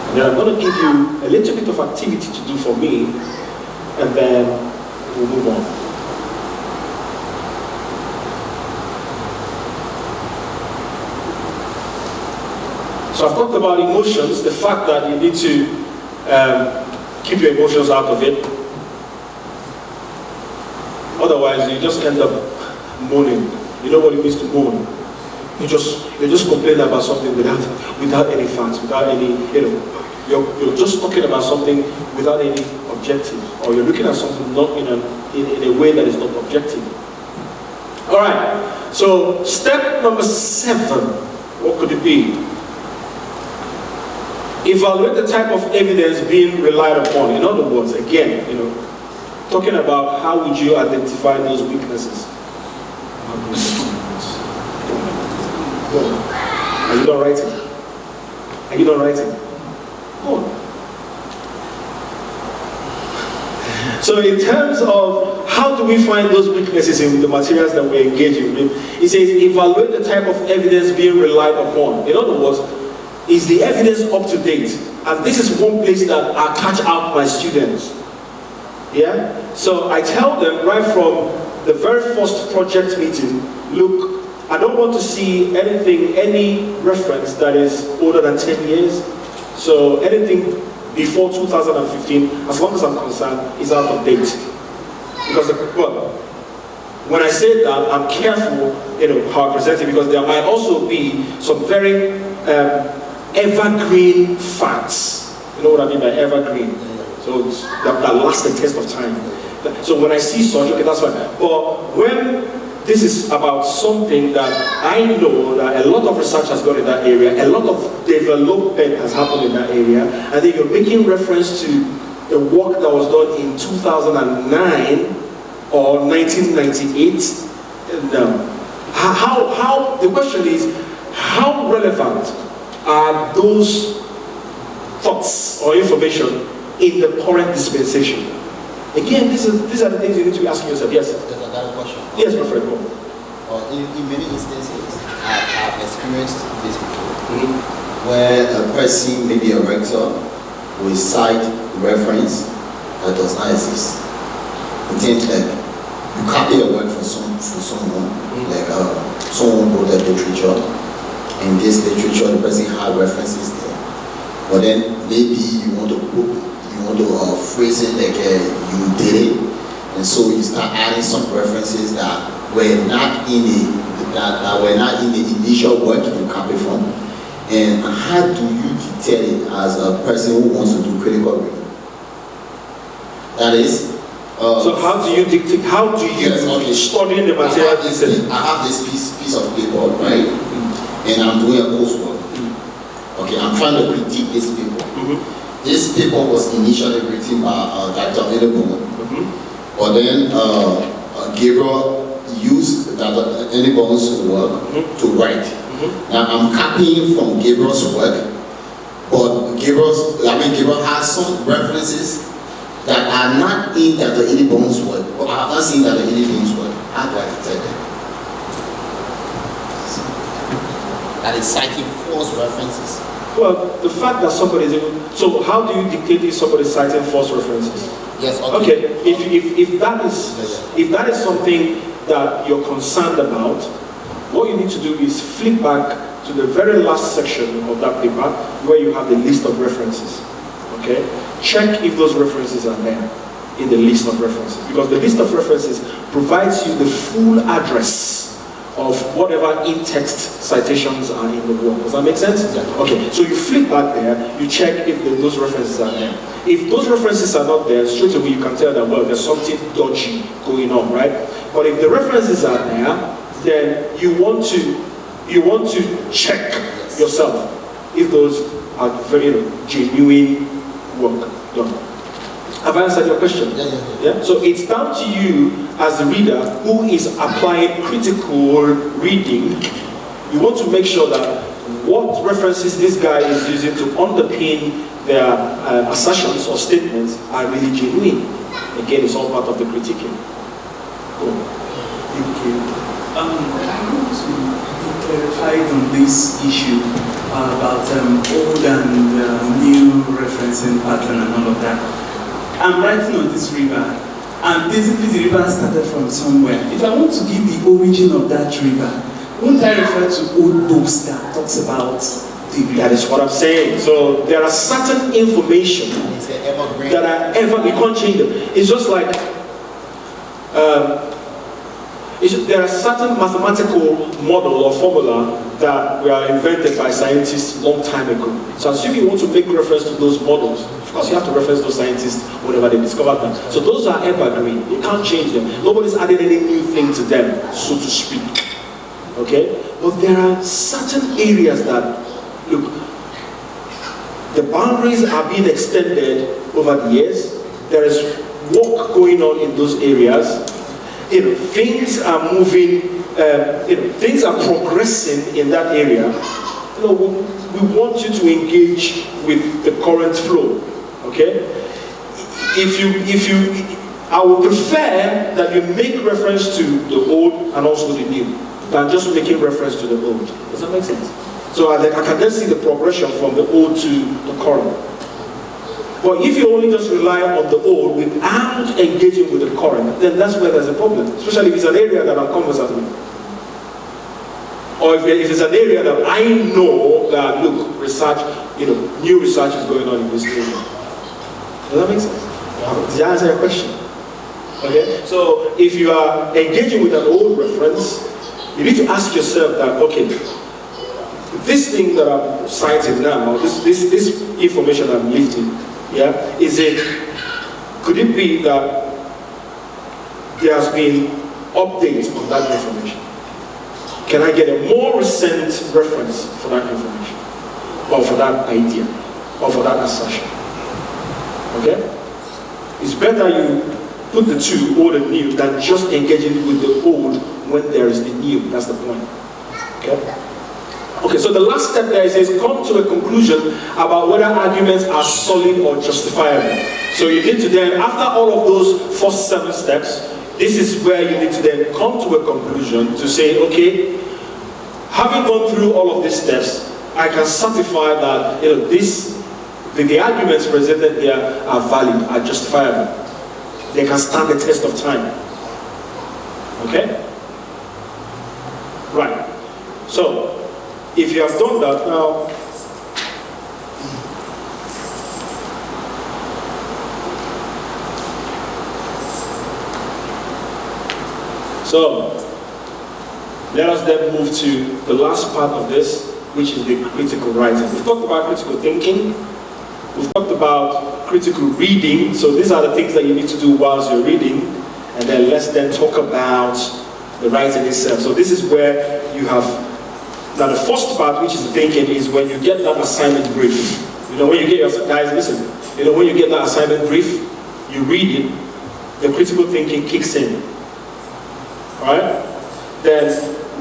And then I'm going to give you a little bit of activity to do for me, and then we'll move on. So I've talked about emotions, the fact that you need to keep your emotions out of it. Otherwise, you just end up moaning. You know what it means to moan? You just complain about something without any facts, without any, you're just talking about something without any objective, or you're looking at something not in a way that is not objective. All right. So step number 7, what could it be? Evaluate the type of evidence being relied upon. In other words, again, talking about how would you identify those weaknesses. Are you not writing? Are you not writing? Go on. So in terms of how do we find those weaknesses in the materials that we're engaging with, it says evaluate the type of evidence being relied upon. In other words, is the evidence up to date? And this is one place that I catch out my students. Yeah? So I tell them right from the very first project meeting, look, I don't want to see any reference that is older than 10 years. So anything before 2015, as long as I'm concerned, is out of date. Because, when I say that, I'm careful, how I present it, because there might also be some very evergreen facts. You know what I mean by evergreen? So that lasts the test of time. So when I see such, okay, that's fine. But when this is about something that I know that a lot of research has gone in that area, a lot of development has happened in that area, and then you're making reference to the work that was done in 2009 or 1998. How the question is, how relevant are those thoughts or information in the current dispensation? Again, these are the things you need to be asking yourself. Yes? There's another question. Yes, my friend. In many instances, I've experienced this before, where a person, maybe a rector, will cite reference that does not exist. It seems like you copy a work for someone, like someone wrote a literature. In this literature, the person had references there. But then maybe you want to phrase it like you did it, and so you start adding some references that were not in the initial work you copy from. And how do you detail it as a person who wants to do critical reading? That is. So how do you dictate? How do you study the material? I have this piece of paper, right? And I'm doing a coursework. Okay, I'm trying to critique this paper. This paper was initially written by Dr. Edebon, but then Gabriel used Dr. Edebon's work to write. Now I'm copying from Gabriel's work, but Gabriel has some references that are not in Dr. Edebon's work, but I have not seen Dr. Edebon's work. How do I detect them? That is citing false references. Well, the fact that somebody is able, so how do you dictate if somebody is citing false references? Yes. Okay. If that is something that you're concerned about, what you need to do is flip back to the very last section of that paper where you have the list of references. Okay? Check if those references are there in the list of references, because the list of references provides you the full address of whatever in-text citations are in the work. Does that make sense? Yeah. Okay, so you flip back there, you check if those references are there. If those references are not there, straight away you can tell that, well, there's something dodgy going on, right? But if the references are there, then you want to check yourself if those are very genuine work done. Have I answered your question? Yeah? So it's down to you as the reader who is applying critical reading. You want to make sure that what references this guy is using to underpin their assertions or statements are really genuine. Again, it's all part of the critiquing. Cool. Thank you. I want to clarify on this issue about old and new referencing pattern and all of that. I'm writing on this river, and basically the river started from somewhere. If I want to give the origin of that river, won't I refer to old books that talks about the river? That is what I'm saying. So there are certain information that are you can't change them. It's just like there are certain mathematical model or formula that were invented by scientists a long time ago. So assuming you want to make reference to those models, of course you have to reference those scientists whenever they discovered them. So those are evergreen. You can't change them. Nobody's added any new thing to them, so to speak. Okay? But there are certain areas that, look, the boundaries are being extended over the years. There is work going on in those areas. Things are moving, things are progressing in that area. We want you to engage with the current flow. Okay? I would prefer that you make reference to the old and also the new than just making reference to the old. Does that make sense? So I can then see the progression from the old to the current. But if you only just rely on the old without engaging with the current, then that's where there's a problem. Especially if it's an area that I'm conversant with. Or if it's an area that I know that, look, research, new research is going on in this area. Does that make sense? Did I answer your question? Okay? So if you are engaging with an old reference, you need to ask yourself that, okay, this thing that I'm citing now, this information I'm lifting, could it be that there has been updates on that information? Can I get a more recent reference for that information? Or for that idea? Or for that assertion? Okay? It's better you put the two, old and new, than just engaging with the old when there is the new. That's the point. Okay? Okay, so the last step there is come to a conclusion about whether arguments are solid or justifiable. So you need to then, after all of those first 7 steps, this is where you need to then come to a conclusion to say, okay, having gone through all of these steps, I can certify that the arguments presented here are valid, are justifiable. They can stand the test of time. Okay? Right. So, if you have done that now, so let us then move to the last part of this, which is the critical writing. We've talked about critical thinking, we've talked about critical reading, so these are the things that you need to do whilst you're reading, and then let's then talk about the writing itself. So this is where you have. Now the first part, which is the thinking, is when you get that assignment brief. When you get your, guys, listen, when you get that assignment brief, you read it, the critical thinking kicks in. Alright? Then,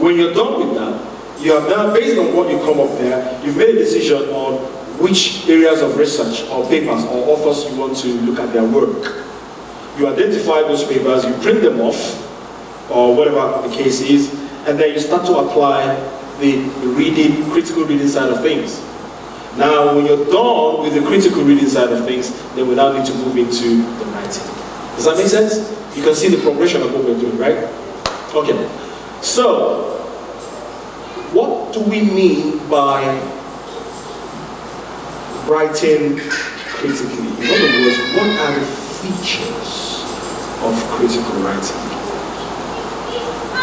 when you're done with that, you have now, based on what you come up there, you've made a decision on which areas of research or papers or authors you want to look at their work. You identify those papers, you print them off, or whatever the case is, and then you start to apply the critical reading side of things. Now, when you're done with the critical reading side of things, then we now need to move into the writing. Does that make sense? You can see the progression of what we're doing, right? Okay. So, what do we mean by writing critically? In other words, what are the features of critical writing?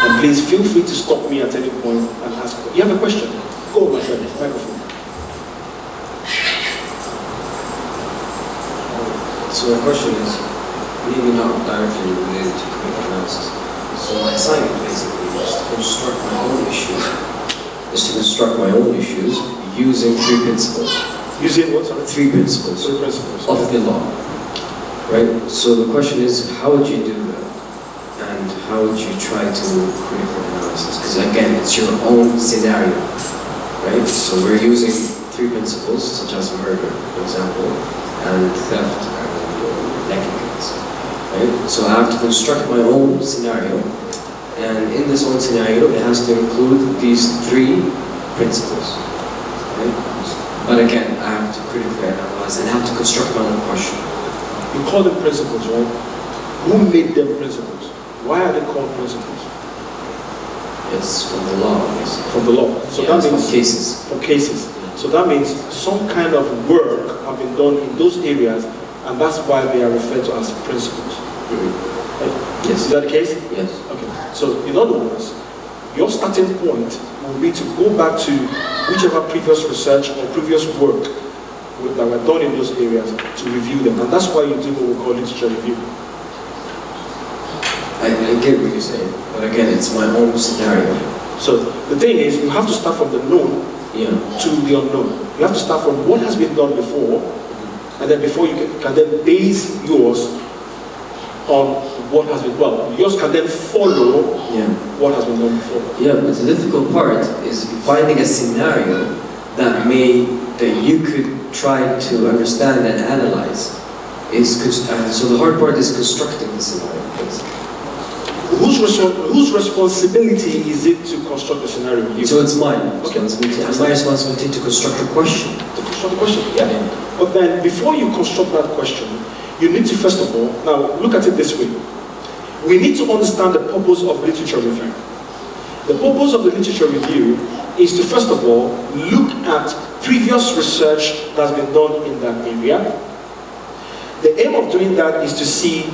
And please feel free to stop me at any point and ask. You have a question? Go, my friend. Microphone. So my question is, maybe not directly related to critical analysis. So my assignment basically is to construct my own issues using three principles. Using what? Sorry? Three principles Three principles of the law. Right? So the question is, how would you do that? And how would you try to do critical analysis? Because again, it's your own scenario. Right? So we're using three principles, such as murder, for example, and theft and negligence. Right? So I have to construct my own scenario, and in this own scenario, it has to include these three principles. Right? But again, I have to critically analyze and I have to construct my own question. You call them principles, right? Who made them principles? Why are they called principles? It's from the law. From the law. So yeah, that means from cases. From cases. So that means some kind of work have been done in those areas, and that's why they are referred to as principles. Right? Yes. Is that the case? Yes. Okay. So in other words, your starting point will be to go back to whichever previous research or previous work that were done in those areas to review them. And that's why you do what we call literature review. I get what you're saying, but again, it's my own scenario. So the thing is, you have to start from the known to the unknown. You have to start from what has been done before, and then before you can then base yours on what has been, well, yours can then follow what has been done before. Yeah, but the difficult part is finding a scenario that you could try to understand and analyze. So the hard part is constructing the scenario. Whose responsibility is it to construct the scenario? So it's mine. Okay. It's my responsibility to construct a question. To construct a question, yeah. But then before you construct that question, you need to first of all, now look at it this way. We need to understand the purpose of literature review. The purpose of the literature review is to first of all look at previous research that's been done in that area. The aim of doing that is to see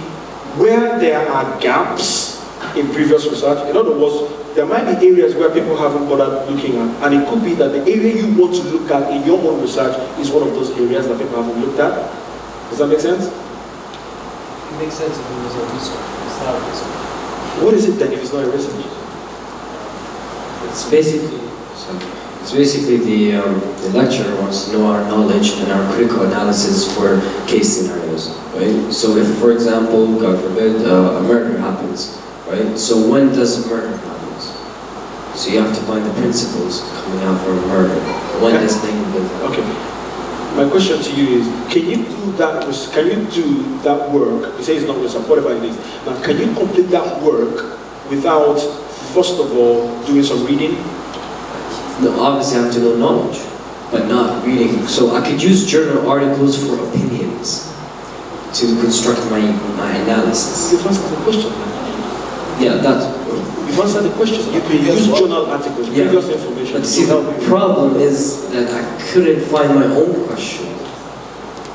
where there are gaps in previous research. In other words, there might be areas where people haven't bothered looking at, and it could be that the area you want to look at in your own research is one of those areas that people haven't looked at. Does that make sense? It makes sense if it was a research. It's not a research. What is it then if it's not a research? It's basically the lecturer wants to know our knowledge and our critical analysis for case scenarios, right? So if, for example, God forbid, a murder happens, right? So when does a murder happen? So you have to find the principles coming out from a murder. When does negligence happen? Okay. My question to you is, can you do that work? You say it's not research, whatever it is. Now, can you complete that work without, first of all, doing some reading? No, obviously I have to know knowledge, but not reading. So I could use journal articles for opinions to construct my analysis. You've answered the question. Yeah, that's... You've answered the question. You can use journal articles, previous information. But see, the problem is that I couldn't find my own question.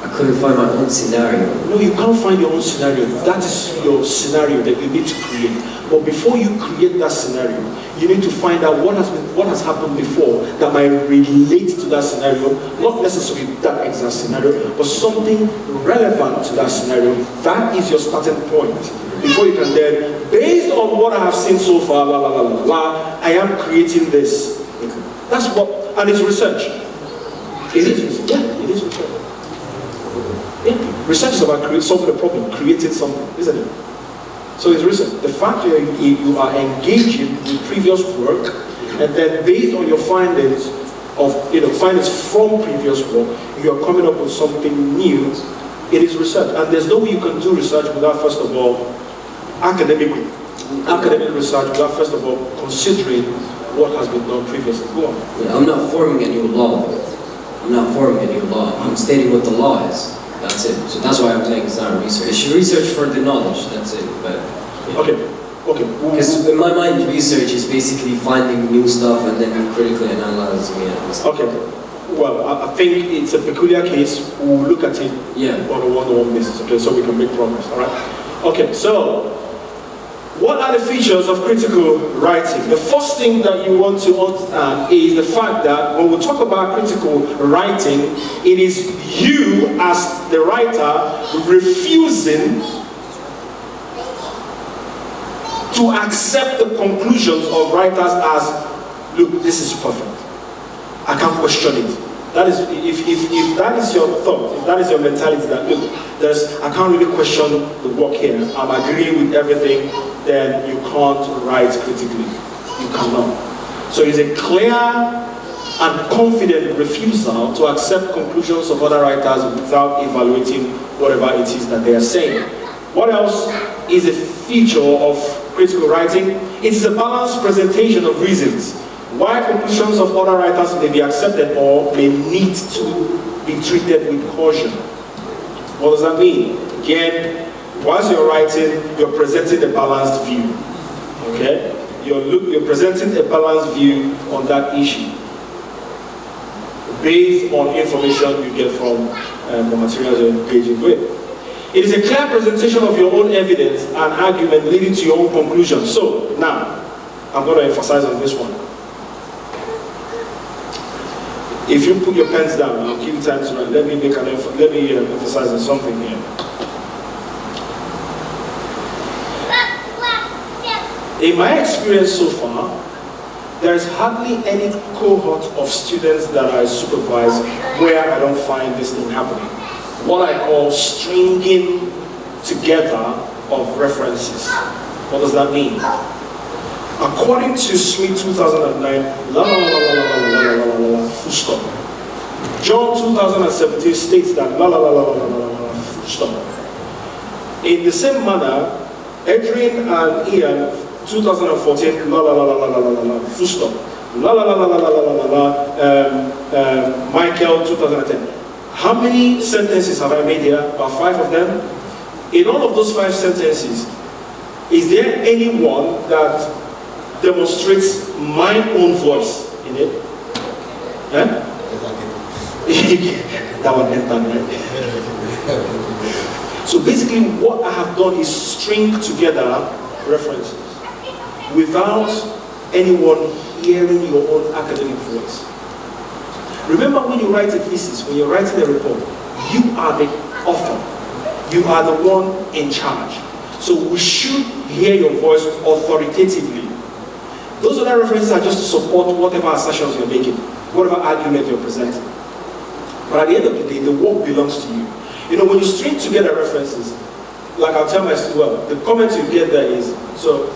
I couldn't find my own scenario. No, you can't find your own scenario. That is your scenario that you need to create. But before you create that scenario, you need to find out what has happened before that might relate to that scenario. Not necessarily that exact scenario, but something relevant to that scenario. That is your starting point. Before you can then, based on what I have seen so far, blah, blah, blah, blah, blah, I am creating this. That's what, and it's research. Is it? Yeah, it is research. Yeah. Research is about solving a problem, creating something, isn't it? So it's research. The fact that you are engaging with previous work, and then based on your findings findings from previous work, you are coming up with something new. It is research, and there's no way you can do research without, first of all, academic research, without, first of all, considering what has been done previously. Go on. Yeah, I'm not forming a new law. I'm stating what the law is. That's it. So that's why I'm saying it's not research. It's research for the knowledge. That's it. But okay. Because in my mind, research is basically finding new stuff and then critically analyzing it. Okay. well, I think it's a peculiar case. We'll look at it on a one-on-one basis, okay, so we can make progress, all right? Okay, so what are the features of critical writing? The first thing that you want to understand is the fact that when we talk about critical writing, it is you as the writer refusing to accept the conclusions of writers as, look, this is perfect. I can't question it. That is, if that is your thought, if that is your mentality, that look, I can't really question the work here, I'm agreeing with everything, then you can't write critically. You cannot. So it's a clear and confident refusal to accept conclusions of other writers without evaluating whatever it is that they are saying. What else is a feature of critical writing? It's a balanced presentation of reasons why conclusions of other writers may be accepted or may need to be treated with caution. What does that mean? Again, whilst you're writing, you're presenting a balanced view. Okay? You're presenting a balanced view on that issue based on information you get from the materials you're engaging with. It is a clear presentation of your own evidence and argument leading to your own conclusion. So, now, I'm going to emphasize on this one. If you put your pens down, I'll give you time to write. Let me emphasize on something here. In my experience so far, there is hardly any cohort of students that I supervise where I don't find this thing happening. What I call stringing together of references. What does that mean? According to Smith 2009, full stop. John 2017 states that full stop. In the same manner, Adrian and Ian 2014 full stop. Michael 2010. How many sentences have I made here? About 5 of them. In all of those 5 sentences, is there anyone that demonstrates my own voice in it? Eh? That one entered, right? So basically what I have done is string together references without anyone hearing your own academic voice. Remember, when you write a thesis, when you're writing a report, you are the author. You are the one in charge. So we should hear your voice authoritatively. Those other references are just to support whatever assertions you're making, whatever argument you're presenting. But at the end of the day, the work belongs to you. You know, when you string together references, like I'll tell my students, well, the comment you get there is, so,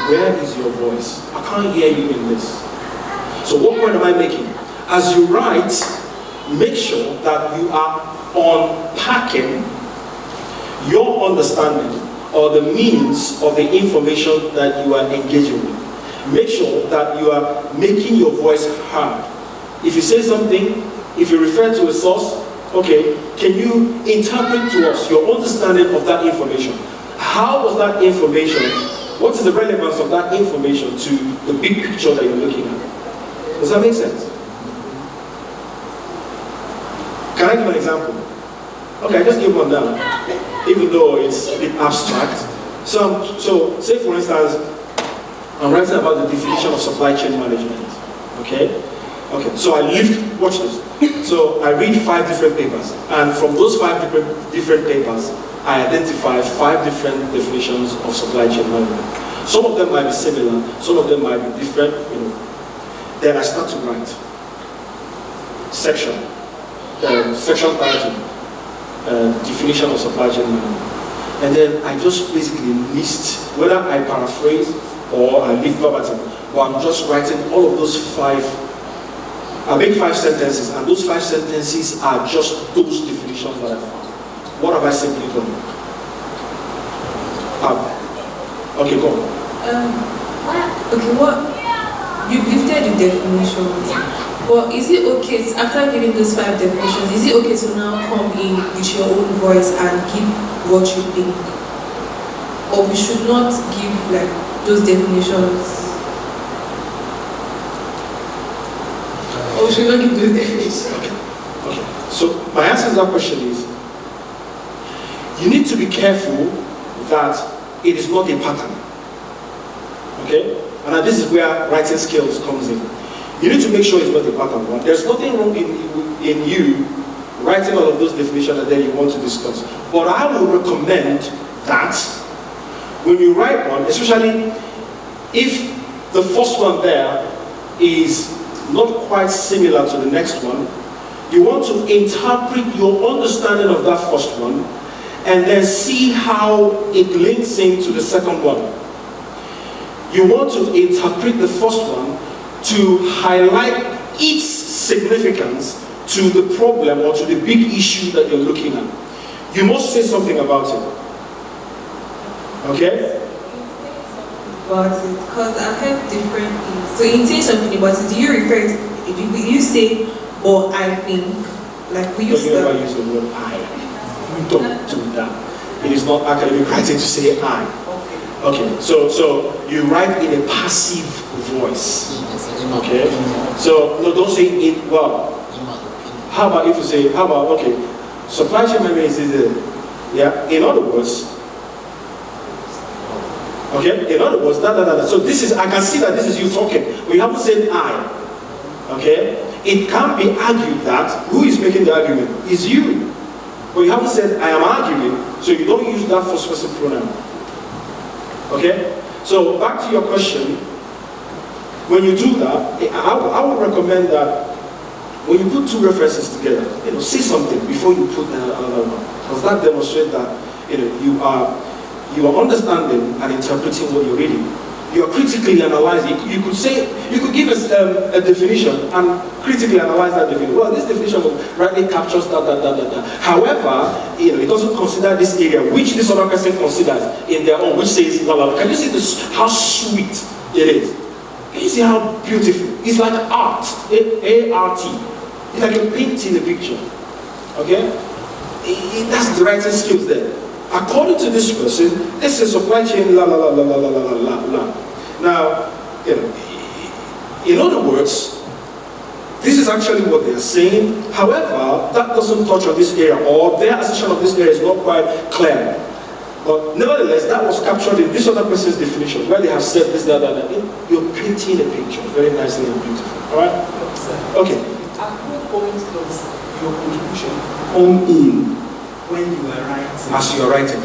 where is your voice? I can't hear you in this. So what point am I making? As you write, make sure that you are unpacking your understanding or the means of the information that you are engaging with. Make sure that you are making your voice heard. If you say something, if you refer to a source, okay, can you interpret to us your understanding of that information? How was that information, what is the relevance of that information to the big picture that you're looking at? Does that make sense? Can I give an example? Okay, I just give one down, even though it's a bit abstract. So say for instance, I'm writing about the definition of supply chain management. Okay? Okay, so watch this. So I read 5 different papers, and from those 5 different papers, I identify 5 different definitions of supply chain management. Some of them might be similar, some of them might be different, you know. Then I start to write. Section title, definition of supply chain management. And then I just basically list, whether I paraphrase or I leave verbatim, but I'm just writing all of those 5. I make 5 sentences, and those 5 sentences are just those definitions that I found. What have I simply done? Okay, go on. Okay, you've lifted the definitions. But is it okay, after giving those 5 definitions, is it okay to now come in with your own voice and give what you think? Or we should not give like those definitions? Or we should not give those definitions? is? Okay. Okay. So my answer to that question is, you need to be careful that it is not a pattern. Okay? And this is where writing skills comes in. You need to make sure it's not a pattern one. There's nothing wrong in you writing all of those definitions and then you want to discuss. But I would recommend that when you write one, especially if the first one there is not quite similar to the next one, you want to interpret your understanding of that first one and then see how it links into the second one. You want to interpret the first one to highlight its significance to the problem or to the big issue that you're looking at. You must say something about it. Okay? About it, because I've heard different things. So in saying something about it, do you refer to, will you say, or I think, like we use never use the word I. We don't do that. It is not academic writing to say I. Okay, so you write in a passive voice. Okay? So no, don't say it well. How about if you say, okay, supply chain management is yeah, in other words, okay, in other words, So this is, I can see that this is you talking, but you haven't said I. Okay? It can be argued that, who is making the argument? Is you. But you haven't said I am arguing, so you don't use that first person pronoun. Okay? So back to your question, when you do that, I would recommend that when you put two references together, say something before you put another one. Because that demonstrates that you are understanding and interpreting what you're reading. You are critically analyzing. You could give us a definition and critically analyze that definition. Well, this definition rightly captures that. However, it doesn't consider this area, which this other person considers in their own, which says, la, la. Can you see this, how sweet it is? Can you see how beautiful? It's like art, A-R-T. It's like you're painting a picture. Okay? That's the writing skills there. According to this person, this is supply chain, la la la la la la la la la. Now, in other words, this is actually what they're saying. However, that doesn't touch on this area, or their assertion of this area is not quite clear. But nevertheless, that was captured in this other person's definition, where they have said this, that. You're painting a picture very nicely and beautifully. All right? Okay. At what point does your contribution come in when you are writing? As you are writing.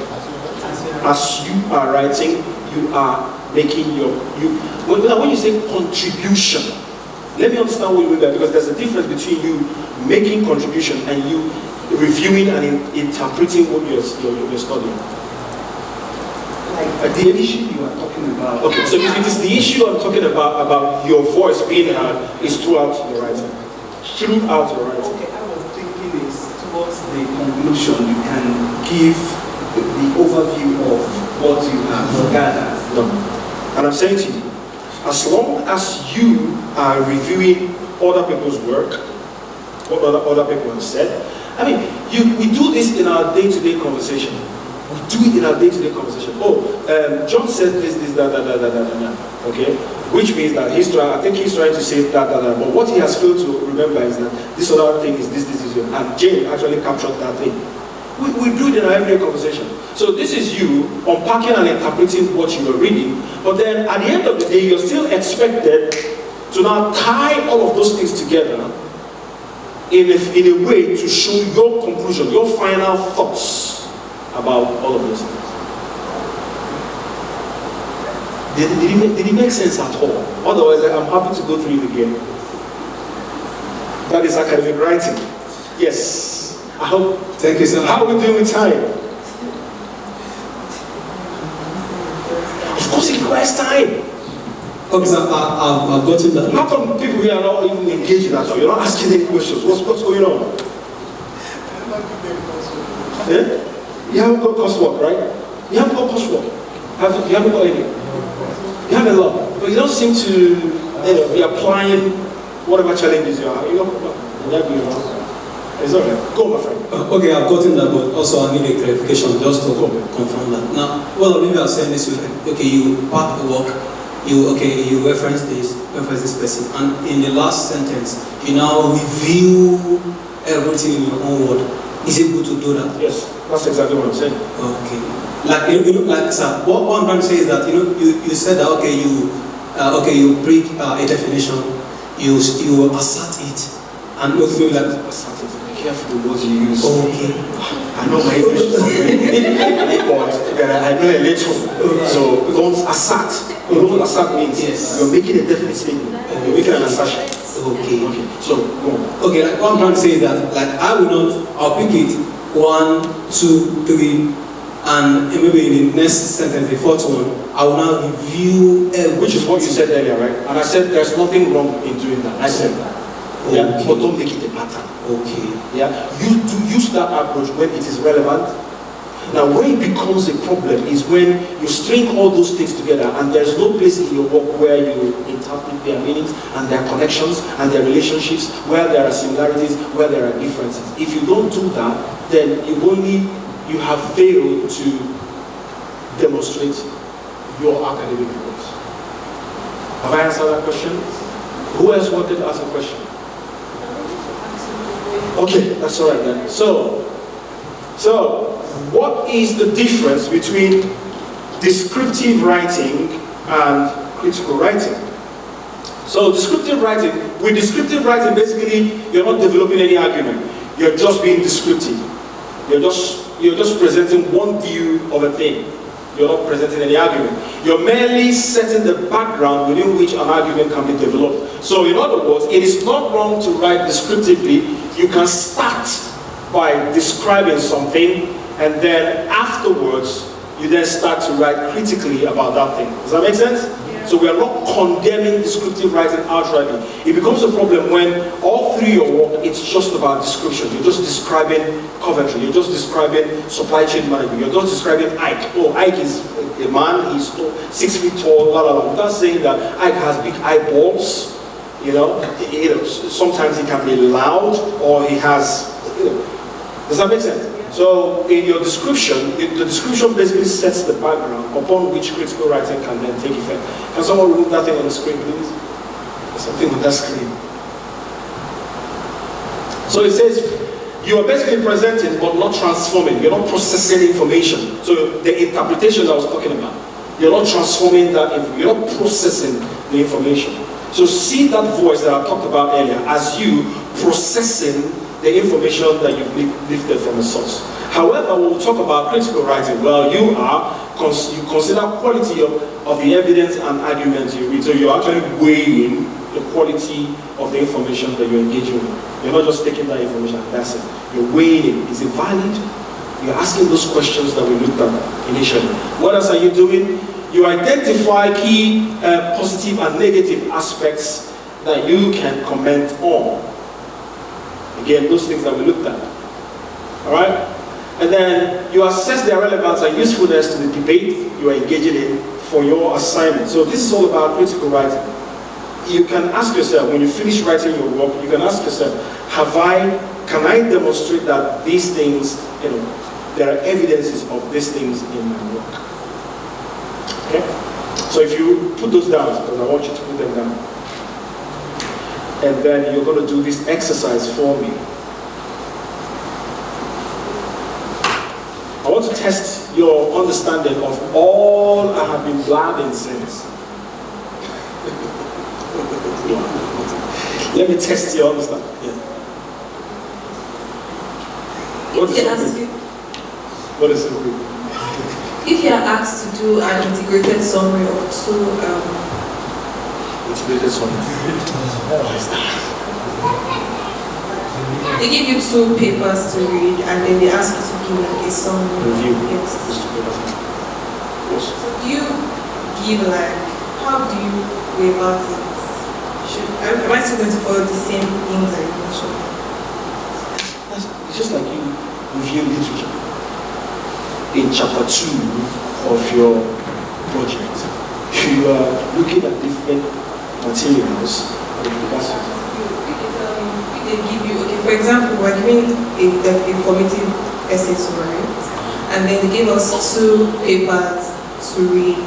As you are writing, you are making when you say contribution, let me understand what you mean by, because there's a difference between you making contribution and you reviewing and interpreting what you're studying. Like the issue you are talking about. Okay, so if it is the issue I'm talking about your voice being heard, is throughout the writing. Throughout the writing. Okay, I was thinking is towards the conclusion, you can give the overview of what you have gathered. No. And I'm saying to you, as long as you are reviewing other people's work, what other people have said, I mean, we do this in our day-to-day conversation. We do it in our day-to-day conversation. John said this, that. Okay? Which means that I think he's trying to say that. But what he has failed to remember is that this other thing is this. And Jane actually captured that thing. We do it in our everyday conversation. So this is you unpacking and interpreting what you are reading. But then at the end of the day, you're still expected to now tie all of those things together in a way to show your conclusion, your final thoughts about all of those things. Did it make sense at all? Otherwise, I'm happy to go through it again. That is academic writing. Yes. I hope. Thank you, sir. How are we doing with time? Of course, it requires time. Okay, sir, I've gotten that. How come people here are not even engaging at all? You're not asking any questions. What's going on? Yeah? You haven't got coursework, right? You haven't got coursework. You haven't got any. You have a lot, but you don't seem to be applying whatever challenges you are. It's all right. Go, my friend. Okay, I've gotten that, but also I need a clarification just to confirm that. Now, what I really are saying is, okay, you pack the work, you reference this person, and in the last sentence, you now review everything in your own word. Is it good to do that? Yes, that's exactly what I'm saying. Okay. Like like sir, what I'm trying to say is that you said that you bring a definition, you assert it, and maybe like Assert it. Be careful the words you use. okay. I know my English is not very but I know a little. So don't assert. You know what assert means? Yes. You're making a definite statement. You're making an assertion. Okay. Okay. So go on. Okay, like what I'm trying to say is that I'll pick it 1, 2, 3, and maybe in the next sentence, the fourth one, I will now review everything. Which is what you said earlier, right? And I said there's nothing wrong in doing that. I said that. Yeah, Okay. but don't make it a pattern. Okay. Yeah, you do use that approach when it is relevant. Now, where it becomes a problem is when you string all those things together and there's no place in your work where you interpret their meanings and their connections and their relationships, where there are similarities, where there are differences. If you don't do that, then you have failed to demonstrate your academic work. Have I answered that question? Who else wanted to ask a question? Okay, that's all right then. So what is the difference between descriptive writing and critical writing? So descriptive writing, with descriptive writing, basically, you're not developing any argument. You're just being descriptive. You're just presenting one view of a thing. You're not presenting any argument. You're merely setting the background within which an argument can be developed. So in other words, it is not wrong to write descriptively. You can start by describing something, and then afterwards, you then start to write critically about that thing. Does that make sense? Yeah. So we are not condemning descriptive writing outrightly. It becomes a problem when all through your work, it's just about description. You're just describing Coventry. You're just describing supply chain management. You're just describing Ike. Oh, Ike is a man, he's 6 feet tall, blah, blah, blah. Without saying that Ike has big eyeballs. Sometimes he can be loud, or he has, does that make sense? So in your description, the description basically sets the background upon which critical writing can then take effect. Can someone remove that thing on the screen, please? There's something on that screen. So it says, you are basically presenting but not transforming. You're not processing information. So the interpretation I was talking about, you're not transforming that, you're not processing the information. So see that voice that I talked about earlier as you processing the information that you've lifted from a source. However, when we talk about critical writing, well, you consider quality of the evidence and arguments you read. So you're actually weighing the quality of the information that you're engaging with. You're not just taking that information and that's it. You're weighing it. Is it valid? You're asking those questions that we looked at initially. What else are you doing? You identify key positive and negative aspects that you can comment on. Again, those things that we looked at. Alright? And then you assess their relevance and usefulness to the debate you are engaging in for your assignment. So this is all about critical writing. You can ask yourself, when you finish writing your work, you can ask yourself, can I demonstrate that these things, there are evidences of these things in my work? Okay? So if you put those down, because I want you to put them down, and then you're going to do this exercise for me. I want to test your understanding of all I have been blabbing since. Let me test your understanding. Yeah. What is it? If you are asked to do an integrated summary of two integrated summary. They give you 2 papers to read, and then they ask you to give like a summary. Review. Yes. Yes. So do you give how do you go about it? Am I still going to follow the same things I mentioned? It's just like you review literature. In chapter 2 of your project, you are looking at different materials. They give you, for example, we're giving an informative essay to write, and then they give us 2 papers to read,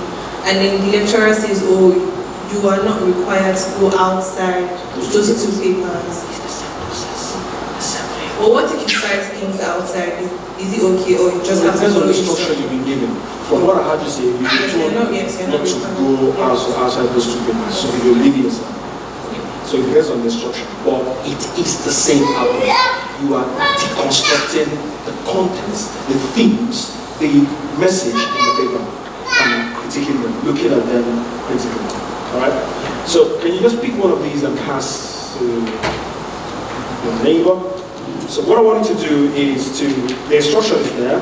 and then the lecturer says, oh, you are not required to go outside those two papers. It's the same process. The same thing. But what if you cite things outside? Is it okay, or you just It have to depends on follow the structure you've been given. From what I heard you say, you You're not- yes, you're not not to required. go outside those two papers. So you're leaving yourself. So it depends on the structure. But it is the same outcome. You are deconstructing the contents, the themes, the message in the paper, and critiquing them, looking at them critically. Alright? So can you just pick one of these and pass to your neighbor? So what I want you to do is the instruction is there.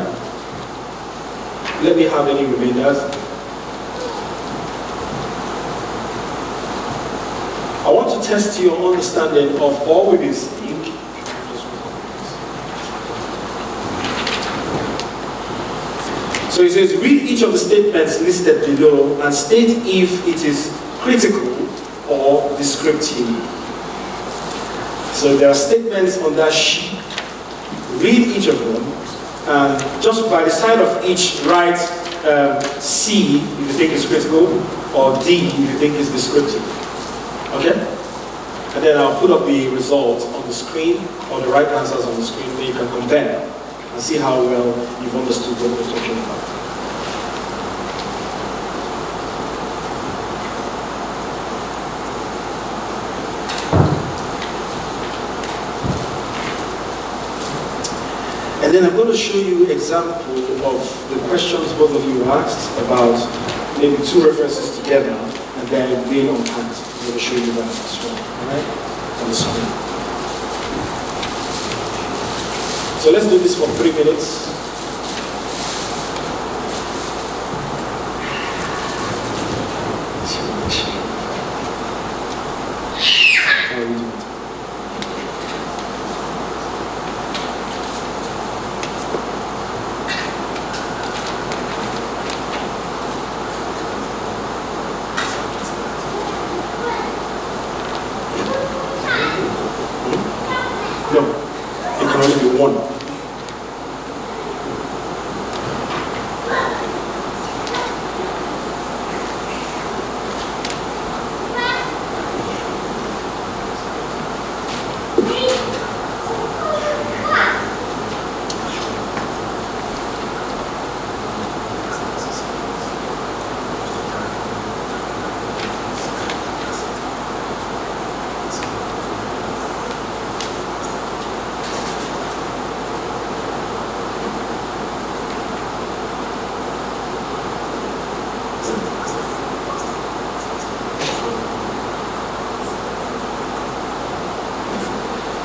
Let me have any remainders. I want to test your understanding of all we've been saying. So it says, read each of the statements listed below and state if it is critical or descriptive. So there are statements on that sheet. Read each of them, and just by the side of each write C if you think it's critical, or D if you think it's descriptive. Okay? And then I'll put up the results on the screen, or the right answers on the screen, then you can compare and see how well you've understood what we're talking about. And then I'm going to show you an example of the questions both of you asked about maybe two references together and then being unpacked. I'm going to show you that as well, alright? On the screen. So let's do this for 3 minutes. How are you doing? No, it can only be one.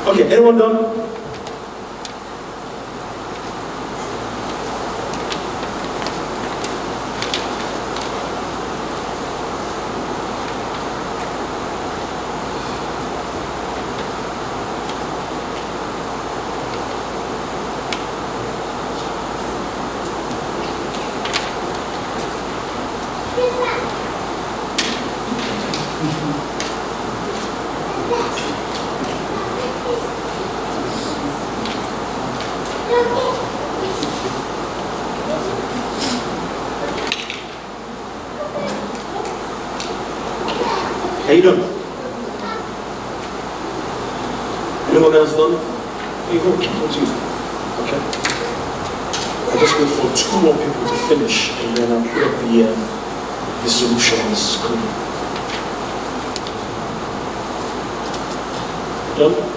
Okay, anyone done? Are you done? Anyone else done? You go, what you? Okay. I just wait for 2 more people to finish and then I'll put up the solution on the screen. Done?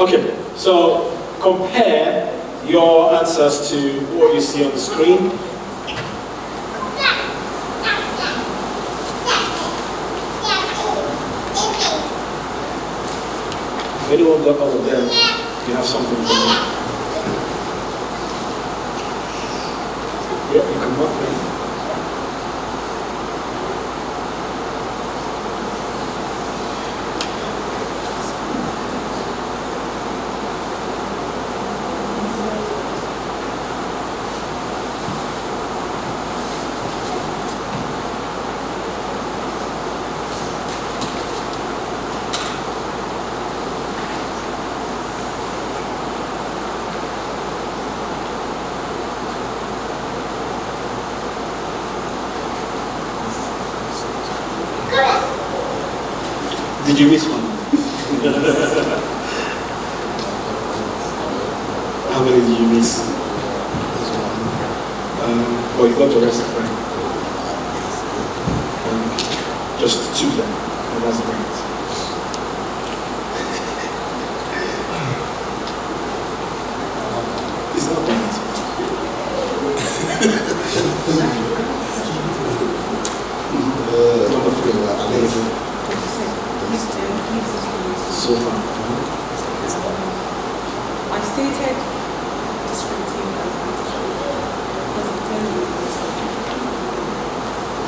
Okay, so compare your answers to what you see on the screen. If anyone got all of them, you have something for me. Yeah, you can mark them. Did you miss one? How many did you miss? Oh, you got the rest, right? Just two then. Oh, that's great. It's not bad. So far. I stated descriptive and practical because it tells you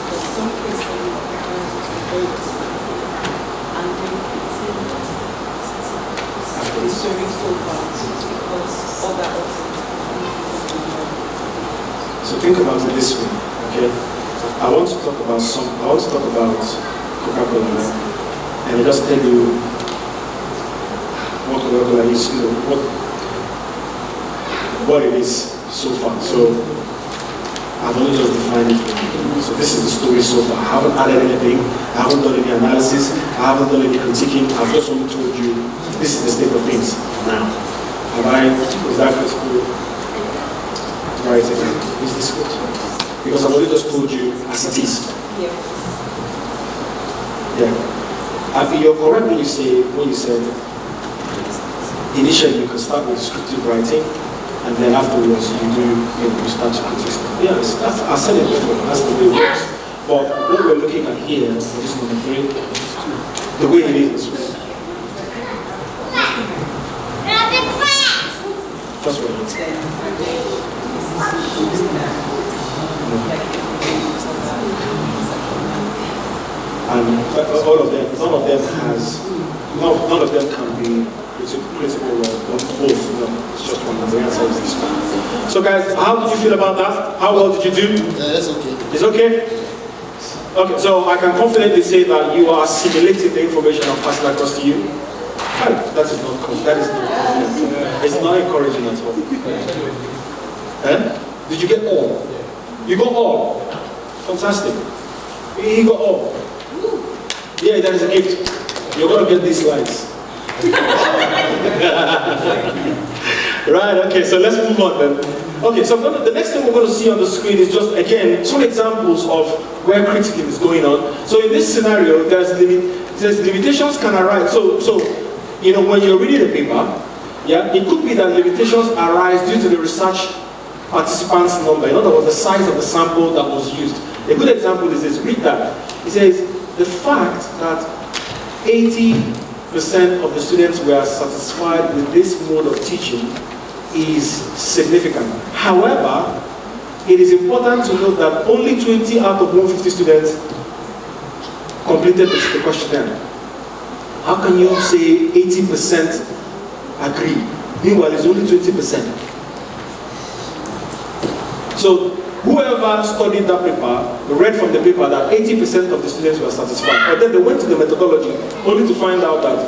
there's some case where you are very descriptive and then it's very so far because other options. So think about it this way, okay? I want to talk about Coca-Cola, and I just tell you what Coca-Cola is, what it is so far. So I've only just defined it for you. So this is the story so far. I haven't added anything, I haven't done any analysis, I haven't done any critiquing, I've just only told you this is the state of things now. Is that critical? Right, is this good? Because I've only just told you as it is. Yeah. Yeah. You're correct when you said initially you can start with descriptive writing, and then afterwards you start to critique stuff. Yes, I said it before, that's the way it works. But what we're looking at here, for this number 3, the way it is. Just wait. And all of them, none of them can be critical of both. No, it's just one. The answer is this one. So guys, how did you feel about that? How well did you do? Yeah, that's okay. It's okay? Okay, so I can confidently say that you are assimilating the information I'm passing across to you. That is not confident. It's not encouraging at all. Did you get all? You got all? Fantastic. He got all. Yeah, that is a gift. You're going to get these slides. Right, okay, so let's move on then. Okay, so the next thing we're going to see on the screen is just, again, some examples of where critiquing is going on. So in this scenario, there's limitations can arise. So when you're reading a paper, yeah, it could be that limitations arise due to the research participants' number. In other words, the size of the sample that was used. A good example is this. Read that. It says, the fact that 80% of the students were satisfied with this mode of teaching is significant. However, it is important to note that only 20 out of 150 students completed the questionnaire. How can you say 80% agree? Meanwhile, it's only 20%. So, whoever studied that paper read from the paper that 80% of the students were satisfied. But then they went to the methodology only to find out that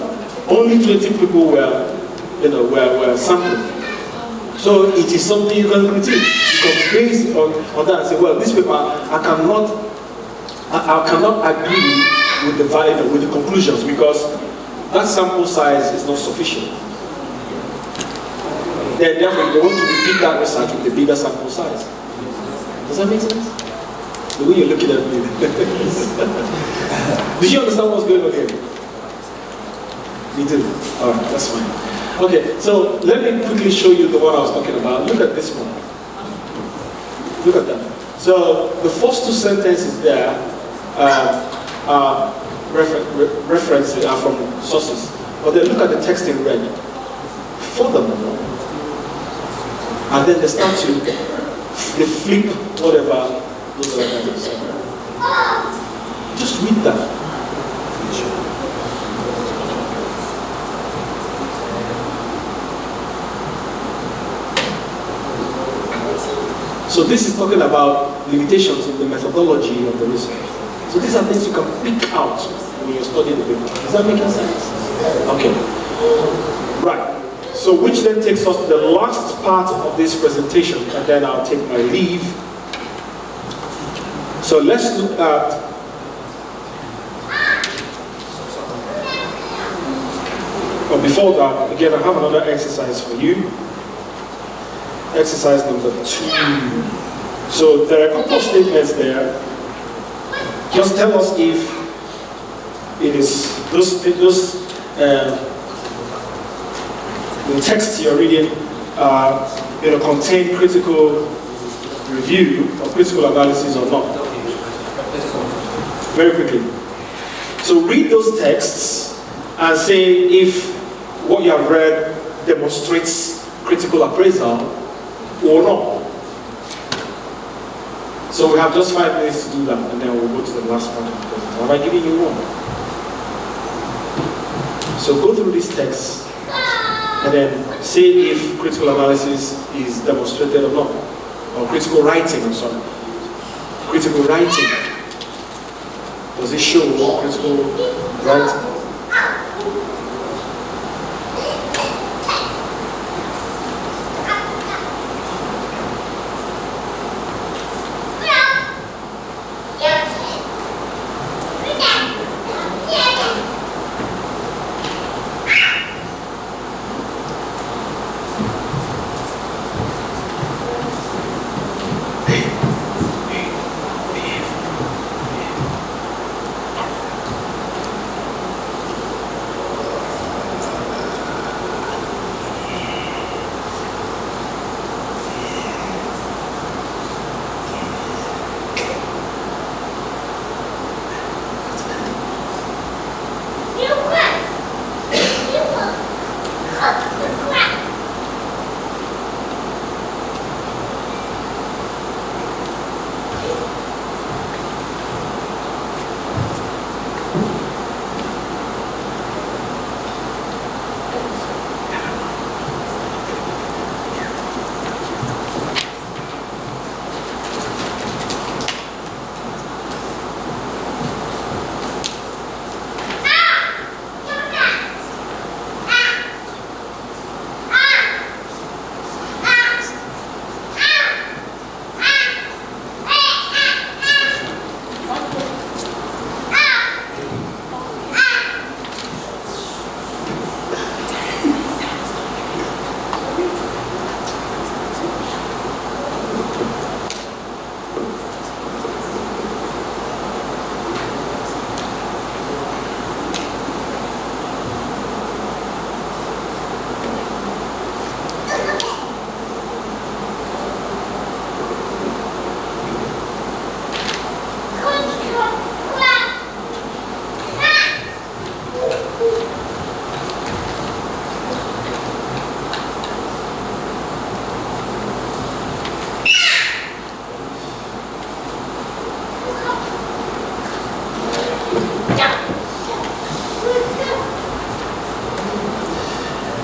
only 20 people were sampled. So it is something you can critique. You can base on that and say, well, this paper, I cannot agree with the value, with the conclusions, because that sample size is not sufficient. Then therefore, you want to repeat that research with a bigger sample size. Does that make sense? The way you're looking at me. Did you understand what's going on here? You do? Alright, that's fine. Okay, so let me quickly show you the one I was talking about. Look at this one. Look at that. So the first two sentences there references are from sources. But then look at the text in red. Furthermore, and then they start to flip whatever those are. Just read that. So this is talking about limitations in the methodology of the research. So these are things you can pick out when you're studying the paper. Does that make sense? Okay. Right. So which then takes us to the last part of this presentation, and then I'll take my leave. So let's look at But before that, again, I have another exercise for you. Exercise number 2. So there are a couple of statements there. Just tell us if it is the text you're reading contain critical review or critical analysis or not. Very quickly. So read those texts and say if what you have read demonstrates critical appraisal or not. So we have just 5 minutes to do that, and then we'll go to the last part of the presentation. Have I given you one? So go through these texts and then say if critical analysis is demonstrated or not. Or critical writing, I'm sorry. Critical writing. Does it show critical writing?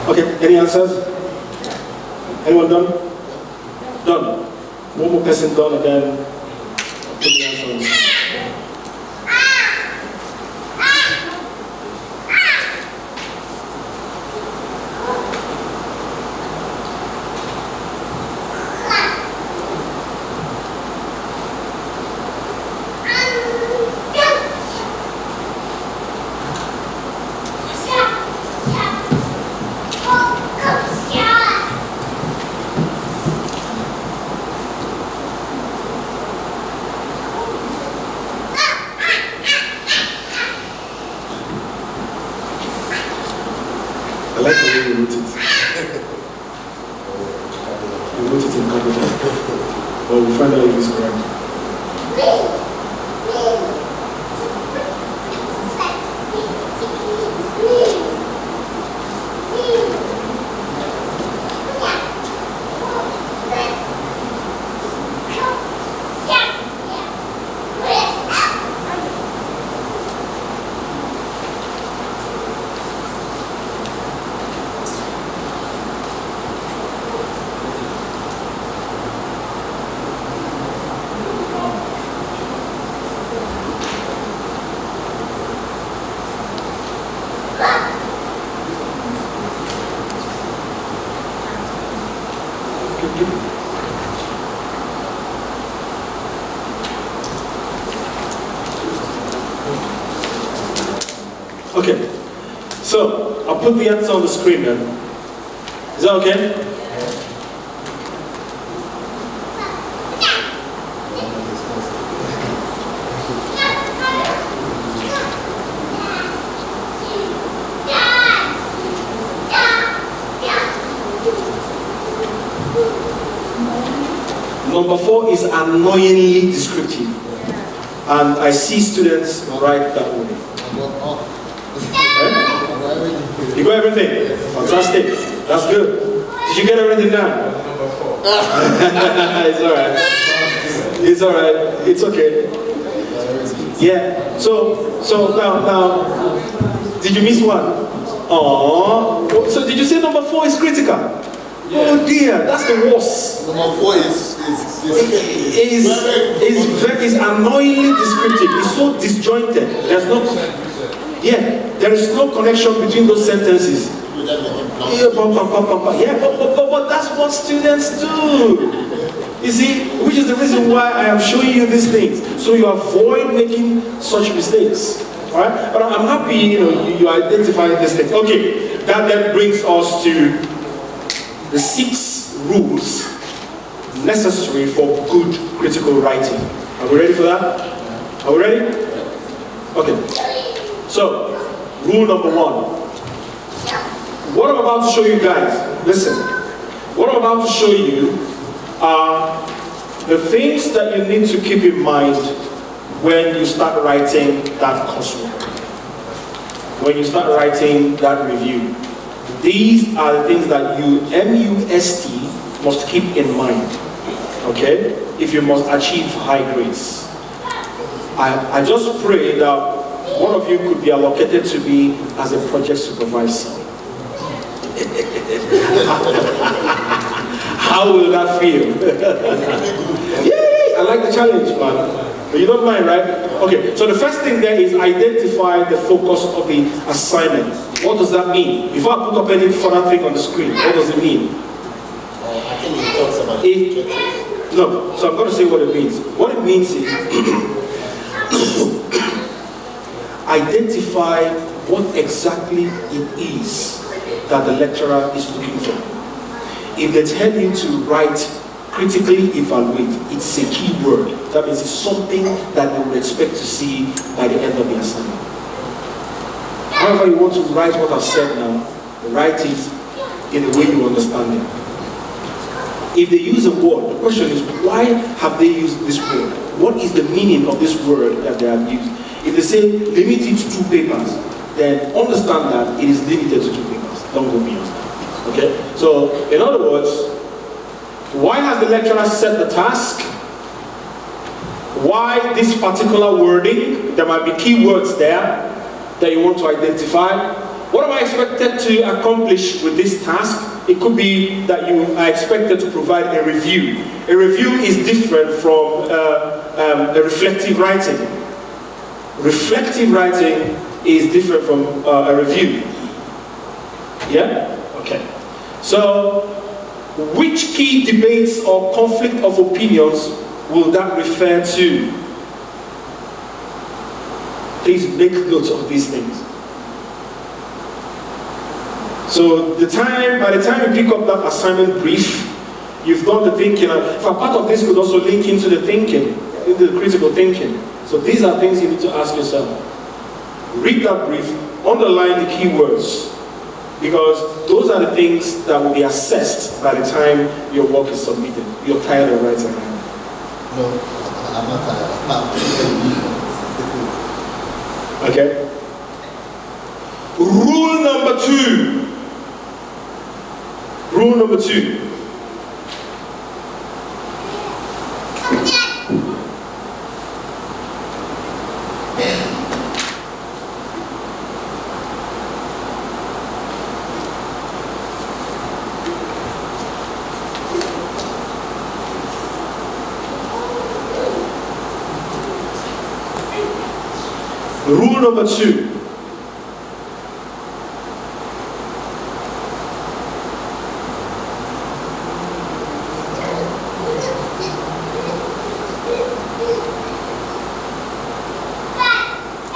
Okay, any answers? Anyone done? Done. One more person done, and then I'll put the answers. I like the way you wrote it. You wrote it in capital. But we'll find out if it's correct. Okay, So, I'll put the answer on the screen then. Is that okay? Number 4 is annoyingly descriptive. And I see students write that way. You got everything? Fantastic. That's good. Did you get everything now? It's alright. It's alright. It's okay. Yeah. So now, did you miss one? Oh. So did you say number 4 is critical? Yeah. Oh dear, that's the worst. Number 4 is annoyingly descriptive. It's so disjointed. There is no connection between those sentences. Yeah, but that's what students do. You see, which is the reason why I am showing you these things, so you avoid making such mistakes. All right? But I'm happy, you identify these things. Okay, that then brings us to the 6 rules necessary for good critical writing. Are we ready for that? Are we ready? Okay. So, rule number 1. What I'm about to show you guys, listen. What I'm about to show you are the things that you need to keep in mind when you start writing that coursework. When you start writing that review. These are the things that you, MUST, must keep in mind, okay? If you must achieve high grades. I just pray that one of you could be allocated to me as a project supervisor. How will that feel? Yay! I like the challenge, man. But you don't mind, right? Okay, so the first thing there is identify the focus of the assignment. What does that mean? Before I put up any further thing on the screen, what does it mean? I think it talks about no, so I'm going to say what it means. What it means is identify what exactly it is that the lecturer is looking for. If they tell you to write critically evaluate, it's a key word. That means it's something that they would expect to see by the end of the assignment. However you want to write what I've said now, write it in the way you understand it. If they use a word, the question is, why have they used this word? What is the meaning of this word that they have used? If they say limit it to 2 papers, then understand that it is limited to 2 papers. Don't go beyond that. Okay? So, in other words, why has the lecturer set the task? Why this particular wording? There might be keywords there that you want to identify. What am I expected to accomplish with this task? It could be that you are expected to provide a review. A review is different from a reflective writing. Reflective writing is different from a review. Yeah? Okay. So, which key debates or conflict of opinions will that refer to? Please make note of these things. So by the time you pick up that assignment brief, you've done the thinking. And part of this could also link into the thinking, into the critical thinking. So these are things you need to ask yourself. Read that brief, underline the keywords, because those are the things that will be assessed by the time your work is submitted. You're tired of writing. No, I'm not tired. Okay. Rule number 2. Rule number 2. Rule number 2.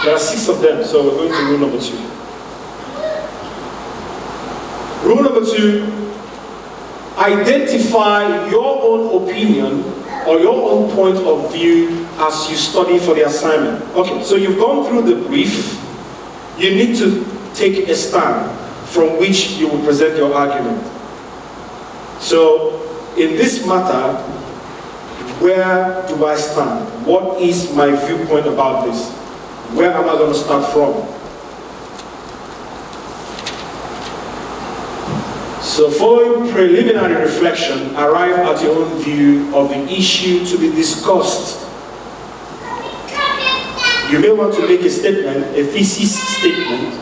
There are 6 of them, so we're going to rule number 2. Rule number 2, identify your own opinion or your own point of view as you study for the assignment. Okay, so you've gone through the brief. You need to take a stand from which you will present your argument. So, in this matter, where do I stand? What is my viewpoint about this? Where am I going to start from? So, following preliminary reflection, arrive at your own view of the issue to be discussed. You may want to make a statement, a thesis statement,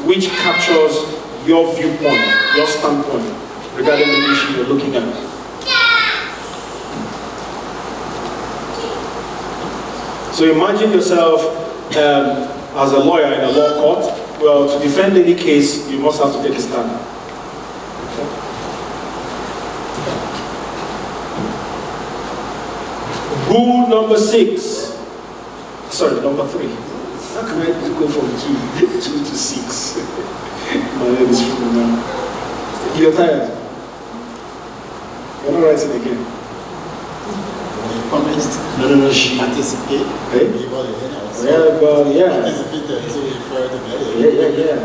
which captures your viewpoint, your standpoint regarding the issue you're looking at. So imagine yourself as a lawyer in a law court. Well, to defend any case, you must have to take a stand. Rule number 6. Sorry, number 3. How can I go from 2 to 6? My head is full now. You're tired? You're not writing again. Promised. No, she Anticipate. Hey? Yeah, but yeah. Anticipate so refer to that. Yeah.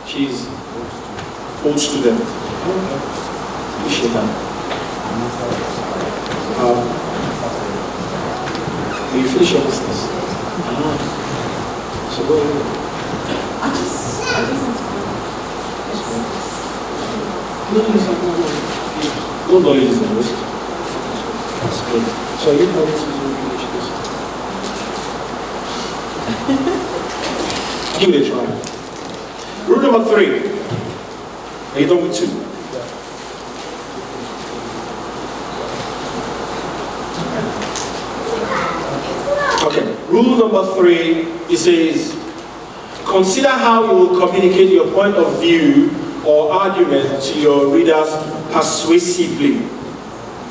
She's old student. Appreciate that. You finish your business. So go ahead. I just want to No knowledge is the worst. That's good. So you know this is finish this. Give it a try. Rule number 3. Are you done with 2? Okay. Rule number 3, it says, consider how you will communicate your point of view or argument to your readers persuasively.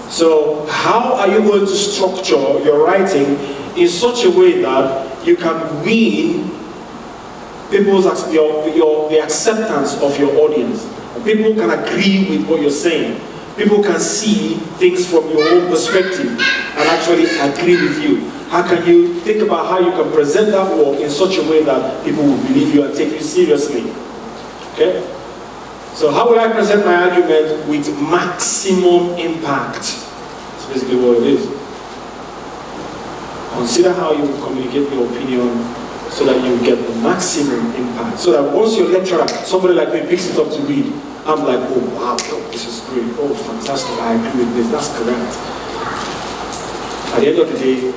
So, how are you going to structure your writing in such a way that you can win people's the acceptance of your audience? People can agree with what you're saying. People can see things from your own perspective and actually agree with you. How can you think about how you can present that work in such a way that people will believe you and take you seriously? Okay? So how will I present my argument with maximum impact? That's basically what it is. Consider how you will communicate your opinion so that you get the maximum impact. So that once your lecturer, somebody like me, picks it up to read, I'm like, oh wow, this is great. Oh, fantastic, I agree with this, that's correct. At the end of the day,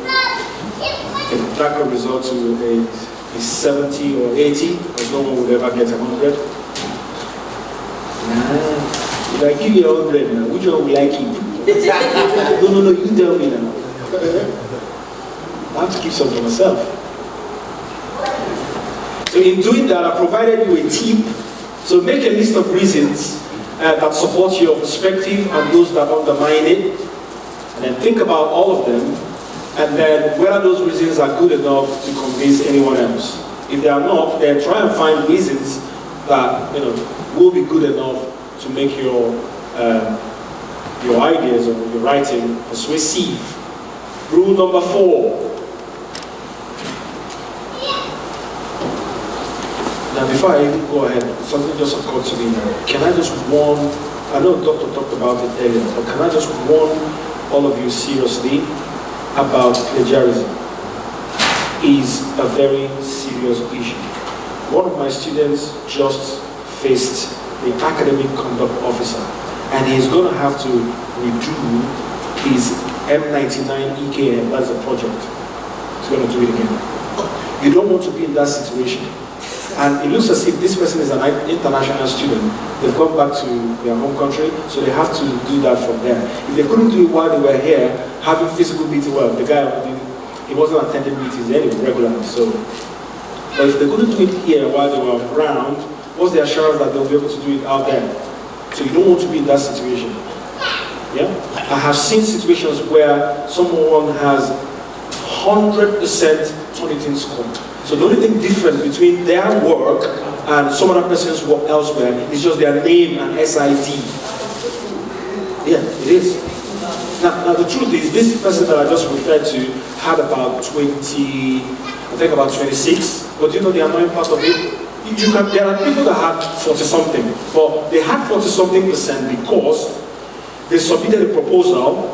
that could result to a 70 or 80, because no one will ever get 100. Nah, if I give you 100 now, which one will I keep? No, you tell me now. I have to keep some for myself. So in doing that, I provided you a tip. So make a list of reasons that support your perspective and those that undermine it. And then think about all of them. And then whether those reasons are good enough to convince anyone else. If they are not, then try and find reasons that will be good enough to make your ideas or your writing persuasive. Rule number 4. Now before I even go ahead, something just occurred to me now. Can I just warn, I know the doctor talked about it earlier, but can I just warn all of you seriously about plagiarism? Is a very serious issue. One of my students just faced the academic conduct officer, and he's going to have to redo his M99 EKM, that's a project. He's going to do it again. You don't want to be in that situation. And it looks as if this person is an international student. They've gone back to their home country, so they have to do that from there. If they couldn't do it while they were here, having physical meeting, well, the guy, he wasn't attending meetings anyway, regularly, so. But if they couldn't do it here while they were around, what's the assurance that they'll be able to do it out there? So you don't want to be in that situation. Yeah? I have seen situations where someone has 100% Tonitin score. So the only thing different between their work and some other persons work elsewhere. It's just their name and SID. Yeah, it is. Now the truth is, this person that I just referred to had about 26. But you know the annoying part of it? There are people that had 40-something, but they had 40-something% because they submitted a proposal,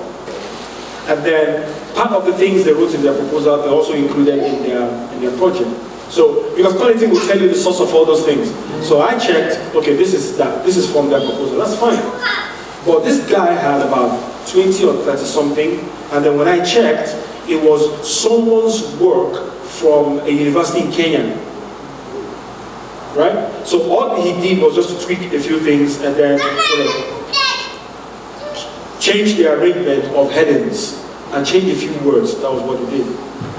and then part of the things they wrote in their proposal, they also included in their project. So, because Quality will tell you the source of all those things. So I checked, okay, this is from their proposal, that's fine. But this guy had about 20 or 30-something, and then when I checked, it was someone's work from a university in Kenya. Right? So all he did was just to tweak a few things and then change the arrangement of headings and change a few words. That was what he did.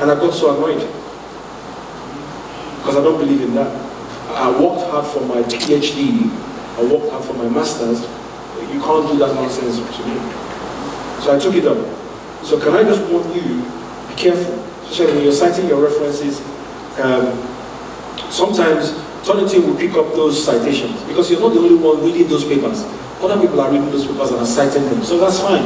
And I got so annoyed. Because I don't believe in that. I worked hard for my PhD. I worked hard for my master's. You can't do that nonsense to me. So I took it up. So can I just warn you, be careful. Especially when you're citing your references, sometimes Authority will pick up those citations because you're not the only one reading those papers. Other people are reading those papers and are citing them. So that's fine.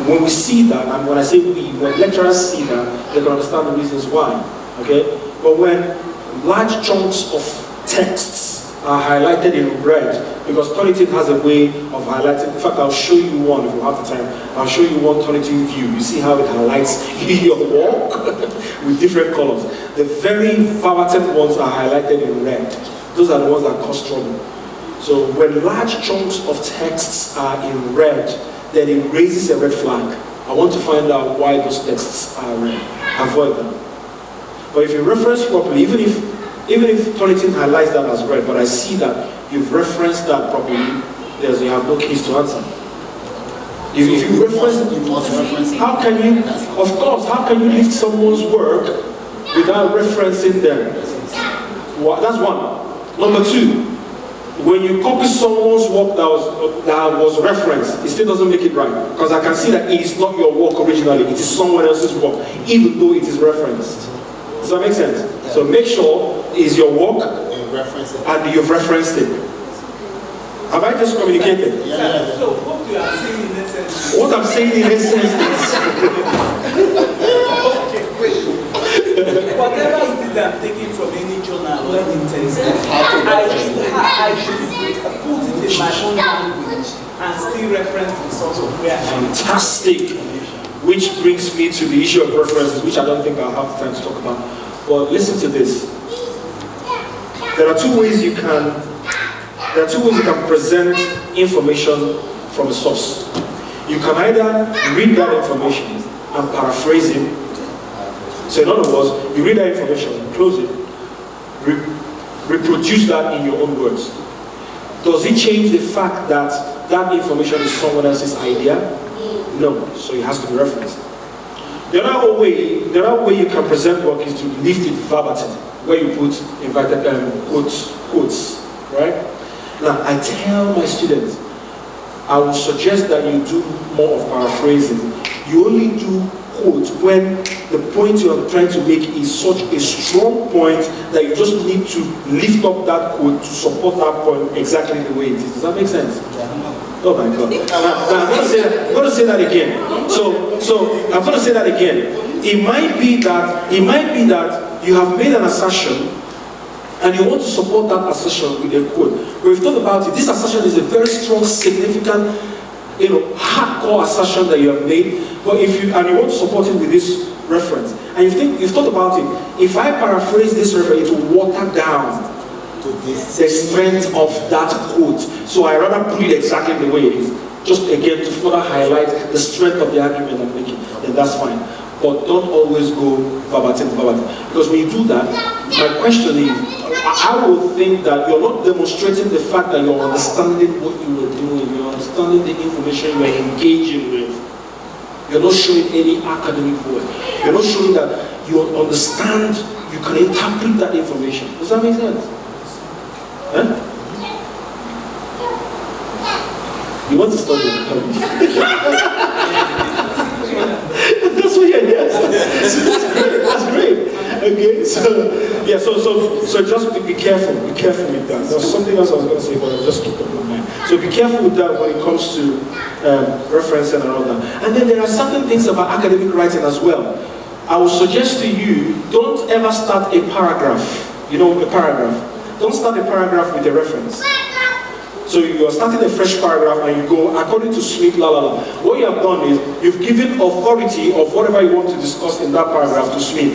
When we see that, and when I say we, when lecturers see that, they can understand the reasons why. Okay? But when large chunks of texts are highlighted in red, because Authority has a way of highlighting. In fact, I'll show you one if you have the time. I'll show you one Authority view. You see how it highlights your work with different colors. The very verbatim ones are highlighted in red. Those are the ones that cause trouble. So when large chunks of texts are in red, then it raises a red flag. I want to find out why those texts are red. Avoid them. But if you reference properly, even if Authority highlights that as red, but I see that you've referenced that properly, you have no case to answer. If you reference, how can you, of course, how can you lift someone's work without referencing them? That's one. Number two, when you copy someone's work that was referenced, it still doesn't make it right. Because I can see that it is not your work originally, it is someone else's work, even though it is referenced. Does that make sense? Yeah. So make sure it is your work and you've referenced it. Have I just communicated? Yeah. So what you are saying in essence? What I'm saying in essence is whatever it is I'm taking from any journal or any text, I should put it in my own language and still reference the source of where I am. Fantastic. Which brings me to the issue of references, which I don't think I'll have time to talk about. But listen to this. There are two ways you can present information from a source. You can either read that information and paraphrase it. So in other words, you read that information, close it, reproduce that in your own words. Does it change the fact that that information is someone else's idea? No, so it has to be referenced. The other way you can present work is to lift it verbatim, where you put invited quotes, right? Now, I tell my students, I would suggest that you do more of paraphrasing. You only do quotes when the point you are trying to make is such a strong point that you just need to lift up that quote to support that point exactly the way it is. Does that make sense? Oh my God. I'm going to say that again. So I'm going to say that again. It might be that you have made an assertion and you want to support that assertion with a quote. We've thought about it. This assertion is a very strong, significant, hardcore assertion that you have made. But you want to support it with this reference, and you've thought about it. If I paraphrase this reference, it will water down the strength of that quote. So I rather put it exactly the way it is, just again to further highlight the strength of the argument I'm making. Then that's fine. But don't always go verbatim. Because when you do that, my question is, I will think that you're not demonstrating the fact that you're understanding what you were doing, you're understanding the information you're engaging with. You're not showing any academic work. You're not showing that you understand, you can interpret that information. Does that make sense? Huh? You want to study? That's what you're here. That's great. Okay, so yeah, so just be careful with that. There's something else I was going to say, but I'll just keep it in mind. So be careful with that when it comes to referencing and all that. And then there are certain things about academic writing as well. I would suggest to you, don't ever start a paragraph. You know, a paragraph. Don't start a paragraph with a reference. So you are starting a fresh paragraph and you go, according to Smith, la la la. What you have done is, you've given authority of whatever you want to discuss in that paragraph to Smith.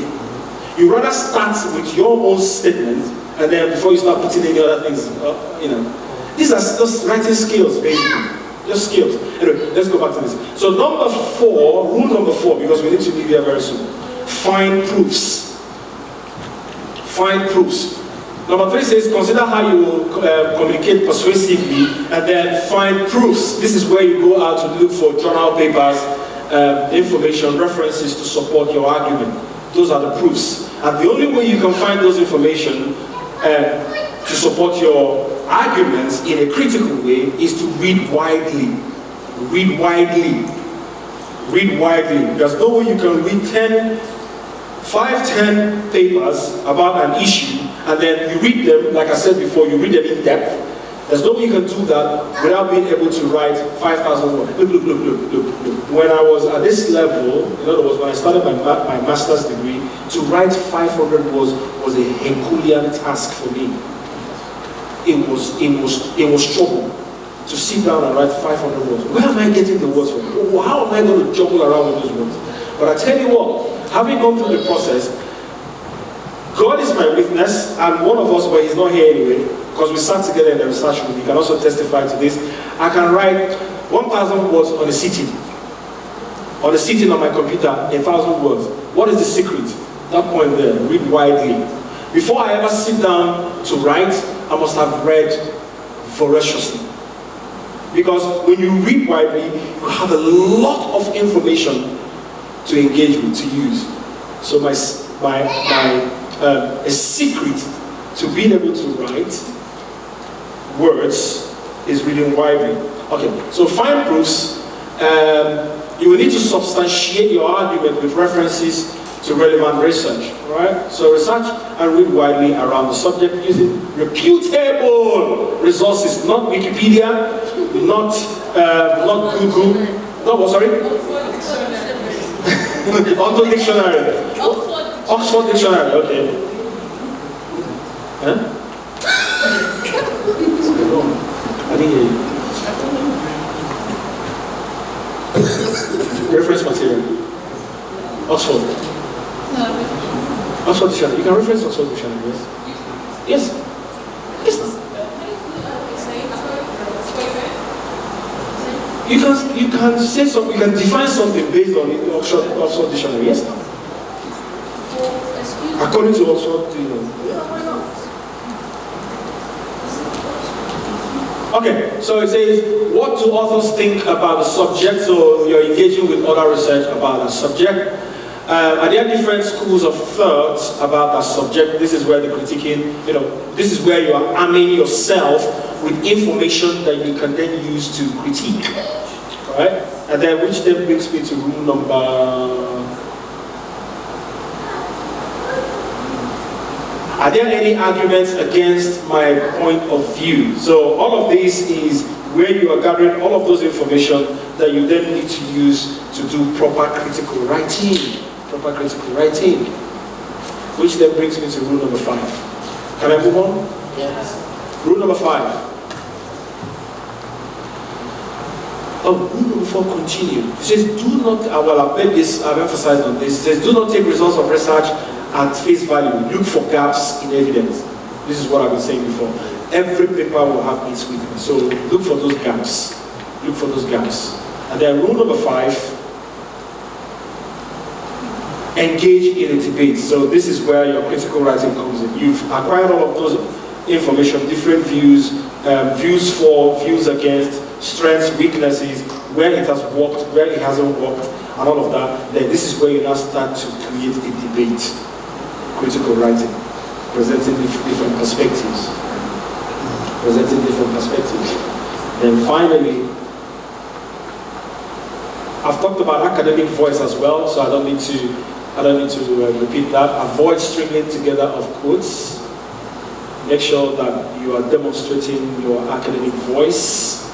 You rather start with your own statement, and then before you start putting any other things, you know. These are just writing skills, basically. Just skills. Anyway, let's go back to this. So rule number four, because we need to leave here very soon. Find proofs. Find proofs. Number three says, consider how you will communicate persuasively, and then find proofs. This is where you go out to look for journal papers, information, references to support your argument. Those are the proofs. And the only way you can find those information to support your arguments in a critical way is to read widely. Read widely. Read widely. There's no way you can read 5-10 papers about an issue, and then you read them, like I said before, you read them in depth. There's no way you can do that without being able to write 5,000 words. Look. When I was at this level, in other words, when I started my master's degree, to write 500 words was a Herculean task for me. It was trouble to sit down and write 500 words. Where am I getting the words from? How am I going to juggle around with those words? But I tell you what, having gone through the process, God is my witness, and one of us, but he's not here anyway, because we sat together in the research room. He can also testify to this. I can write 1,000 words on a sitting. On a sitting on my computer, 1,000 words. What is the secret? That point there, read widely. Before I ever sit down to write, I must have read voraciously. Because when you read widely, you have a lot of information to engage with, to use. So a secret to being able to write words is reading widely. Okay, so find proofs. You will need to substantiate your argument with references to relevant research, right? So research and read widely around the subject using reputable resources, not Wikipedia, not Google, no, what, sorry? Oxford Dictionary. Oxford Dictionary, okay. Huh? I didn't hear you. Reference material. Oxford. Oxford Dictionary. You can reference Oxford Dictionary, yes? Yes. You can say something, you can define something based on the Oxford Dictionary, yes? According to Oxford, you know. Okay, so it says, what do authors think about the subject? So you're engaging with other research about the subject. Are there different schools of thought about that subject? This is where the critiquing, this is where you are arming yourself with information that you can then use to critique. Right? And then, which then brings me to rule number... Are there any arguments against my point of view? So all of this is where you are gathering all of those information that you then need to use to do proper critical writing. Proper critical writing. Which then brings me to rule number 5. Can I move on? Yes. Rule number 5. Oh, rule number 4, continue. It says, do not, well, I've emphasized on this. It says, do not take results of research at face value. Look for gaps in evidence. This is what I've been saying before. Every paper will have its weakness. So look for those gaps. Look for those gaps. And then rule number 5, engage in a debate. So this is where your critical writing comes in. You've acquired all of those information, different views, views for, views against, strengths, weaknesses, where it has worked, where it hasn't worked, and all of that. Then this is where you now start to create a debate. Critical writing, presenting different perspectives. Presenting different perspectives. Then finally, I've talked about academic voice as well, so I don't need to I don't need to repeat that. Avoid stringing together of quotes. Make sure that you are demonstrating your academic voice.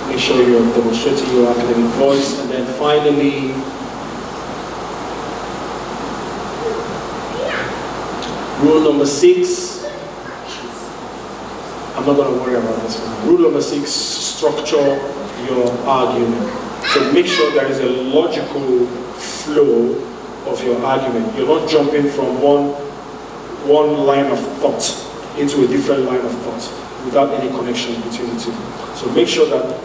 Make sure you're demonstrating your academic voice. And then finally, rule number 6. I'm not going to worry about this one. Rule number 6, structure your argument. So make sure there is a logical flow of your argument. You're not jumping from one line of thought into a different line of thought without any connection between the two. So make sure that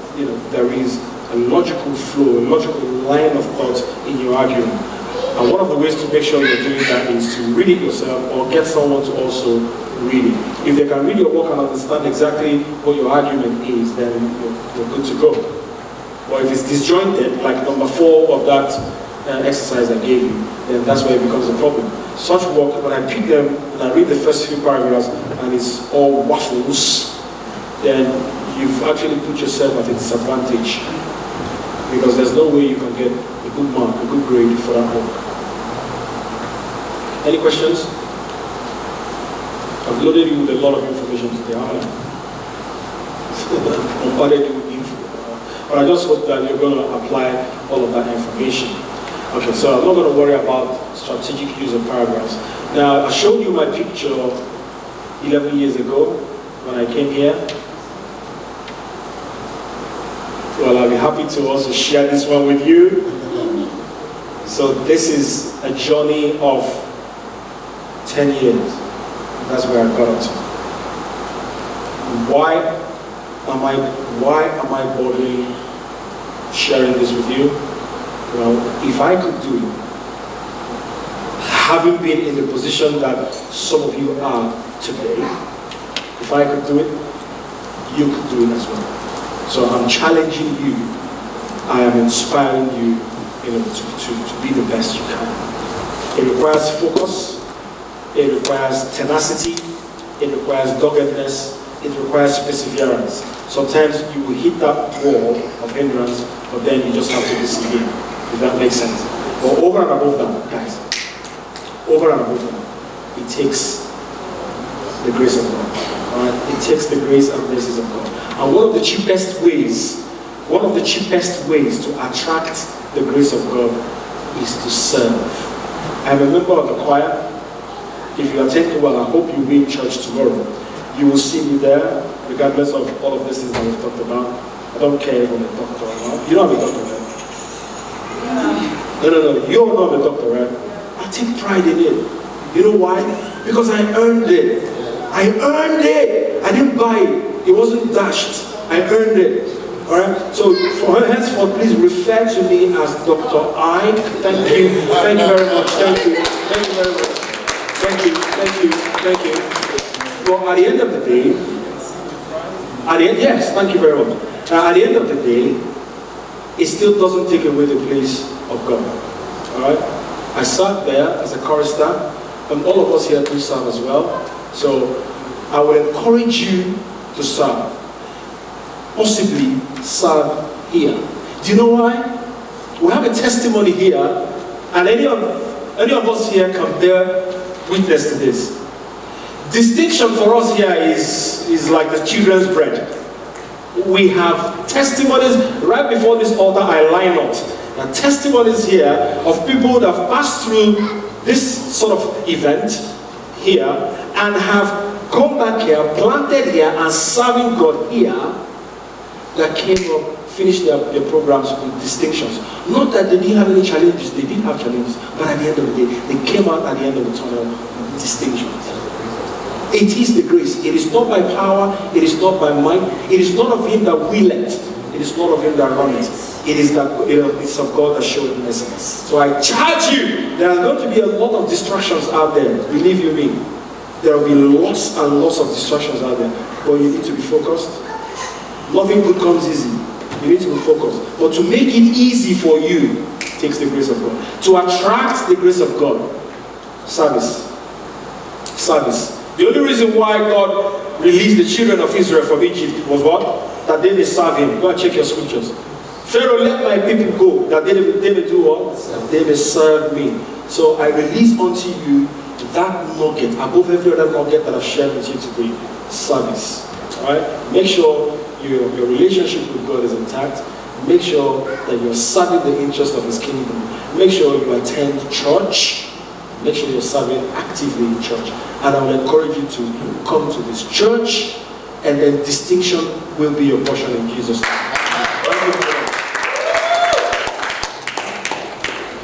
there is a logical flow, a logical line of thought in your argument. And one of the ways to make sure you're doing that is to read it yourself or get someone to also read it. If they can read your work and understand exactly what your argument is, then you're good to go. Or if it's disjointed, like number 4 of that exercise I gave you, then that's where it becomes a problem. Such work, when I pick them and I read the first few paragraphs and it's all waffles, then you've actually put yourself at a disadvantage, because there's no way you can get a good mark, a good grade for that work. Any questions? I've loaded you with a lot of information today, haven't I? Bombarded you with info. But I just hope that you're going to apply all of that information. Okay, so I'm not going to worry about strategic use of paragraphs. Now, I showed you my picture 11 years ago when I came here. Well, I'll be happy to also share this one with you. So this is a journey of 10 years. That's where I got up to. Why am I bothering sharing this with you? Well, if I could do it, having been in the position that some of you are today, if I could do it, you could do it as well. So I'm challenging you, I am inspiring you, to be the best you can. It requires focus, it requires tenacity, it requires doggedness, it requires perseverance. Sometimes you will hit that wall of hindrance, but then you just have to persevere, if that makes sense. But over and above that, guys, over and above that, it takes the grace of God. Right? It takes the grace and mercies of God. And one of the cheapest ways to attract the grace of God is to serve. I'm a member of the choir. If you are taking well, I hope you'll be in church tomorrow. You will see me there, regardless of all of these things that we've talked about. I don't care if I'm a doctor or not. You know I'm a doctor, right? No. You're not a doctor, right? I take pride in it. You know why? Because I earned it. I earned it. I didn't buy it. It wasn't dashed. I earned it. Alright? So for henceforth, please refer to me as Dr. I. Thank you. Thank you very much. Thank you. Thank you very much. Thank you. Well, at the end of the day, yes, thank you very much. At the end of the day, it still doesn't take away the place of God. Alright? I sat there as a chorister, and all of us here do serve as well. So I will encourage you to serve. Possibly serve here. Do you know why? We have a testimony here, and any of us here can bear witness to this. Distinction for us here is like the children's bread. We have testimonies right before this altar. I line up. There are testimonies here of people that have passed through this sort of event here and have come back here, planted here, and serving God here, that came up, finished their programs with distinctions. Not that they didn't have any challenges, they did have challenges, but at the end of the day, they came out at the end of the tunnel with distinctions. It is the grace. It is not by power, it is not by might, it is not of him that willeth, it is not of him that runneth. It is that it's of God that showed mercy. So I charge you, there are going to be a lot of distractions out there, believe you me. There will be lots and lots of distractions out there, but you need to be focused. Nothing good comes easy. You need to be focused. But to make it easy for you takes the grace of God. To attract the grace of God, service. The only reason why God released the children of Israel from Egypt was what? That they may serve him. Go and check your scriptures. Pharaoh, let my people go, that they may do what? They may serve me. So I release unto you that nugget, above every other nugget that I've shared with you today, service. Alright? Make sure your relationship with God is intact. Make sure that you're serving the interest of His kingdom. Make sure you attend church. Make sure you're serving actively in church. And I will encourage you to come to this church, and then distinction will be your portion in Jesus' name.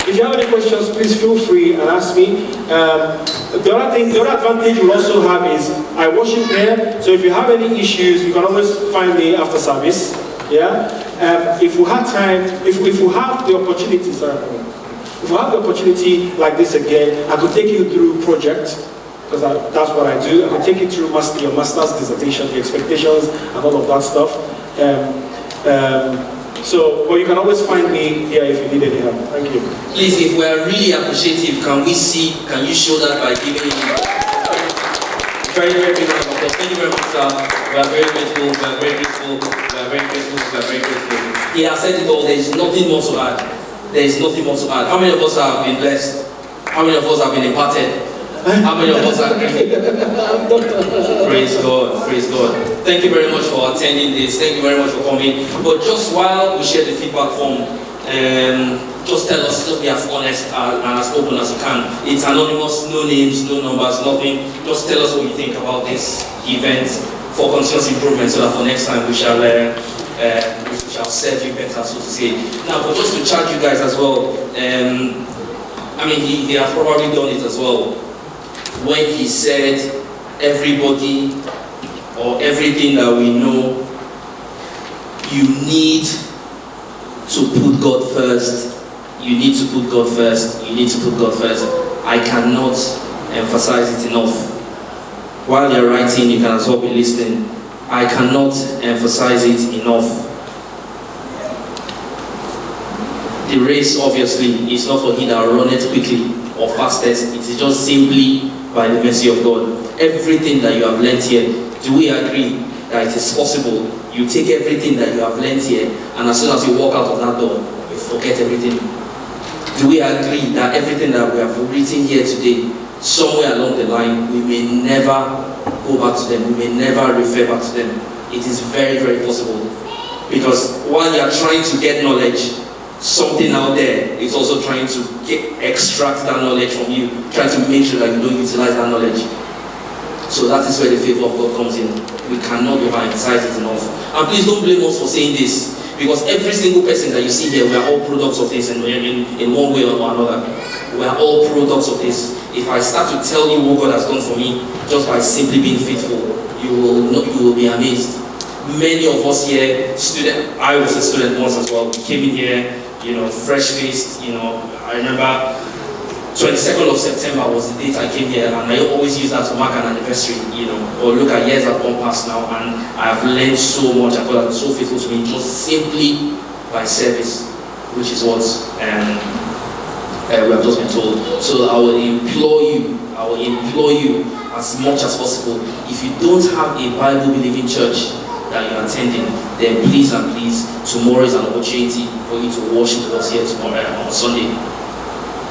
If you have any questions, please feel free and ask me. The other advantage we also have is I worship here. So if you have any issues, you can always find me after service. Yeah. If we have time, if we have the opportunity, if we have the opportunity like this again, I could take you through project, because that's what I do. I could take you through your master's dissertation, the expectations, and all of that stuff. But you can always find me here if you need any help. Thank you. Please, if we are really appreciative, can you show that by giving him very, very big round of applause. Thank you very much, sir. We are very grateful, we are very grateful, we are very grateful, we are very grateful. He has said it all, there is nothing more to add. There is nothing more to add. How many of us have been blessed? How many of us have been imparted? How many of us are Praise God, praise God. Thank you very much for attending this. Thank you very much for coming. But just while we share the feedback form, just tell us, just be as honest and as open as you can. It's anonymous, no names, no numbers, nothing. Just tell us what you think about this event for continuous improvement, so that for next time we shall serve you better, so to say. Now, but just to charge you guys as well, I mean, he has probably done it as well. When he said everybody or everything that we know, you need to put God first. You need to put God first. You need to put God first. I cannot emphasize it enough. While you're writing, you can as well be listening. I cannot emphasize it enough. The race, obviously, is not for he that runneth quickly or fastest. It is just simply by the mercy of God. Everything that you have learnt here, do we agree that it is possible? You take everything that you have learnt here, and as soon as you walk out of that door, you forget everything. Do we agree that everything that we have written here today, somewhere along the line, we may never go back to them, we may never refer back to them? It is very, very possible. Because while you are trying to get knowledge, something out there is also trying to extract that knowledge from you, trying to make sure that you don't utilize that knowledge. So that is where the favor of God comes in. We cannot overemphasize it enough. And please don't blame us for saying this, because every single person that you see here, we are all products of this in one way or another. We are all products of this. If I start to tell you what God has done for me, just by simply being faithful, you will be amazed. Many of us here, I was a student once as well. We came in here, fresh-faced, I remember 22nd of September was the date I came here, and I always use that to mark an anniversary, or look at years that have gone past now, and I have learned so much, and God has been so faithful to me, just simply by service, which is what we have just been told. So I will implore you as much as possible, if you don't have a Bible-believing church that you're attending, then please and please, tomorrow is an opportunity for you to worship with us here tomorrow on Sunday.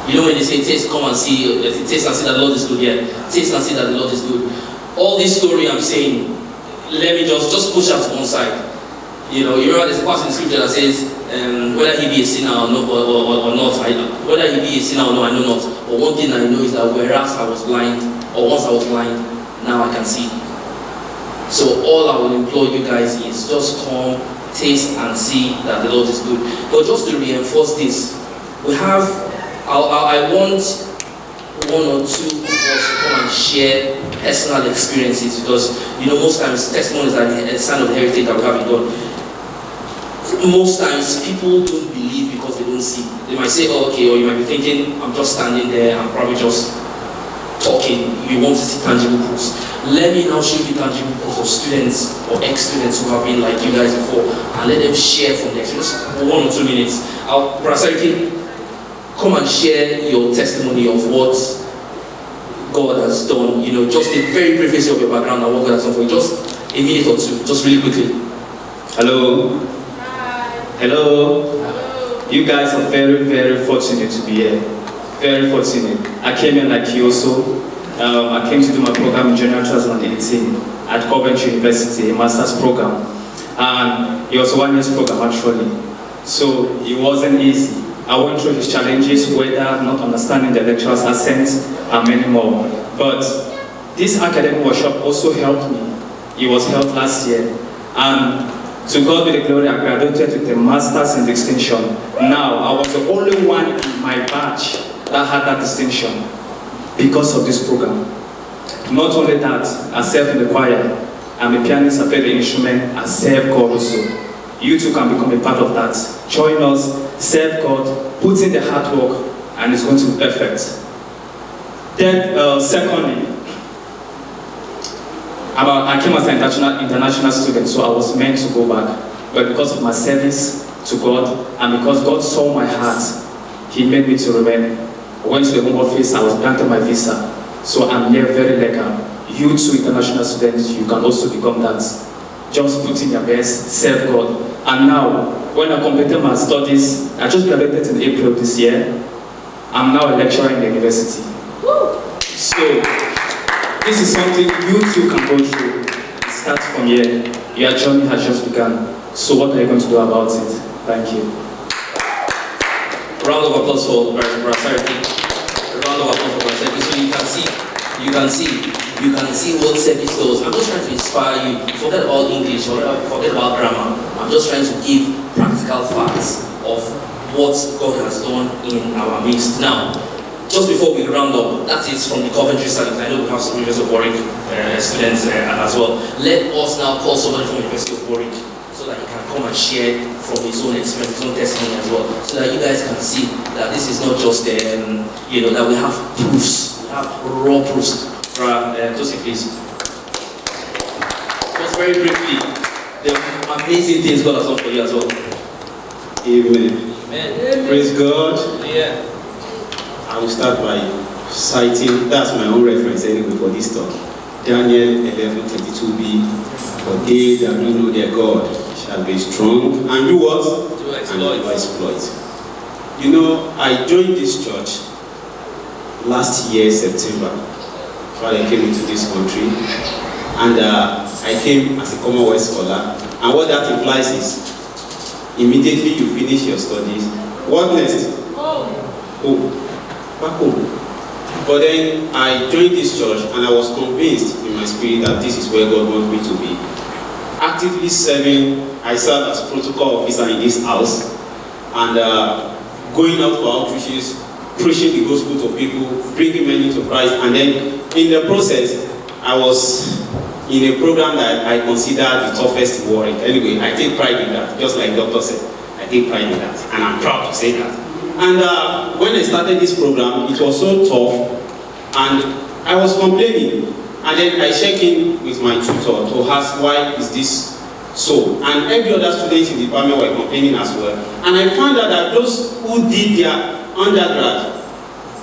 You know when they say taste, come and see, taste and see that the Lord is good here. Taste and see that the Lord is good. All this story I'm saying, let me just push out to one side. You remember there's a passage in scripture that says, whether he be a sinner or not, whether he be a sinner or not, I know not. But one thing I know is that whereas I was blind, or once I was blind, now I can see. So all I will implore you guys is just come, taste and see that the Lord is good. But just to reinforce this, I want one or two of us to come and share personal experiences, because most times testimonies are a sign of the heritage that we have in God. Most times people don't believe because they don't see. They might say, oh, okay, or you might be thinking, I'm just standing there, I'm probably just talking. You want to see tangible proofs. Let me now show you tangible proofs of students or ex-students who have been like you guys before, and let them share from their experience. 1 or 2 minutes. Come and share your testimony of what God has done. Just a very brief history of your background and what God has done for you. Just a minute or two, just really quickly. Hello. Hi. Hello? You guys are very, very fortunate to be here. Very fortunate. I came here like you also. I came to do my program in January 2018 at Coventry University, a master's program. And it was a 1 year program actually. So it wasn't easy. I went through these challenges, whether not understanding the lecturer's accent and many more. But this academic workshop also helped me. It was held last year. And to God be the glory, I graduated with a master's in distinction. Now, I was the only one in my batch that had that distinction because of this program. Not only that, I serve in the choir. I'm a pianist, I play the instrument, I serve God also. You too can become a part of that. Join us, serve God, put in the hard work, and it's going to be perfect. Then, secondly, I came as an international student, so I was meant to go back. But because of my service to God, and because God saw my heart, He made me to remain. I went to the Home Office, I was granted my visa. So I'm here very legal. You too, international students, you can also become that. Just put in your best, serve God. And now, when I completed my studies, I just graduated in April this year. I'm now a lecturer in the university. So, this is something you too can go through. It starts from here. Your journey has just begun. So what are you going to do about it? Thank you. Round of applause for Brasarity. Round of applause for Brasarity. So you can see what service does. I'm just trying to inspire you. Forget about English, forget about grammar. I'm just trying to give practical facts of what God has done in our midst. Now, just before we round up, that is from the Coventry side. I know we have some University of Warwick students as well. Let us now call somebody from the University of Warwick so that he can come and share from his own experience, his own testimony as well, so that you guys can see that this is not just, that we have proofs, we have raw proofs. Joseph, please. Just very briefly, the amazing things God has done for you as well. Amen. Amen. Praise God. Yeah. I will start by citing, that's my own reference anyway for this talk. Daniel 11:22b. For they that do know their God shall be strong and do what? Do exploit. And do exploit. You know, I joined this church last year, September, before I came into this country. And I came as a Commonwealth scholar. And what that implies is, immediately you finish your studies, what next? Oh. Back home. But then I joined this church and I was convinced in my spirit that this is where God wants me to be. Actively serving, I serve as protocol officer in this house and going out for outreaches, preaching the gospel to people, bringing men into Christ, and then in the process, I was in a program that I consider the toughest in Warwick. Anyway, I take pride in that, just like the doctor said. I take pride in that, and I'm proud to say that. And when I started this program, it was so tough, and I was complaining. And then I checked in with my tutor to ask why is this so. And every other student in the department were complaining as well. And I found out that those who did their undergrad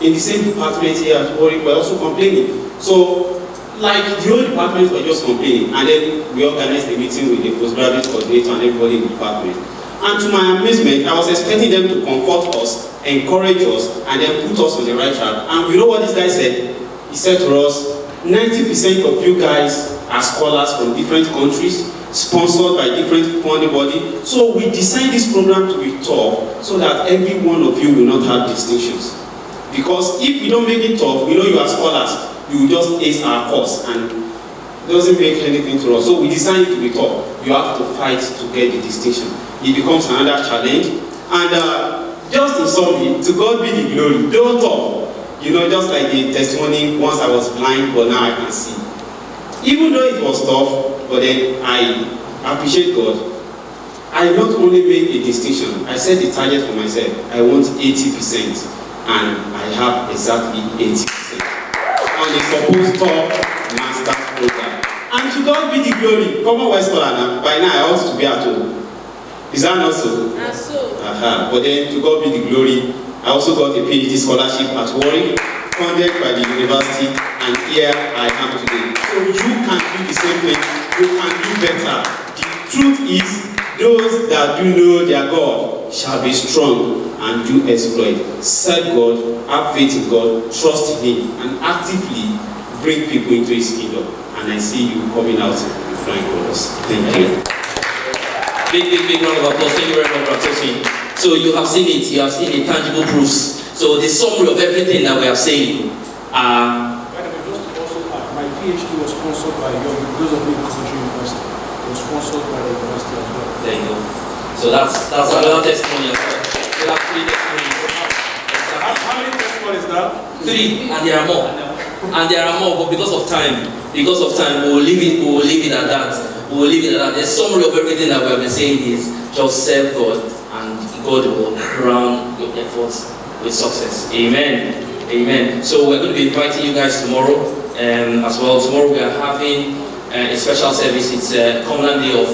in the same department here at Warwick were also complaining. So, like the whole department were just complaining. And then we organized a meeting with the postgraduate coordinator and everybody in the department. And to my amazement, I was expecting them to comfort us, encourage us, and then put us on the right track. And you know what this guy said? He said to us, 90% of you guys are scholars from different countries, sponsored by different funding bodies. So we designed this program to be tough so that every one of you will not have distinctions. Because if we don't make it tough, we know you are scholars, you will just ace our course and it doesn't make anything to us. So we designed it to be tough. You have to fight to get the distinction. It becomes another challenge. And just in summary, to God be the glory. They were tough. You know, just like the testimony, once I was blind, but now I can see. Even though it was tough, but then I appreciate God. I not only made a distinction, I set the target for myself. I want 80%, and I have exactly 80% on the supposed top master program. And to God be the glory. Commonwealth scholar now, by now I ought to be at home. Is that not so? That's so. But then to God be the glory. I also got a PhD scholarship at Warwick, funded by the university, and here I am today. So you can do the same thing. You can do better. The truth is, Those that do know their God shall be strong and do exploit. Serve God, have faith in God, trust in Him, and actively bring people into His kingdom. And I see you coming out with flying colors. Thank you. Big round of applause. Thank you very much, Brother. So you have seen it. You have seen the tangible proofs. So the summary of everything that we are saying. My PhD was sponsored by those of you in Coventry University. It was sponsored by the university as well. There you go. So that's another testimony as well. So that's 3 testimonies. How many testimonies now? 3, and there are more. And there are more, but because of time, we will leave it at that. We will leave it at that. The summary of everything that we have been saying is just serve God, and God will crown your efforts with success. Amen. Amen. So we're going to be inviting you guys tomorrow as well. Tomorrow we are having a special service. It's Covenant Day of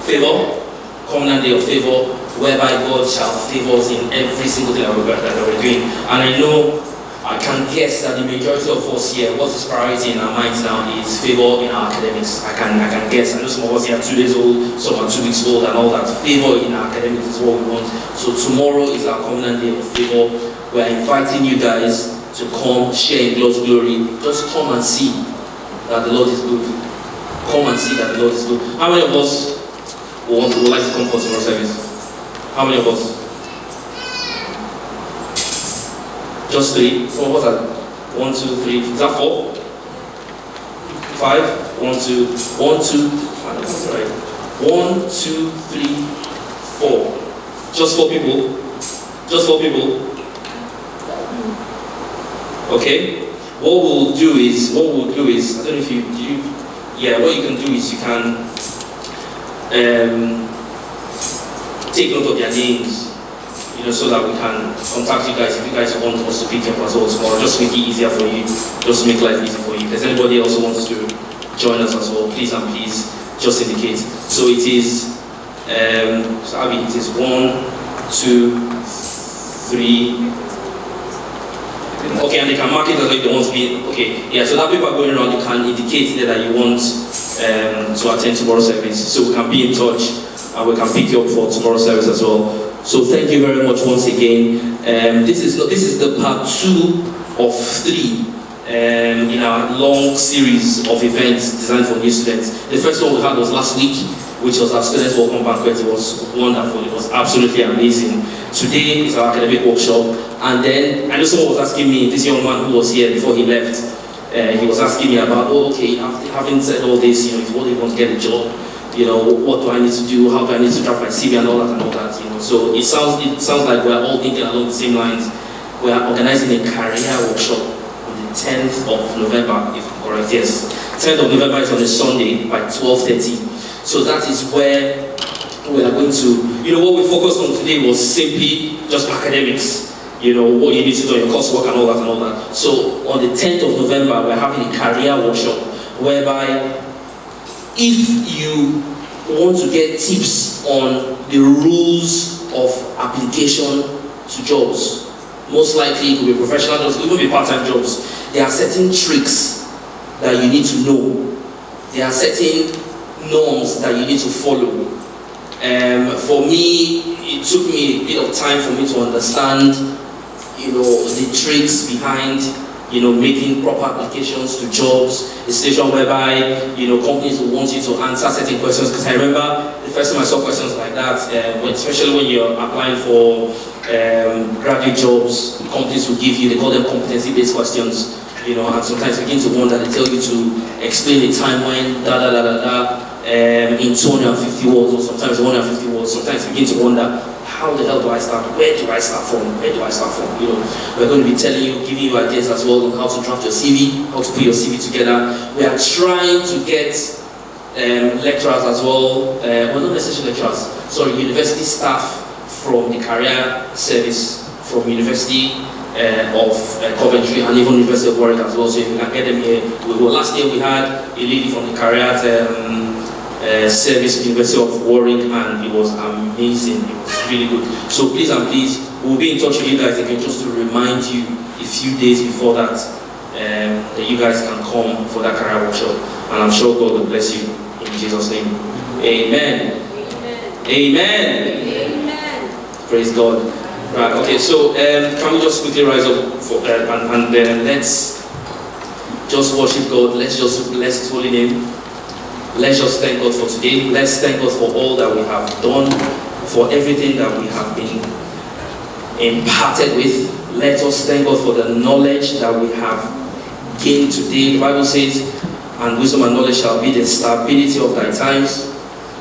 Favor. Covenant Day of Favor, whereby God shall favor us in every single thing that we're doing. And I know, I can guess that the majority of us here, what is priority in our minds now is favor in our academics. I can guess. I know some of us here are 2 days old, some are 2 weeks old, and all that. Favor in our academics is what we want. So tomorrow is our Covenant Day of Favor. We are inviting you guys to come share in God's glory. Just come and see that the Lord is good. Come and see that the Lord is good. How many of us would like to come for tomorrow's service? How many of us? Just 3. So what's that? 1, 2, 3. Is that 4? 5? 1, 2. 1, 2. That's right. 1, 2, 3, 4. Just 4 people. Just 4 people. Okay. What we'll do is, I don't know if you what you can do is you can take note of their names, so that we can contact you guys if you guys want us to pick up as well tomorrow. Just make it easier for you, just make life easy for you. If there's anybody else who wants to join us as well, please and please just indicate. So it is, it is 1, 2, 3. Okay, and they can mark it as like they want to be. Okay, yeah. So that people are going around, you can indicate there that you want to attend tomorrow's service, so we can be in touch and we can pick you up for tomorrow's service as well. So thank you very much once again. This is the part 2 of 3 in our long series of events designed for new students. The first one we had was last week, which was our students' welcome banquet. It was wonderful. It was absolutely amazing. Today is our academic workshop, and then I know someone was asking me, this young man who was here before he left, he was asking me about, having said all this, if you want to get a job, what do I need to do? How do I need to draft my CV and all that, So it sounds like we're all thinking along the same lines. We are organizing a career workshop on the 10th of November, if I'm correct. Yes, 10th of November is on a Sunday by 12:30. So that is where we are going to, what we focused on today was simply just academics. What you need to do, your coursework and all that. So on the 10th of November, we're having a career workshop whereby if you want to get tips on the rules of application to jobs, most likely it will be professional jobs, it will be part-time jobs. There are certain tricks that you need to know. There are certain norms that you need to follow. For me, it took me a bit of time for me to understand, the tricks behind, making proper applications to jobs. A situation whereby, companies will want you to answer certain questions. Because I remember the first time I saw questions like that, especially when you're applying for graduate jobs, companies will give you, they call them competency-based questions. And sometimes you begin to wonder, they tell you to explain a time when in 250 words, or sometimes 150 words. Sometimes you begin to wonder, how the hell do I start? Where do I start from? We're going to be telling you, giving you ideas as well on how to draft your CV, how to put your CV together. We are trying to get lecturers as well, not necessarily lecturers, university staff from the career service, from University of Coventry and even University of Warwick as well. So if we can get them here, we will. Last year we had a lady from the career service, University of Warwick, and it was amazing. It was really good. So please and please, we'll be in touch with you guys again just to remind you a few days before that that you guys can come for that career workshop. And I'm sure God will bless you in Jesus' name. Amen. Amen. Amen. Praise God. Right, okay, so can we just quickly rise up for, and let's just worship God. Let's just bless His holy name. Let's just thank God for today. Let's thank God for all that we have done, for everything that we have been imparted with. Let us thank God for the knowledge that we have gained today. The Bible says, and wisdom and knowledge shall be the stability of thy times.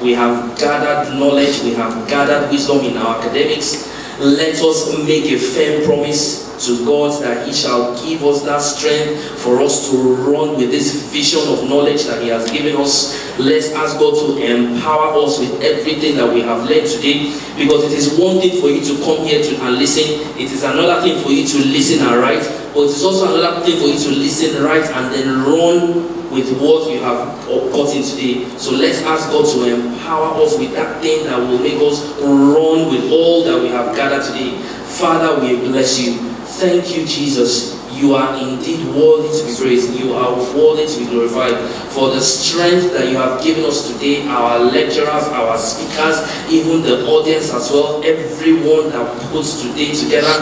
We have gathered knowledge, we have gathered wisdom in our academics. Let us make a firm promise to God that He shall give us that strength for us to run with this vision of knowledge that He has given us. Let's ask God to empower us with everything that we have learned today, because it is one thing for you to come here and listen. It is another thing for you to listen and write, but it is also another thing for you to listen, write, and then run with what you have gotten today. So let's ask God to empower us with that thing that will make us run with all that we have gathered today. Father, we bless you. Thank you, Jesus. You are indeed worthy to be praised. You are worthy to be glorified for the strength that you have given us today, our lecturers, our speakers, even the audience as well, everyone that puts today together.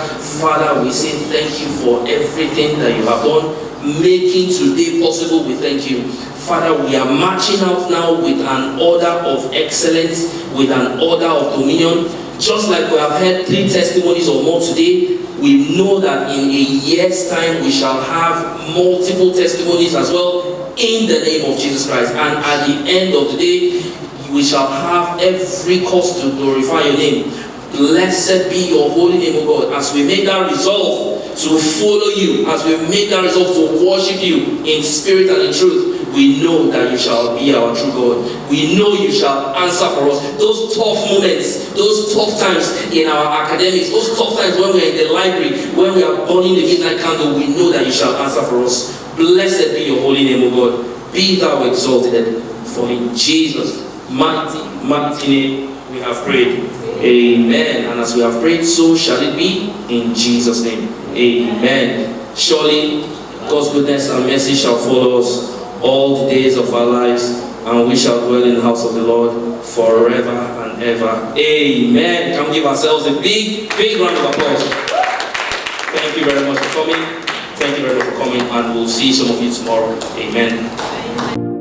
Father, we say thank you for everything that you have done, making today possible. We thank you. Father, we are marching out now with an order of excellence, with an order of dominion. Just like we have heard 3 testimonies or more today, we know that in a year's time we shall have multiple testimonies as well, in the name of Jesus Christ. And at the end of the day, we shall have every cause to glorify your name. Blessed be your holy name, O God, as we make that resolve to follow you, as we make that resolve to worship you in spirit and in truth. We know that you shall be our true God. We know you shall answer for us. Those tough moments, those tough times in our academics, those tough times when we are in the library, when we are burning the midnight candle, we know that you shall answer for us. Blessed be your holy name, O God. Be thou exalted, for in Jesus' mighty name we have prayed. Amen. And as we have prayed, so shall it be in Jesus' name. Amen. Surely God's goodness and mercy shall follow us all the days of our lives, and we shall dwell in the house of the Lord forever and ever. Amen. Can we give ourselves a big round of applause? Thank you very much for coming. Thank you very much for coming, and we'll see some of you tomorrow. Amen.